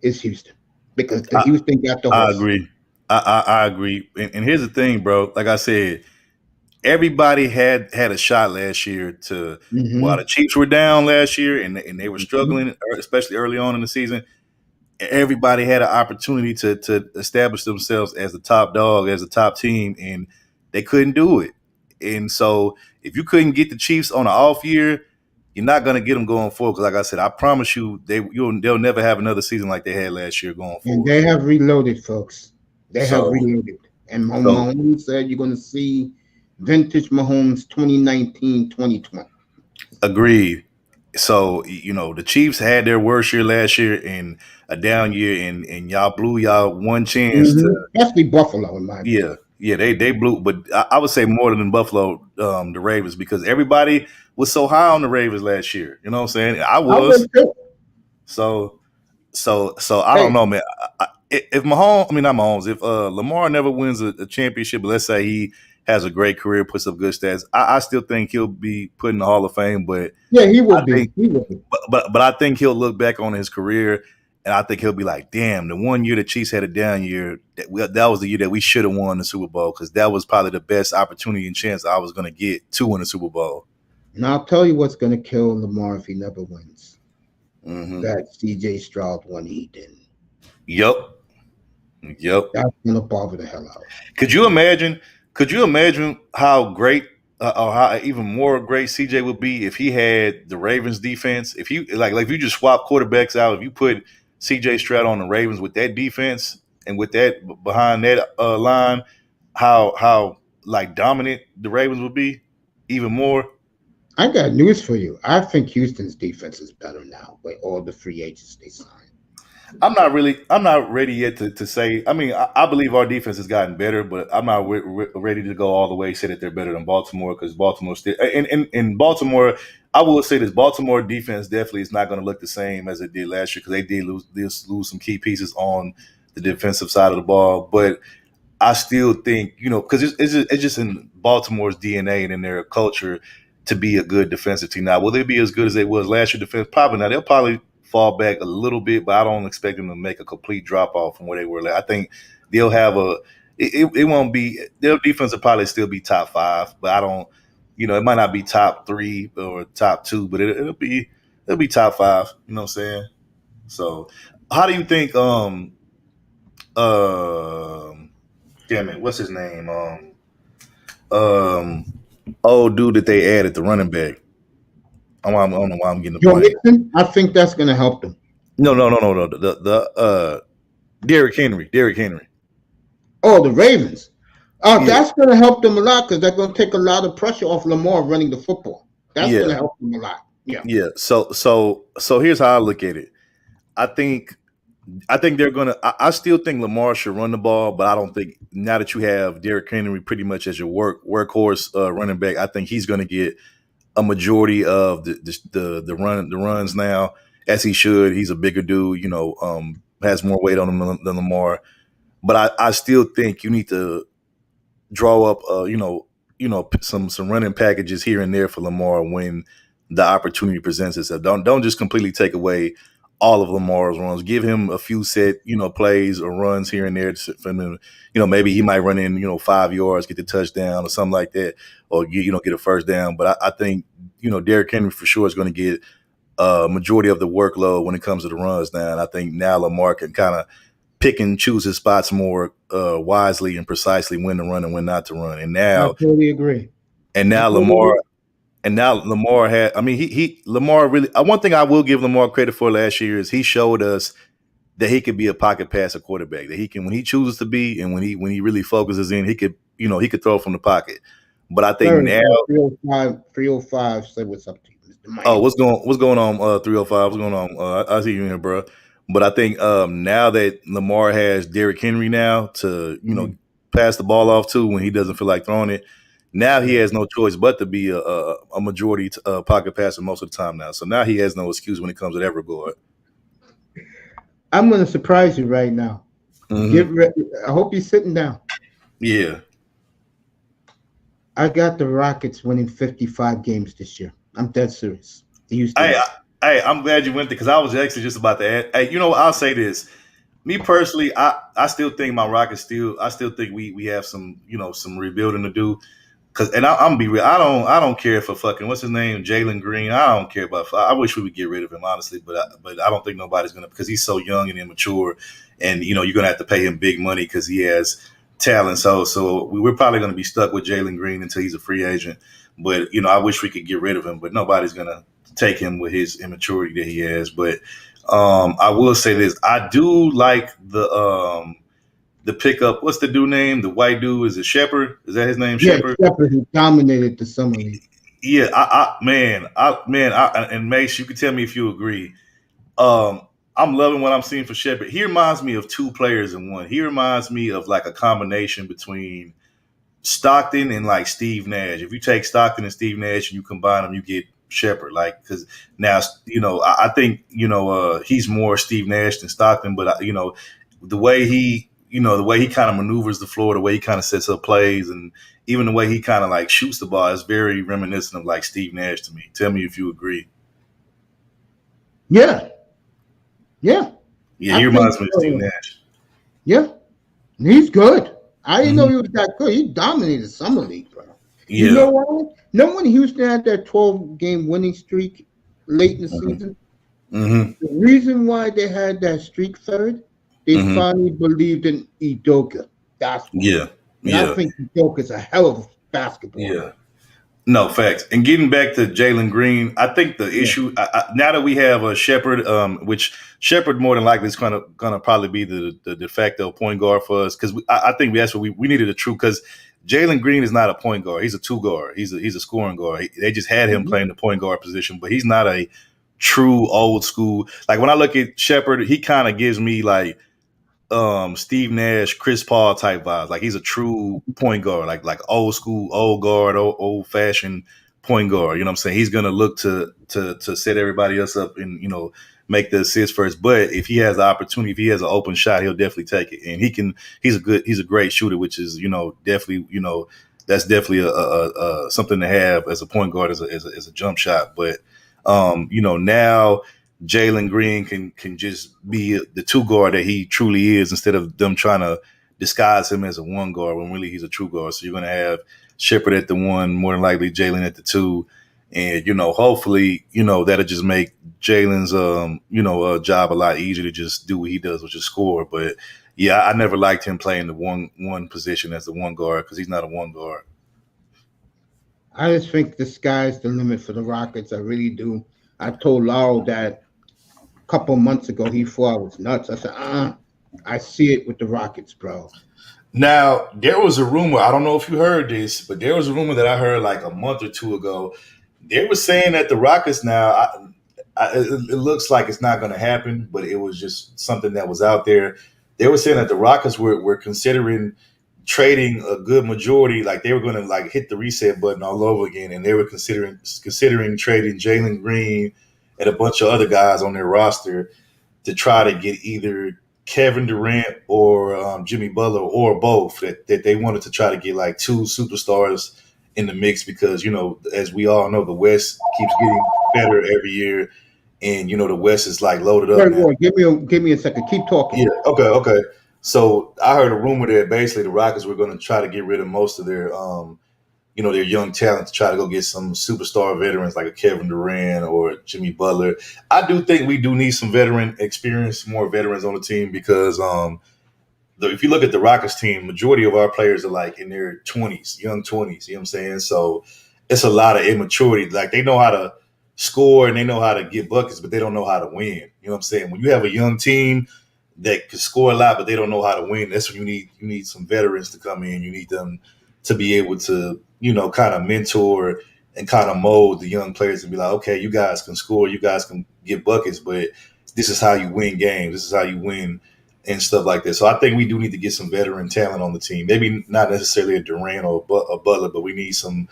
S1: is Houston, because Houston got the horse.
S3: I agree. I agree. And here's the thing, bro. Like I said, everybody had a shot last year to while the Chiefs were down last year and they were struggling, especially early on in the season. Everybody had an opportunity to establish themselves as the top dog, as a top team, and they couldn't do it. And so if you couldn't get the Chiefs on an off year, you're not going to get them going forward. Because like I said, I promise you, they'll never have another season like they had last year going forward.
S1: And they have reloaded, folks. They have reloaded. And Mahomes said you're going to see vintage Mahomes 2019, 2020.
S3: Agreed. So, the Chiefs had their worst year last year and a down year, and y'all blew y'all one chance to.
S1: Especially Buffalo, in my opinion.
S3: Yeah, they blew. But I would say more than Buffalo, the Ravens, because everybody was so high on the Ravens last year. You know what I'm saying? I was. So I don't know, man. If Lamar never wins a championship, but let's say he has a great career, puts up good stats, I still think he'll be put in the Hall of Fame. But
S1: yeah, he will be.
S3: But I think he'll look back on his career, and I think he'll be like, damn, the one year the Chiefs had a down year, that was the year that we should have won the Super Bowl, because that was probably the best opportunity and chance I was going to get to win the Super Bowl.
S1: And I'll tell you what's going to kill Lamar if he never wins. That C.J. Stroud one he didn't.
S3: Yep.
S1: That's going to bother the hell out.
S3: Could you imagine how great or how even more great CJ would be if he had the Ravens defense? If you if you just swap quarterbacks out, if you put CJ Stroud on the Ravens with that defense and with that behind that line, how dominant the Ravens would be even more.
S1: I got news for you. I think Houston's defense is better now with all the free agents they signed.
S3: I'm not ready yet to say. I mean, I believe our defense has gotten better, but I'm not ready to go all the way say that they're better than Baltimore because Baltimore still in Baltimore. I will say this: Baltimore defense definitely is not going to look the same as it did last year because they did lose some key pieces on the defensive side of the ball, but I still think, because it's just in Baltimore's DNA and in their culture to be a good defensive team. Now, will they be as good as they was last year defense? Probably not. They'll probably fall back a little bit, but I don't expect them to make a complete drop off from where they were. I think they'll have it won't be, their defense will probably still be top five, but I don't, it might not be top three or top two, but it'll be top five. You know what I'm saying? So, how do you think, um, damn it, what's his name? Um, old dude that they added, the running back. I don't know why I'm getting the
S1: Joe
S3: point.
S1: Mixon, I think that's going to help them.
S3: No. The Derrick Henry.
S1: Oh, the Ravens.
S3: Yeah.
S1: That's going to help them a lot because they're going to take a lot of pressure off Lamar running the football. That's going to help them a lot. Yeah.
S3: Yeah. So here's how I look at it. I think they're gonna. I still think Lamar should run the ball, but I don't think now that you have Derrick Henry pretty much as your workhorse running back, I think he's going to get a majority of the runs now, as he should. He's a bigger dude, has more weight on him than Lamar. But I still think you need to draw up, some running packages here and there for Lamar when the opportunity presents itself. Don't just completely take away all of Lamar's runs. Give him a few set, plays or runs here and there. For him, maybe he might run in, 5 yards, get the touchdown or something like that, or get a first down. But I think, Derrick Henry for sure is going to get a majority of the workload when it comes to the runs now. And I think now Lamar can kind of pick and choose his spots more wisely and precisely when to run and when not to run. And now,
S1: I totally agree.
S3: And now Lamar had. I mean, Lamar really. One thing I will give Lamar credit for last year is he showed us that he could be a pocket passer quarterback. That he can, when he chooses to be, and when he really focuses in, he could throw from the pocket. But I think now
S1: 305 say what's up to you.
S3: Oh, what's going on? 305. What's going on? I see you in here, bro. But I think now that Lamar has Derrick Henry now to pass the ball off to when he doesn't feel like throwing it. Now he has no choice but to be a majority pocket passer most of the time now. So now he has no excuse when it comes to that regard.
S1: I'm going to surprise you right now. Mm-hmm. Get ready. I hope you're sitting down.
S3: Yeah.
S1: I got the Rockets winning 55 games this year. I'm dead serious.
S3: Hey, I'm glad you went there because I was actually just about to add. Hey, I'll say this. Me personally, I still think my Rockets I still think we have some rebuilding to do. I'm gonna be real. I don't care for fucking what's his name, Jalen Green. I don't care about. I wish we would get rid of him honestly, but I don't think nobody's gonna because he's so young and immature, and you're gonna have to pay him big money because he has talent. So we're probably gonna be stuck with Jalen Green until he's a free agent. But I wish we could get rid of him, but nobody's gonna take him with his immaturity that he has. But I will say this: I do like the pickup. What's the dude name? The white dude, is it Shepard? Is that his name?
S1: Yeah,
S3: Shepard.
S1: He dominated the summer league.
S3: Yeah, and Mace, you can tell me if you agree. I'm loving what I'm seeing for Shepard. He reminds me of two players in one. He reminds me of like a combination between Stockton and like Steve Nash. If you take Stockton and Steve Nash and you combine them, you get Shepard. Like, because now I think he's more Steve Nash than Stockton, but the way he kind of maneuvers the floor, the way he kind of sets up plays, and even the way he kind of like shoots the ball is very reminiscent of like Steve Nash to me. Tell me if you agree.
S1: Yeah.
S3: He reminds me of Steve Nash.
S1: Yeah, he's good. I didn't know he was that good. He dominated summer league, bro. Yeah. You know why? No one Houston had that 12-game winning streak late in the season. Mm-hmm. The reason why they had that streak third, they finally believed in Udoka. That's why. I think Udoka's a hell of a basketball.
S3: Yeah. No, facts. And getting back to Jalen Green, I think the issue now that we have a Shepard, which Shepard more than likely is gonna probably be the de facto point guard for us because I think that's what we needed a true because Jalen Green is not a point guard. He's a two guard. He's a scoring guard. They just had him playing the point guard position, but he's not a true old school. Like when I look at Shepard, he kind of gives me like Steve Nash, Chris Paul type vibes. Like he's a true point guard, like old school, old guard, old fashioned point guard. You know what I'm saying? He's gonna look to set everybody else up and make the assist first. But if he has the opportunity, if he has an open shot, he'll definitely take it. And he's a great shooter, which is definitely that's definitely a something to have as a point guard as a jump shot. But now Jalen Green can just be the two guard that he truly is, instead of them trying to disguise him as a one guard when really he's a true guard. So you're going to have Shepard at the one, more than likely Jalen at the two. And, hopefully, that'll just make Jalen's, job a lot easier to just do what he does, which is score. But yeah, I never liked him playing the one position as the one guard, because he's not a one guard.
S1: I just think the sky's the limit for the Rockets. I really do. I told Laurel that a couple months ago. He thought I was nuts. I said, I see it with the Rockets, bro.
S3: Now, there was a rumor. I don't know if you heard this, but there was a rumor that I heard like a month or two ago. They were saying that the Rockets now, it looks like it's not going to happen, but it was just something that was out there. They were saying that the Rockets were considering trading a good majority, like they were going to like hit the reset button all over again, and they were considering trading Jalen Green and a bunch of other guys on their roster to try to get either Kevin Durant or Jimmy Butler, or both. That they wanted to try to get like two superstars in the mix, because as we all know, the West keeps getting better every year, and the West is like loaded up.
S1: Wait, give me a second. Keep talking.
S3: Yeah. Okay. So I heard a rumor that basically the Rockets were going to try to get rid of most of their their young talent to try to go get some superstar veterans like a Kevin Durant or Jimmy Butler. I do think we do need some veteran experience, more veterans on the team, because if you look at the Rockets team, majority of our players are like in their 20s, young 20s, you know what I'm saying? So it's a lot of immaturity. Like they know how to score and they know how to get buckets, but they don't know how to win. You know what I'm saying? When you have a young team that can score a lot, but they don't know how to win, that's when you need some veterans to come in. You need them to be able to, kind of mentor and kind of mold the young players and be like, okay, you guys can score, you guys can get buckets, but this is how you win games. This is how you win and stuff like that. So I think we do need to get some veteran talent on the team. Maybe not necessarily a Durant or a Butler, but we need some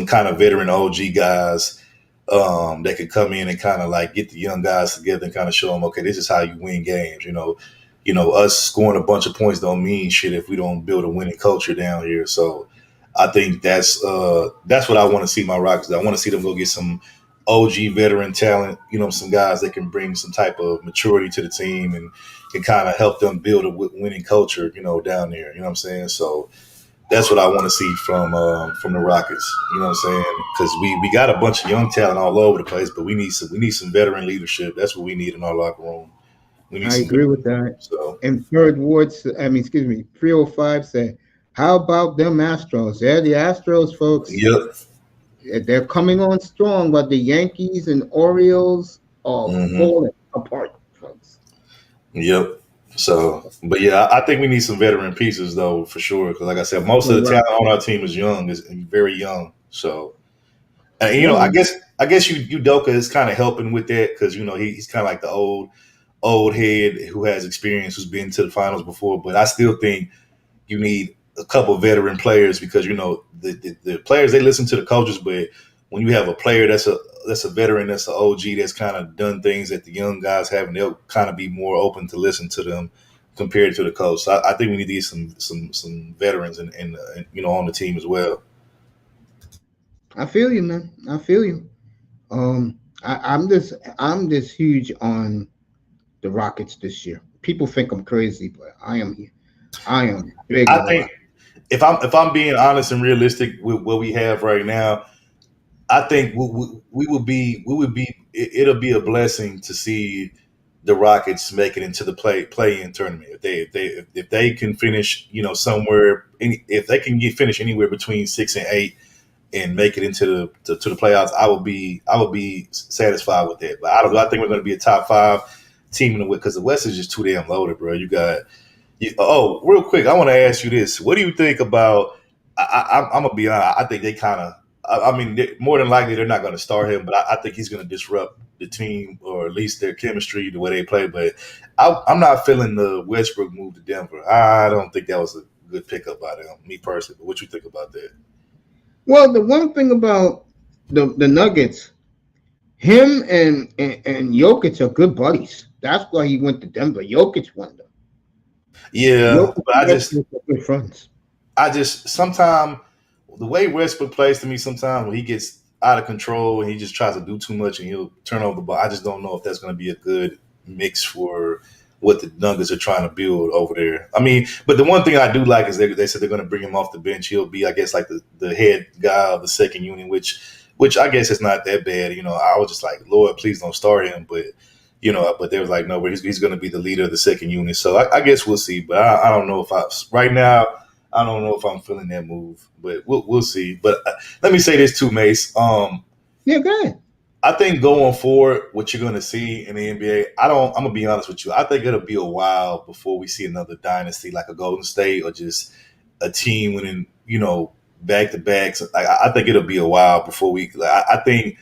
S3: kind of veteran OG guys that could come in and kind of like get the young guys together and kind of show them, okay, this is how you win games. Us scoring a bunch of points don't mean shit if we don't build a winning culture down here. So I think that's what I want to see my Rockets. I want to see them go get some OG veteran talent, some guys that can bring some type of maturity to the team and can kind of help them build a winning culture, down there. You know what I'm saying? So that's what I want to see from the Rockets. You know what I'm saying? Because we got a bunch of young talent all over the place, but we need some veteran leadership. That's what we need in our locker room.
S1: I agree with that.
S3: So,
S1: and Third Ward, 305 said, how about them Astros? They're the Astros, folks.
S3: Yep.
S1: They're coming on strong, but the Yankees and Orioles are falling apart, folks.
S3: Yep. So, but yeah, I think we need some veteran pieces though, for sure. Because like I said, most of the talent on our team is very young. So, and I guess Udoka is kind of helping with that, because he's kind of like the old head who has experience, who's been to the finals before. But I still think you need a couple veteran players, because the players, they listen to the coaches, but when you have a player that's a veteran, that's an OG, that's kind of done things that the young guys haven't, they'll kind of be more open to listen to them compared to the coach. So I think we need to get some veterans and on the team as well.
S1: I feel you, man. I feel you. I'm just huge on the Rockets this year. People think I'm crazy, but I am big.
S3: I think if I'm being honest and realistic with what we have right now, I think we would be it'll be a blessing to see the Rockets make it into the play-in tournament. If they can finish, somewhere, if they can finish anywhere between 6 and 8 and make it into the playoffs, I would be satisfied with that. But I think we're going to be a top 5 team in the West, because the West is just too damn loaded, bro. Real quick, I want to ask you this: what do you think about? I'm gonna be honest. I think they kind of I mean, more than likely they're not going to start him, but I think he's going to disrupt the team or at least their chemistry, the way they play. But I'm not feeling the Westbrook move to Denver. I don't think that was a good pickup by them, me personally. But what you think about that?
S1: Well, the one thing about the Nuggets, him and Jokic are good buddies. That's why he went to Denver. Jokic won them.
S3: Yeah,
S1: Jokic
S3: but
S1: and Westbrook are good friends.
S3: I just sometimes the way Westbrook plays to me, sometimes when he gets out of control and he just tries to do too much and he'll turn over the ball. I just don't know if that's going to be a good mix for what the Nuggets are trying to build over there. I mean, but the one thing I do like is they said they're going to bring him off the bench. He'll be, I guess, like the head guy of the second unit, which I guess is not that bad. You know, I was just like, Lord, please don't start him, but. You know, but they was like, no, but he's going to be the leader of the second unit. So I guess we'll see. But I don't know if right now, I don't know if I'm feeling that move. But we'll see. But let me say this too, Mace.
S1: Yeah, go ahead.
S3: I think going forward, what you're going to see in the NBA, I'm going to be honest with you. I think it'll be a while before we see another dynasty like a Golden State or just a team winning, you know, back-to-backs. Like, I think it'll be a while before we I think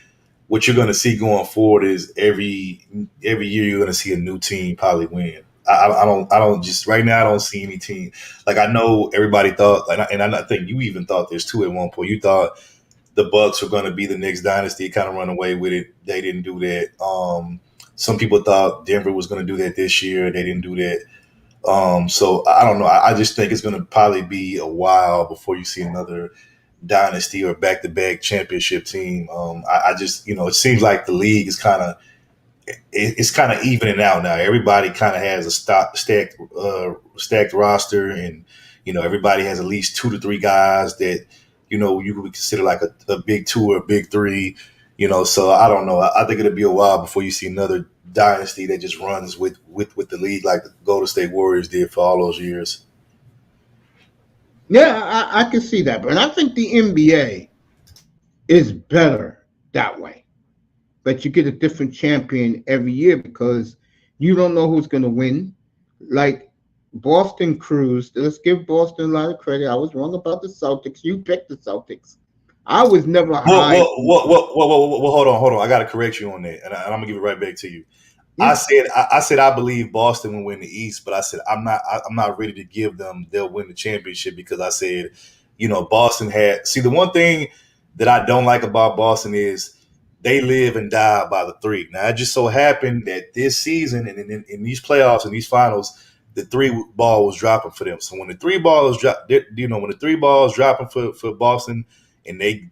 S3: what you're going to see going forward is every year you're going to see a new team probably win. I don't just right now I don't see any team. Like, I know everybody thought, and I think you even thought this too at one point. You thought the Bucks were going to be the next dynasty, kind of run away with it. They didn't do that. Some people thought Denver was going to do that this year. They didn't do that. So I don't know. I just think it's going to probably be a while before you see another dynasty or back-to-back championship team. I just, you know, it seems like the league is kind of evening out now. Everybody kind of has a stacked roster, and you know, everybody has at least 2 to 3 guys that you know you would consider like a big 2 or a big 3. You know, so I don't know. I think it'll be a while before you see another dynasty that just runs with the league like the Golden State Warriors did for all those years.
S1: Yeah, I can see that, but I think the NBA is better that way. But you get a different champion every year because you don't know who's going to win. Like Boston cruised. Let's give Boston a lot of credit. I was wrong about the Celtics. You picked the Celtics. I was never high.
S3: Hold on. I got to correct you on that, and I'm gonna give it right back to you. Yeah. I said I believe Boston will win the East, but I said I'm not ready to give them they'll win the championship because I said, you know, Boston the one thing that I don't like about Boston is they live and die by the 3. Now it just so happened that this season and in these playoffs and these finals, the 3 ball was dropping for them. So when the 3 ball is when the 3 ball is dropping for Boston and they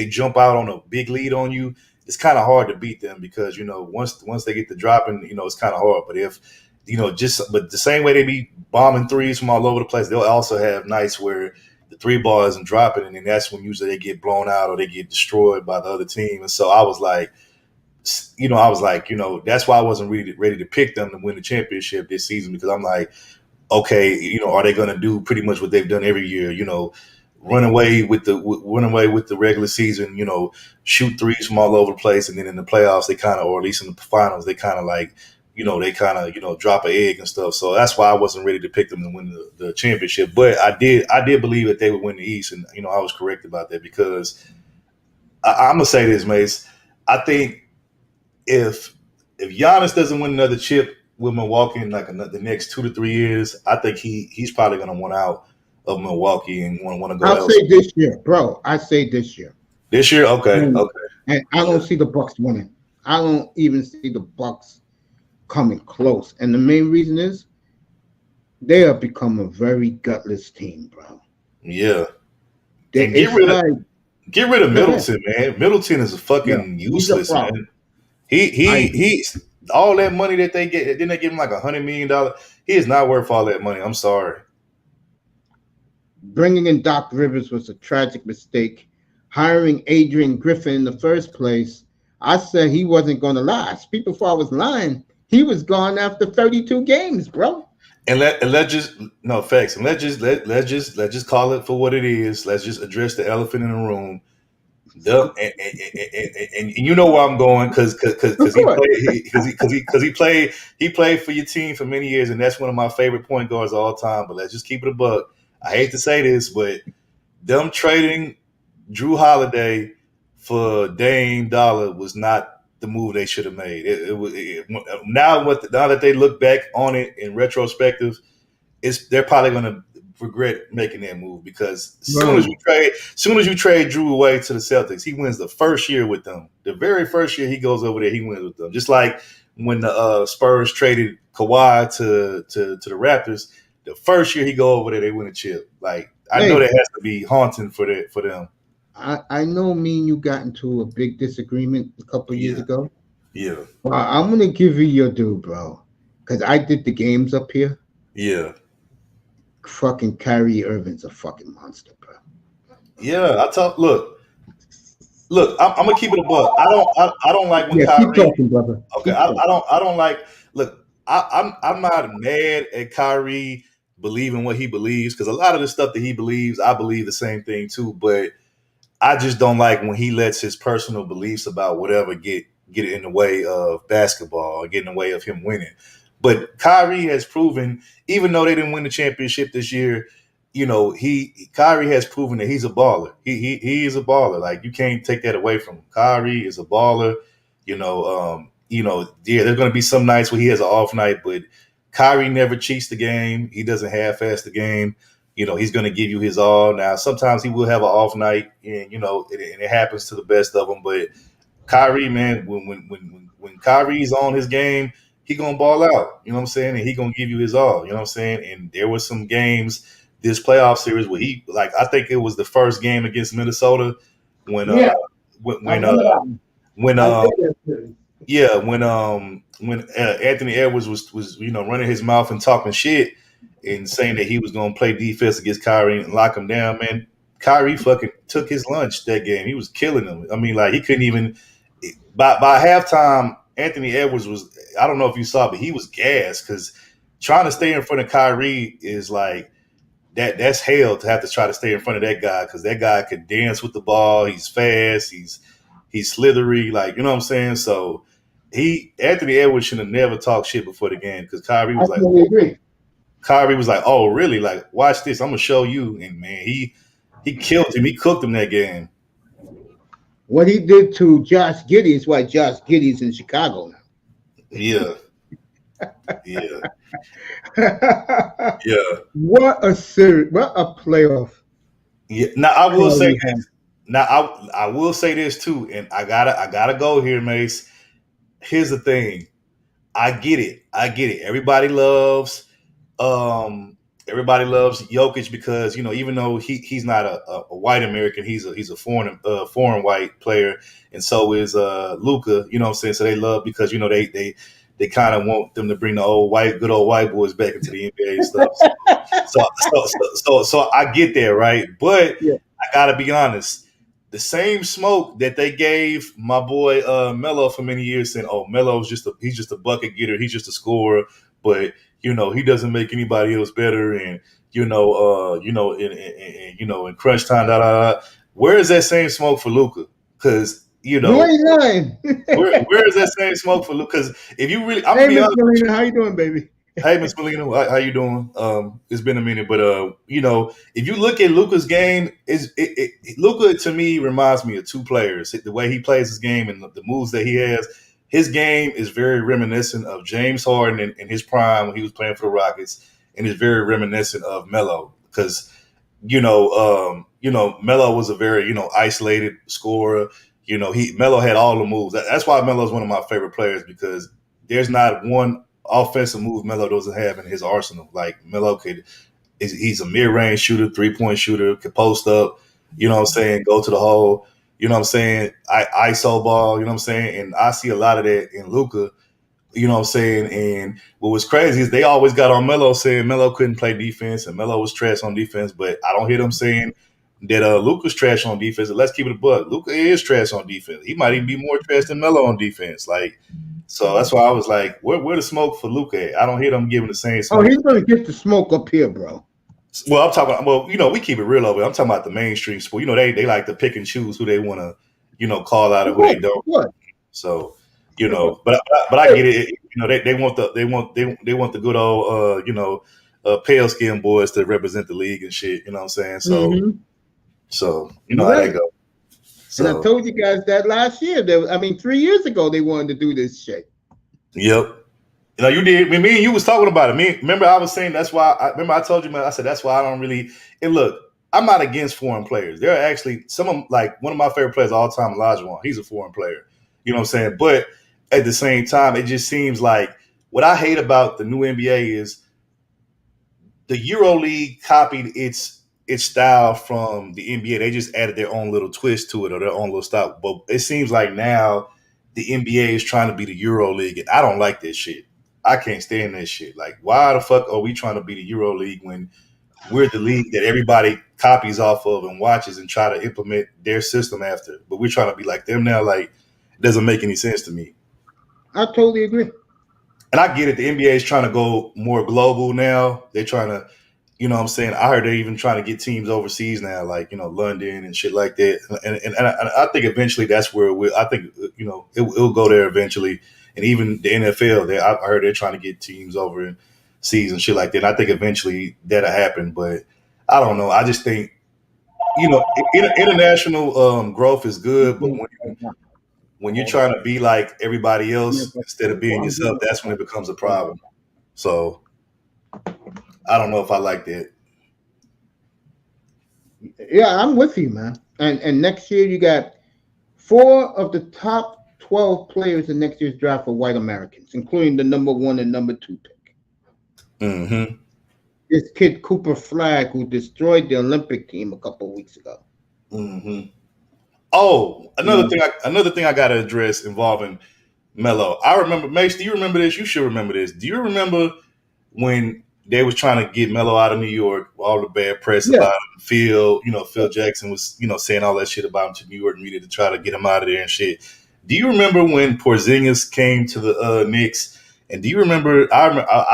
S3: jump out on a big lead on you, it's kind of hard to beat them because, you know, once they get the dropping, you know, it's kind of hard. But if, you know, but the same way they be bombing threes from all over the place, they'll also have nights where the 3 ball isn't dropping. And then that's when usually they get blown out or they get destroyed by the other team. And so I was like, you know, that's why I wasn't really ready to pick them to win the championship this season because I'm like, okay, you know, are they going to do pretty much what they've done every year, you know, run away with the regular season, you know, shoot threes from all over the place, and then in the playoffs they kind of, or at least in the finals, they kind of like, you know, they kind of, you know, drop an egg and stuff. So that's why I wasn't ready to pick them to win the championship. But I did believe that they would win the East, and you know, I was correct about that because I'm gonna say this, Mace. I think if Giannis doesn't win another chip with Milwaukee in like the next 2 to 3 years, I think he's probably gonna want out of Milwaukee and want to go.
S1: I'll say this year, bro. I say this year.
S3: This year, okay.
S1: And I don't see the Bucks winning. I don't even see the Bucks coming close. And the main reason is they have become a very gutless team, bro.
S3: Yeah. Get rid of Middleton, man. Middleton is a fucking useless, man. He all that money that they get, didn't they give him like $100 million? He is not worth all that money. I'm sorry.
S1: Bringing in Doc Rivers was a tragic mistake. Hiring Adrian Griffin in the first place, I said he wasn't going to last. People thought I was lying. He was gone after 32 games, bro.
S3: And let's just call it for what it is. Let's just address the elephant in the room. And you know where I'm going because he played for your team for many years, and that's one of my favorite point guards of all time. But let's just keep it a buck. I hate to say this, but them trading Drew Holiday for Dame Dollar was not the move they should have made. Now that they look back on it in retrospective, they're probably going to regret making that move because soon as you trade Drew away to the Celtics, he wins the first year with them. The very first year he goes over there, he wins with them. Just like when the Spurs traded Kawhi to the Raptors, the first year he go over there, they win a chip. Like I know that has to be haunting for them.
S1: I know me and you got into a big disagreement a couple years ago.
S3: Yeah.
S1: Well, I'm gonna give you your due, bro, because I did the games up here.
S3: Yeah.
S1: Fucking Kyrie Irving's a fucking monster, bro.
S3: Yeah, Look, I'm gonna keep it a buck. I don't like when Kyrie.
S1: Keep talking, brother.
S3: Okay, I don't like. Look, I'm not mad at Kyrie believing what he believes because a lot of the stuff that he believes, I believe the same thing too. But I just don't like when he lets his personal beliefs about whatever get in the way of basketball or get in the way of him winning. But Kyrie has proven, even though they didn't win the championship this year, you know, Kyrie has proven that he's a baller. He is a baller. Like you can't take that away from him. Kyrie is a baller. There's going to be some nights where he has an off night, but Kyrie never cheats the game. He doesn't half-ass the game. You know, he's going to give you his all. Now, sometimes he will have an off night, and it happens to the best of them. But Kyrie, man, when Kyrie's on his game, he gonna ball out. You know what I'm saying? And he gonna give you his all. You know what I'm saying? And there were some games this playoff series where I think it was the first game against Minnesota when Anthony Edwards was running his mouth and talking shit and saying that he was gonna play defense against Kyrie and lock him down. Man, Kyrie fucking took his lunch that game. He was killing him. I mean, like he couldn't even by halftime. Anthony Edwards was, I don't know if you saw, but he was gassed because trying to stay in front of Kyrie is like that's hell to have to try to stay in front of that guy because that guy could dance with the ball. He's fast. He's slithery. Like, you know what I'm saying? So Anthony Edwards should have never talked shit before the game because Kyrie was Kyrie was like, oh, really? Like, watch this. I'm going to show you. And, man, he killed him. He cooked him that game.
S1: What he did to Josh Giddey is why Josh Giddey's in Chicago now.
S3: Yeah. Yeah.
S1: What a series. What a playoff.
S3: Yeah. Now I will say this. I will say this too, and I gotta go here, Mace. Here's the thing. I get it. Everybody loves Jokic because even though he's not a white American, he's a foreign white player, and so is Luka. You know what I'm saying? So they love because they kind of want them to bring the good old white boys back into the NBA and stuff. So I get that, right? But I gotta be honest. The same smoke that they gave my boy Melo for many years, saying, "Oh, Melo's he's just a bucket getter, he's just a scorer," but he doesn't make anybody else better, and in crunch time, Where is that same smoke for Luka? Because where is that same smoke for Luka? Because if you really, I'm gonna be honest.
S1: Melina, how you doing, baby?
S3: Hey, Miss Melina, how you doing? It's been a minute, but if you look at Luka's game, Luka to me reminds me of two players. The way he plays his game and the moves that he has, his game is very reminiscent of James Harden in his prime when he was playing for the Rockets, and is very reminiscent of Melo because Melo was a very isolated scorer. Melo had all the moves. That's why Melo is one of my favorite players because there's not one offensive move Melo doesn't have in his arsenal. Like Melo he's a mid-range shooter, 3-point shooter, can post up, go to the hole, ISO ball, and I see a lot of that in Luka, and what was crazy is they always got on Melo saying Melo couldn't play defense and Melo was trash on defense, but I don't hear them saying that Luka's trash on defense. And let's keep it a buck. Luka is trash on defense. He might even be more trash than Melo on defense. Like, so that's why I was like, where the smoke for Luka at? I don't hear them giving the same smoke.
S1: Oh, he's going to get the smoke up here, bro.
S3: Well, I'm talking about, we keep it real over here. I'm talking about the mainstream sport. They like to pick and choose who they want to, call out and who they don't.
S1: What?
S3: So, but I get it. They want the good old, pale skin boys to represent the league and shit. You know what I'm saying? So, so how they go.
S1: And I
S3: So,
S1: told you guys that last year. 3 years ago, they wanted to do this shit.
S3: yep. You know, you did. Me and you was talking about it. Remember I was saying that's why. I told you, man. I said that's why I don't really. And look, I'm not against foreign players. There are actually some of them, like one of my favorite players of all time, Olajuwon. He's a foreign player. You know what I'm saying? But at the same time, it just seems like what I hate about the new NBA is the EuroLeague copied its style from the NBA. They just added their own little twist to it or their own little style. But it seems like now the NBA is trying to be the EuroLeague, and I don't like this shit. I can't stand that shit. Like, why the fuck are we trying to be the EuroLeague when we're the league that everybody copies off of and watches and try to implement their system after? But we're trying to be like them now. Like, it doesn't make any sense to me.
S1: I totally agree.
S3: And I get it. The NBA is trying to go more global now. They're trying to, you know what I'm saying? I heard they're even trying to get teams overseas now, like, you know, London and shit like that. And I think eventually that's where I think, you know, it'll go there eventually. And even the NFL, I heard they're trying to get teams overseas and shit like that. And I think eventually that'll happen. But I don't know. I just think, you know, international growth is good. But when you're trying to be like everybody else instead of being yourself, that's when it becomes a problem. So I don't know if I like that.
S1: Yeah, I'm with you, man. And next year you got 4 of the top 12 players in next year's draft are white Americans, including the number 1 and number 2 pick.
S3: Mm-hmm.
S1: This kid Cooper Flagg, who destroyed the Olympic team a couple of weeks ago.
S3: Mm-hmm. Oh, another thing I got to address involving Melo. I remember, Mace. Do you remember this? You should remember this. Do you remember when they was trying to get Melo out of New York? All the bad press about him. Phil Jackson was, saying all that shit about him to New York media to try to get him out of there and shit. Do you remember when Porzingis came to the Knicks? And do you remember? I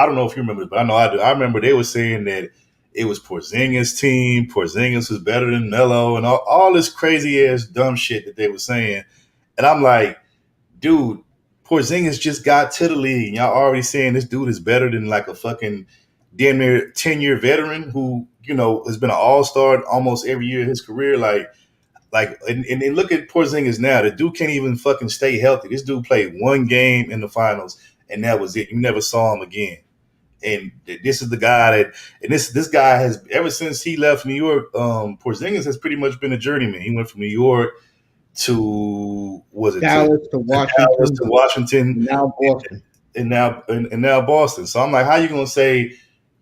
S3: don't know if you remember, but I know I do. I remember they were saying that it was Porzingis' team. Porzingis was better than Melo, and all this crazy ass dumb shit that they were saying. And I'm like, dude, Porzingis just got to the league. And y'all already saying this dude is better than like a fucking damn near 10-year veteran who has been an all-star almost every year of his career. And look at Porzingis now. The dude can't even fucking stay healthy. This dude played 1 game in the finals, and that was it. You never saw him again. And this is the guy this guy has, ever since he left New York, Porzingis has pretty much been a journeyman. He went from New York to
S1: Dallas to
S3: Washington,
S1: now Boston,
S3: and now Boston. So I'm like, how you gonna say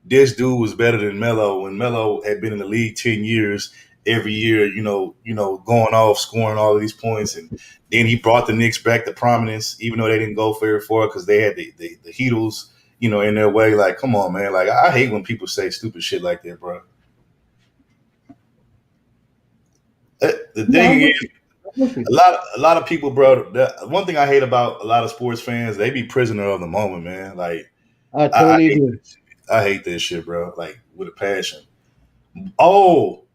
S3: this dude was better than Melo when Melo had been in the league 10 years, every year, going off, scoring all of these points, and then he brought the Knicks back to prominence, even though they didn't go very far because they had the Heatles, in their way. Like, come on, man. Like, I hate when people say stupid shit like that, bro. The thing is, a lot of people, bro. One thing I hate about a lot of sports fans, they be prisoner of the moment, man. Like,
S1: I totally agree.
S3: I hate this shit, bro. Like, with a passion. Oh,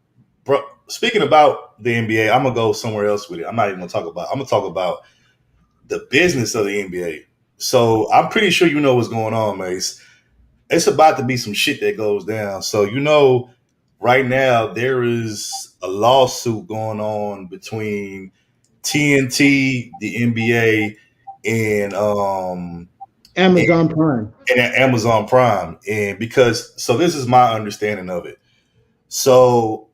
S3: bro. Speaking about the NBA, I'm gonna go somewhere else with it. I'm not even gonna talk about. I'm gonna talk about the business of the NBA. So I'm pretty sure you know what's going on, Mace. It's about to be some shit that goes down. So right now there is a lawsuit going on between TNT, the NBA, and
S1: Amazon Prime.
S3: And Amazon Prime. And so this is my understanding of it. So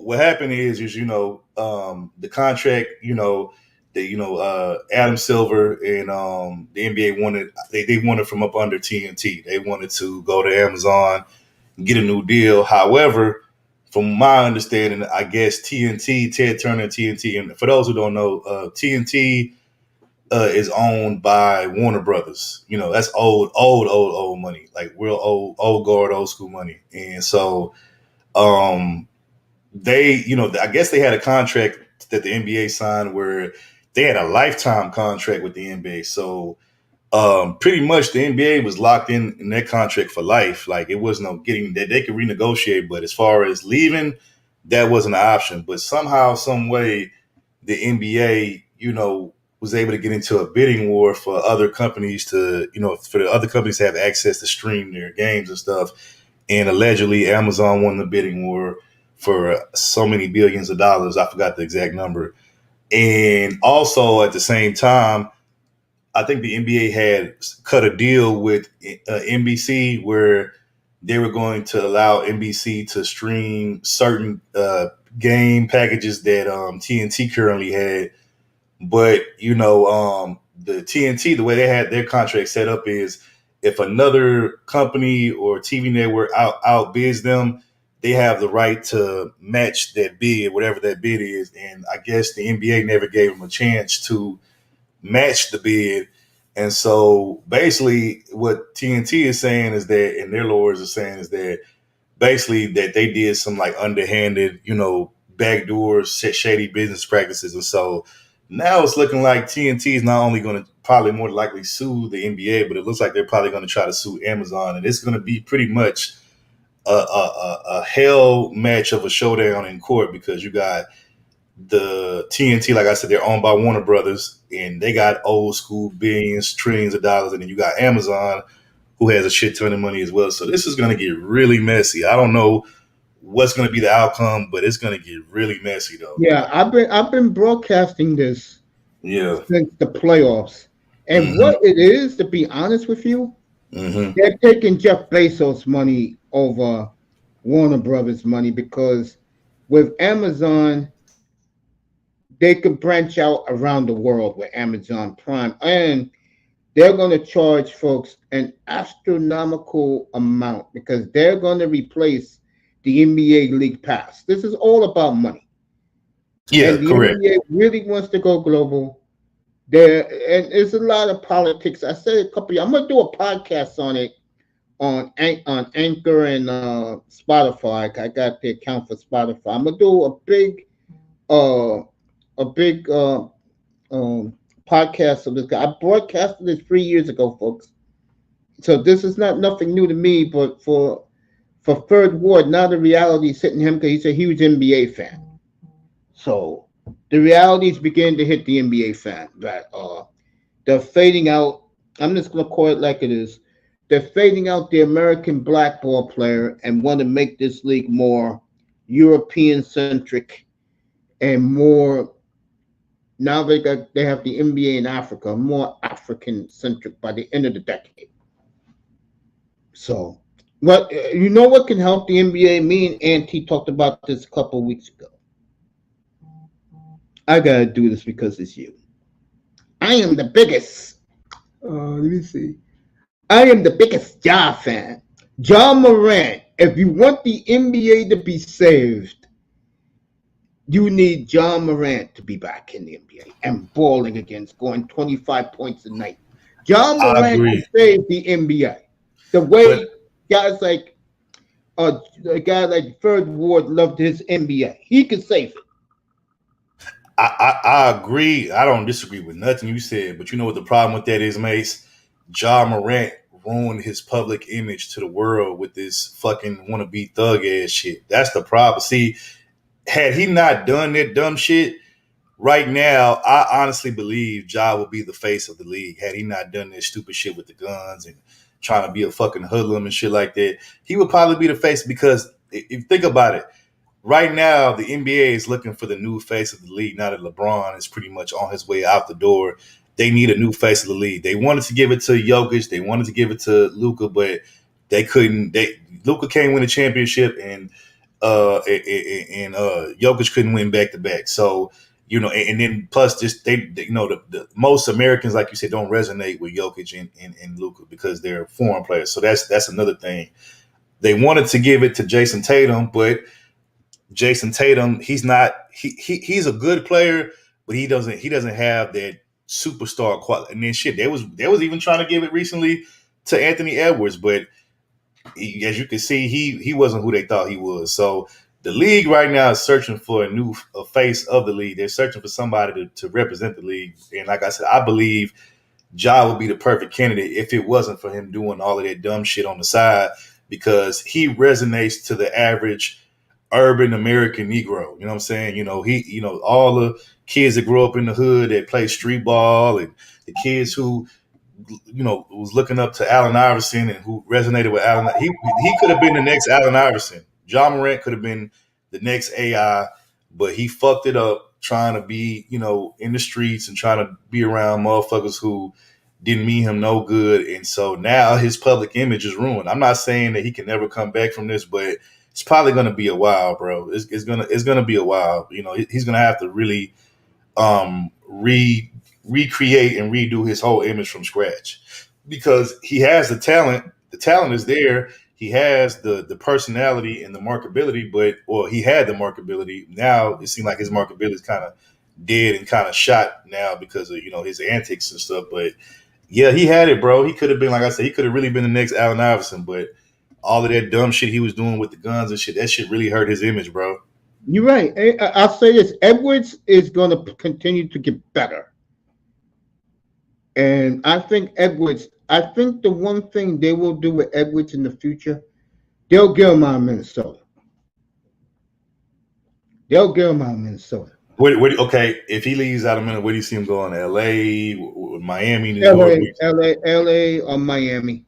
S3: what happened is the contract, Adam Silver and the NBA wanted they wanted from up under TNT. They wanted to go to Amazon and get a new deal. However, from my understanding, I guess TNT, Ted Turner, TNT, and for those who don't know, TNT is owned by Warner Brothers. That's old money, like real old guard, old school money. And so they, I guess they had a contract that the NBA signed where they had a lifetime contract with the NBA. So pretty much the NBA was locked in that contract for life. Like, it was no getting that they could renegotiate. But as far as leaving, that wasn't an option. But somehow, some way, the NBA, was able to get into a bidding war for other companies to, for the other companies to have access to stream their games and stuff. And allegedly Amazon won the bidding war for so many billions of dollars. I forgot the exact number. And also at the same time, I think the NBA had cut a deal with NBC where they were going to allow NBC to stream certain game packages that TNT currently had. But the TNT, the way they had their contract set up is if another company or TV network outbids them, they have the right to match that bid, whatever that bid is. And I guess the NBA never gave them a chance to match the bid. And so basically what TNT is saying is that, and their lawyers are saying is that basically that they did some like underhanded, backdoor shady business practices. And so now it's looking like TNT is not only going to probably more likely sue the NBA, but it looks like they're probably going to try to sue Amazon. And it's going to be pretty much a hell match of a showdown in court, because you got the TNT, like I said, they're owned by Warner Brothers, and they got old school billions, trillions of dollars. And then you got Amazon, who has a shit ton of money as well. So this is going to get really messy. I don't know what's going to be the outcome, but it's going to get really messy, though.
S1: Yeah, I've been broadcasting this since the playoffs. And what it is, to be honest with you, they're taking Jeff Bezos' money over Warner Brothers' money, because with Amazon, they could branch out around the world with Amazon Prime, and they're going to charge folks an astronomical amount because they're going to replace the NBA League Pass. This is all about money.
S3: Yeah,
S1: and the
S3: correct.
S1: NBA really wants to go global. And there's a lot of politics. I said I'm going to do a podcast on it on Anchor and Spotify. I got the account for Spotify. I'm going to do a big podcast of this guy. I broadcasted this 3 years ago, folks. So this is nothing new to me, but for Third Ward, now the reality is hitting him because he's a huge NBA fan. So the reality is beginning to hit the NBA fan that they're fading out. I'm just going to call it like it is. They're fading out the American black ball player and want to make this league more European centric and more. Now they have the NBA in Africa, more African centric by the end of the decade. So, what can help the NBA? Me and Auntie talked about this a couple of weeks ago. I gotta do this because it's you. I am the biggest. Let me see. I am the biggest Ja fan. Ja Morant. If you want the NBA to be saved, you need Ja Morant to be back in the NBA and balling again, scoring 25 points a night. Ja Morant will save the NBA. The way guys like a guy like Third Ward loved his NBA. He could save it.
S3: I agree. I don't disagree with nothing you said, but you know what the problem with that is, Mace? Ja Morant ruined his public image to the world with this fucking wannabe thug ass shit. That's the problem. See, had he not done that dumb shit, right now, I honestly believe Ja would be the face of the league. Had he not done that stupid shit with the guns and trying to be a fucking hoodlum and shit like that, he would probably be the face, because if you think about it, right now, the NBA is looking for the new face of the league. Now that LeBron is pretty much on his way out the door, they need a new face of the league. They wanted to give it to Jokic. They wanted to give it to Luka, but they couldn't. Luka can't win a championship, and Jokic couldn't win back to back. So, and then plus just the most Americans, like you said, don't resonate with Jokic and Luka because they're foreign players. So that's another thing. They wanted to give it to Jason Tatum, but Jason Tatum, he's a good player, but he doesn't have that superstar quality. And then shit, they was even trying to give it recently to Anthony Edwards, but as you can see, he wasn't who they thought he was. So the league right now is searching for a face of the league. They're searching for somebody to represent the league. And like I said, I believe Ja would be the perfect candidate if it wasn't for him doing all of that dumb shit on the side, because he resonates to the average urban American Negro. You know what I'm saying? He all the kids that grew up in the hood that play street ball, and the kids who was looking up to Allen Iverson and who resonated with Allen. He could have been the next Allen Iverson. Ja Morant could have been the next AI, but he fucked it up trying to be, in the streets and trying to be around motherfuckers who didn't mean him no good. And so now his public image is ruined. I'm not saying that he can never come back from this, but it's probably going to be a while, bro. It's gonna be a while. He's going to have to really recreate and redo his whole image from scratch, because he has the talent. The talent is there. He has the personality and the marketability, or he had the marketability. Now it seems like his marketability is kind of dead and kind of shot now because of his antics and stuff. But yeah, he had it, bro. He could have been, like I said, he could have really been the next Allen Iverson. But all of that dumb shit he was doing with the guns and shit, that shit really hurt his image, bro.
S1: You're right. I'll say this: Edwards is going to continue to get better, and I think Edwards. I think the one thing they will do with Edwards in the future, they'll get him out of Minnesota.
S3: Okay, if he leaves out of Minnesota, where do you see him going? L.A., Miami, New York?
S1: L.A. or Miami.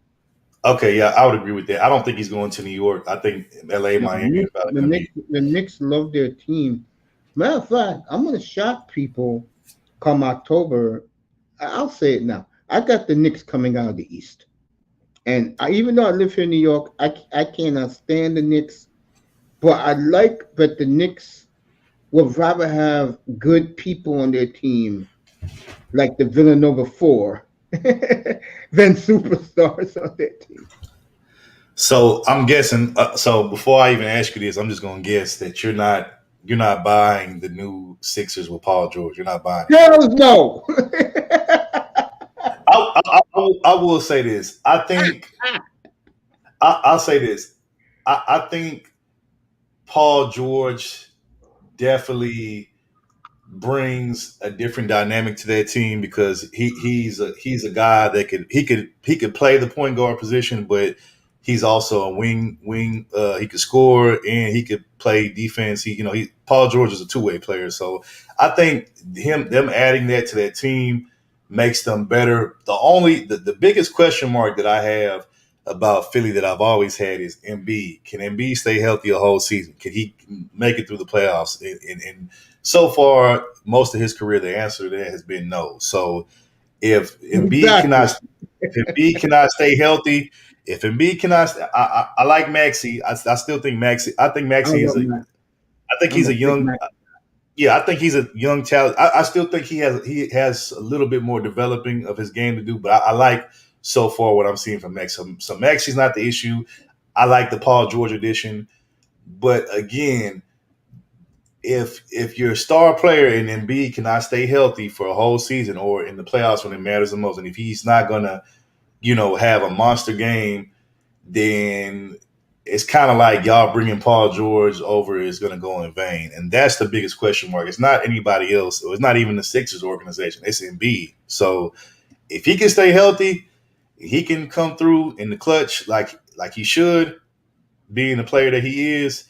S3: Okay, yeah, I would agree with that. I don't think he's going to New York. I think L.A., Miami.
S1: The Knicks love their team. Matter of fact, I'm going to shock people come October. I'll say it now. I got the Knicks coming out of the East. And even though I live here in New York, I cannot stand the Knicks. But the Knicks would rather have good people on their team, like the Villanova 4, than superstars on their team.
S3: So I'm guessing. So before I even ask you this, I'm just going to guess that you're not buying the new Sixers with Paul George. You're not buying.
S1: Hell no.
S3: I will say this. I think I'll say this. I think Paul George definitely brings a different dynamic to that team, because he's a guy that could play the point guard position, but he's also a wing. He could score and he could play defense. Paul George is a two-way player, so I think them adding that to that team makes them better. The biggest question mark that I have about Philly that I've always had is Embiid. Can Embiid stay healthy a whole season? Can he make it through the playoffs? And so far, most of his career, the answer to that has been no. So if Embiid cannot stay healthy, if Embiid cannot, I like Maxey. I still think Maxey. I think Maxey is he's a young. Yeah, I think he's a young talent. I still think he has a little bit more developing of his game to do, but I like so far what I'm seeing from Max. So Maxey's not the issue. I like the Paul George addition, but again, if your star player in Embiid cannot stay healthy for a whole season or in the playoffs when it matters the most, and if he's not gonna, have a monster game, then it's kind of like y'all bringing Paul George over is going to go in vain. And that's the biggest question mark. It's not anybody else. Or it's not even the Sixers organization. It's Embiid. So if he can stay healthy, he can come through in the clutch like he should, being the player that he is,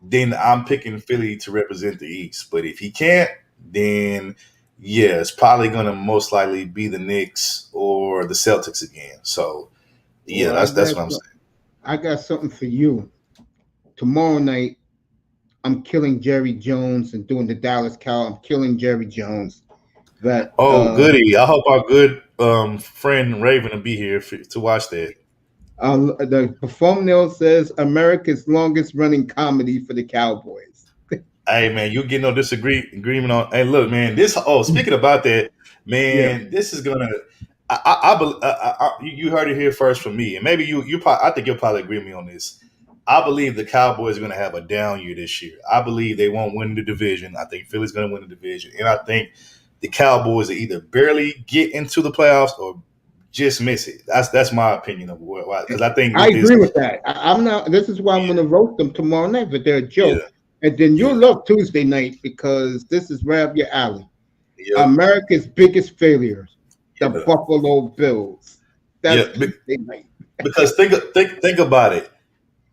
S3: then I'm picking Philly to represent the East. But if he can't, then yeah, it's probably going to most likely be the Knicks or the Celtics again. So yeah, that's what I'm saying.
S1: I got something for you. Tomorrow night, I'm killing Jerry Jones and doing the Dallas Cow. I'm killing Jerry Jones.
S3: Goody. I hope our good friend Raven will be here to watch that.
S1: The thumbnail says America's longest running comedy for the Cowboys.
S3: Hey, man, you get no agreement on. Hey, look, man, speaking about that, man, This is going to. You heard it here first from me, and maybe I think you'll probably agree with me on this. I believe the Cowboys are going to have a down year this year. I believe they won't win the division. I think Philly's going to win the division, and I think the Cowboys will either barely get into the playoffs or just miss it. That's my opinion of why. Because I think
S1: I agree with that. I'm not. This is why I'm going to roast them tomorrow night, but they're a joke. Yeah. And then you'll love Tuesday night because this is right up your alley. Yep. America's biggest failures. The Buffalo Bills. That's
S3: because think about it.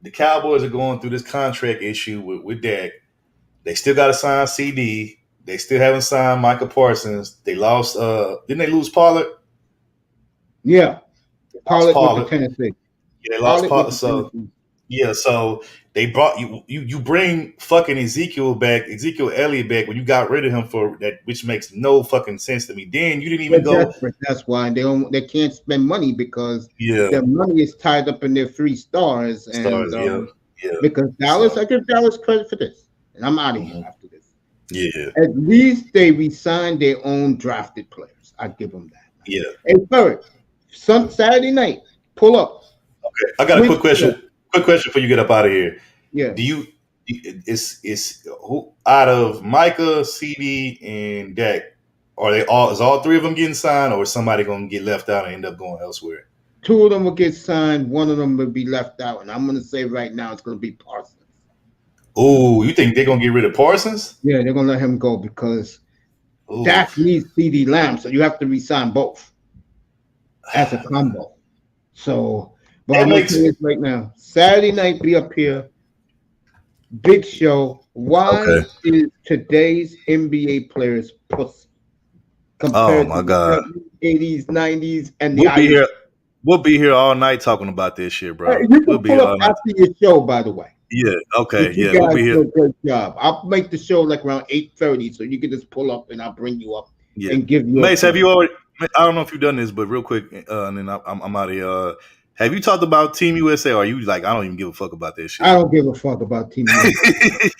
S3: The Cowboys are going through this contract issue with Dak. They still got to sign CD. They still haven't signed Micah Parsons. They lost. Didn't they lose Pollard?
S1: Yeah, Pollard with Tennessee.
S3: Yeah, they lost Pollard. So Yeah, so they brought you bring fucking Ezekiel Elliott back when you got rid of him for that, which makes no fucking sense to me. Then you didn't even
S1: They're
S3: go.
S1: desperate. That's why they can't spend money because
S3: Yeah,
S1: their money is tied up in their 3 stars. And
S3: stars. Yeah, yeah.
S1: because Dallas,
S3: So,
S1: I give Dallas credit for this, and I'm out of here
S3: mhm.
S1: after this.
S3: Yeah,
S1: At least they resigned their own drafted players. I give them that.
S3: yeah.
S1: Hey, third, Saturday night, pull up.
S3: Okay, I got a quick question. Quick question before you get up out of here.
S1: Yeah.
S3: Do you? It's who out of Micah, CD, and Dak? Are they all? Is all three of them getting signed, or is somebody going to get left out and end up going elsewhere?
S1: 2 of them will get signed. 1 of them will be left out. And I'm going to say right now it's going to be Parsons.
S3: Oh, you think they're going to get rid of Parsons?
S1: Yeah, they're going to let him go because
S3: Ooh.
S1: Dak needs CD Lamb, so you have to resign both as a combo. So, but I'm going to say this right now. Saturday night, be up here. Big show. Why is today's NBA players pussy compared
S3: my
S1: to
S3: God.
S1: the 80s, 90s, and
S3: we'll be here. We'll be here all night talking about this shit, bro.
S1: You can pull up after your show, by the way.
S3: Yeah. Okay.
S1: You
S3: Yeah.
S1: guys
S3: We'll be
S1: do
S3: here.
S1: a great job. I'll make the show like around 8:30, so you can just pull up and I'll bring you up and give you.
S3: Mace, have you already? I don't know if you've done this, but real quick, and then I'm out of here. Have you talked about Team USA? Or are you like, I don't even give a fuck about this shit?
S1: I don't give a fuck about Team USA.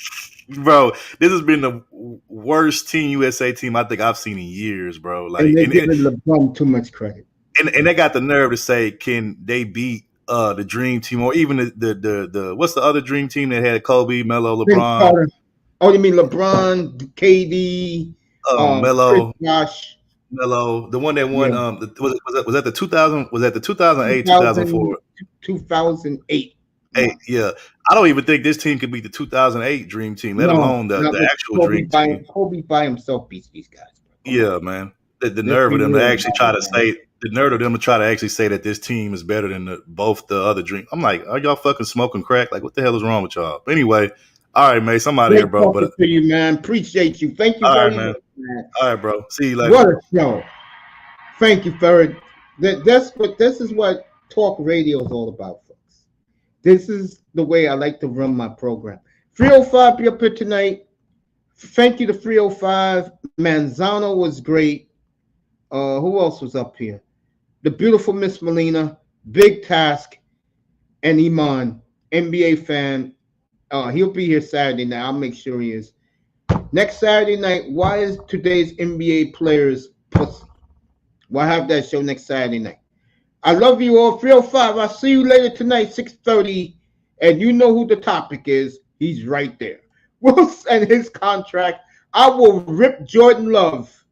S3: Bro, this has been the worst Team USA team I think I've seen in years, bro. Like,
S1: and they're giving LeBron too much credit.
S3: And they got the nerve to say, can they beat the Dream Team or even the what's the other Dream Team that had Kobe, Melo, LeBron?
S1: Oh, you mean LeBron, KD,
S3: Melo,
S1: Josh,
S3: Melo, the one that won? Was that the 2000? Was that the 2008, 2004,
S1: 2008?
S3: Yeah, I don't even think this team could beat the 2008 Dream Team, let alone the actual
S1: Kobe
S3: Dream Team.
S1: Kobe by himself beats these guys.
S3: Yeah, man. The nerve of them to actually try to say. The nerve of them to try to actually say that this team is better than both the other Dream. I'm like, are y'all fucking smoking crack? Like, what the hell is wrong with y'all? But anyway, all right, Mace, I'm out of here, bro. But
S1: to you, man. Appreciate you. Thank you very much, man.
S3: All right, bro. See you later.
S1: What a show. Thank you, Ferret. This is what talk radio is all about, folks. This is the way I like to run my program. 305 be up here tonight. Thank you to 305. Manzano was great. Who else was up here? The beautiful Miss Melina, Big Task, and Iman, NBA fan. He'll be here Saturday night. I'll make sure he is. Next Saturday night, why is today's NBA players pussy? We'll have that show next Saturday night. I love you all. 305. I'll see you later tonight, 6:30. And you know who the topic is. He's right there. We'll send his contract. I will rip Jordan Love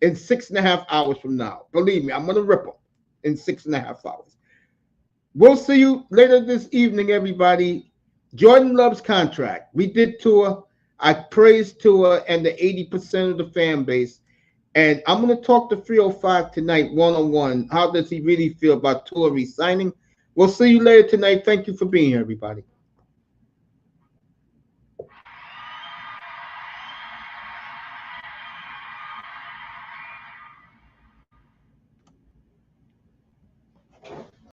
S1: in 6.5 hours from now. Believe me, I'm going to rip him in 6.5 hours. We'll see you later this evening, everybody. Jordan Love's contract. We did Tua. I praised Tua and the 80% of the fan base. And I'm going to talk to 305 tonight, one-on-one. How does he really feel about Tua resigning? We'll see you later tonight. Thank you for being here, everybody.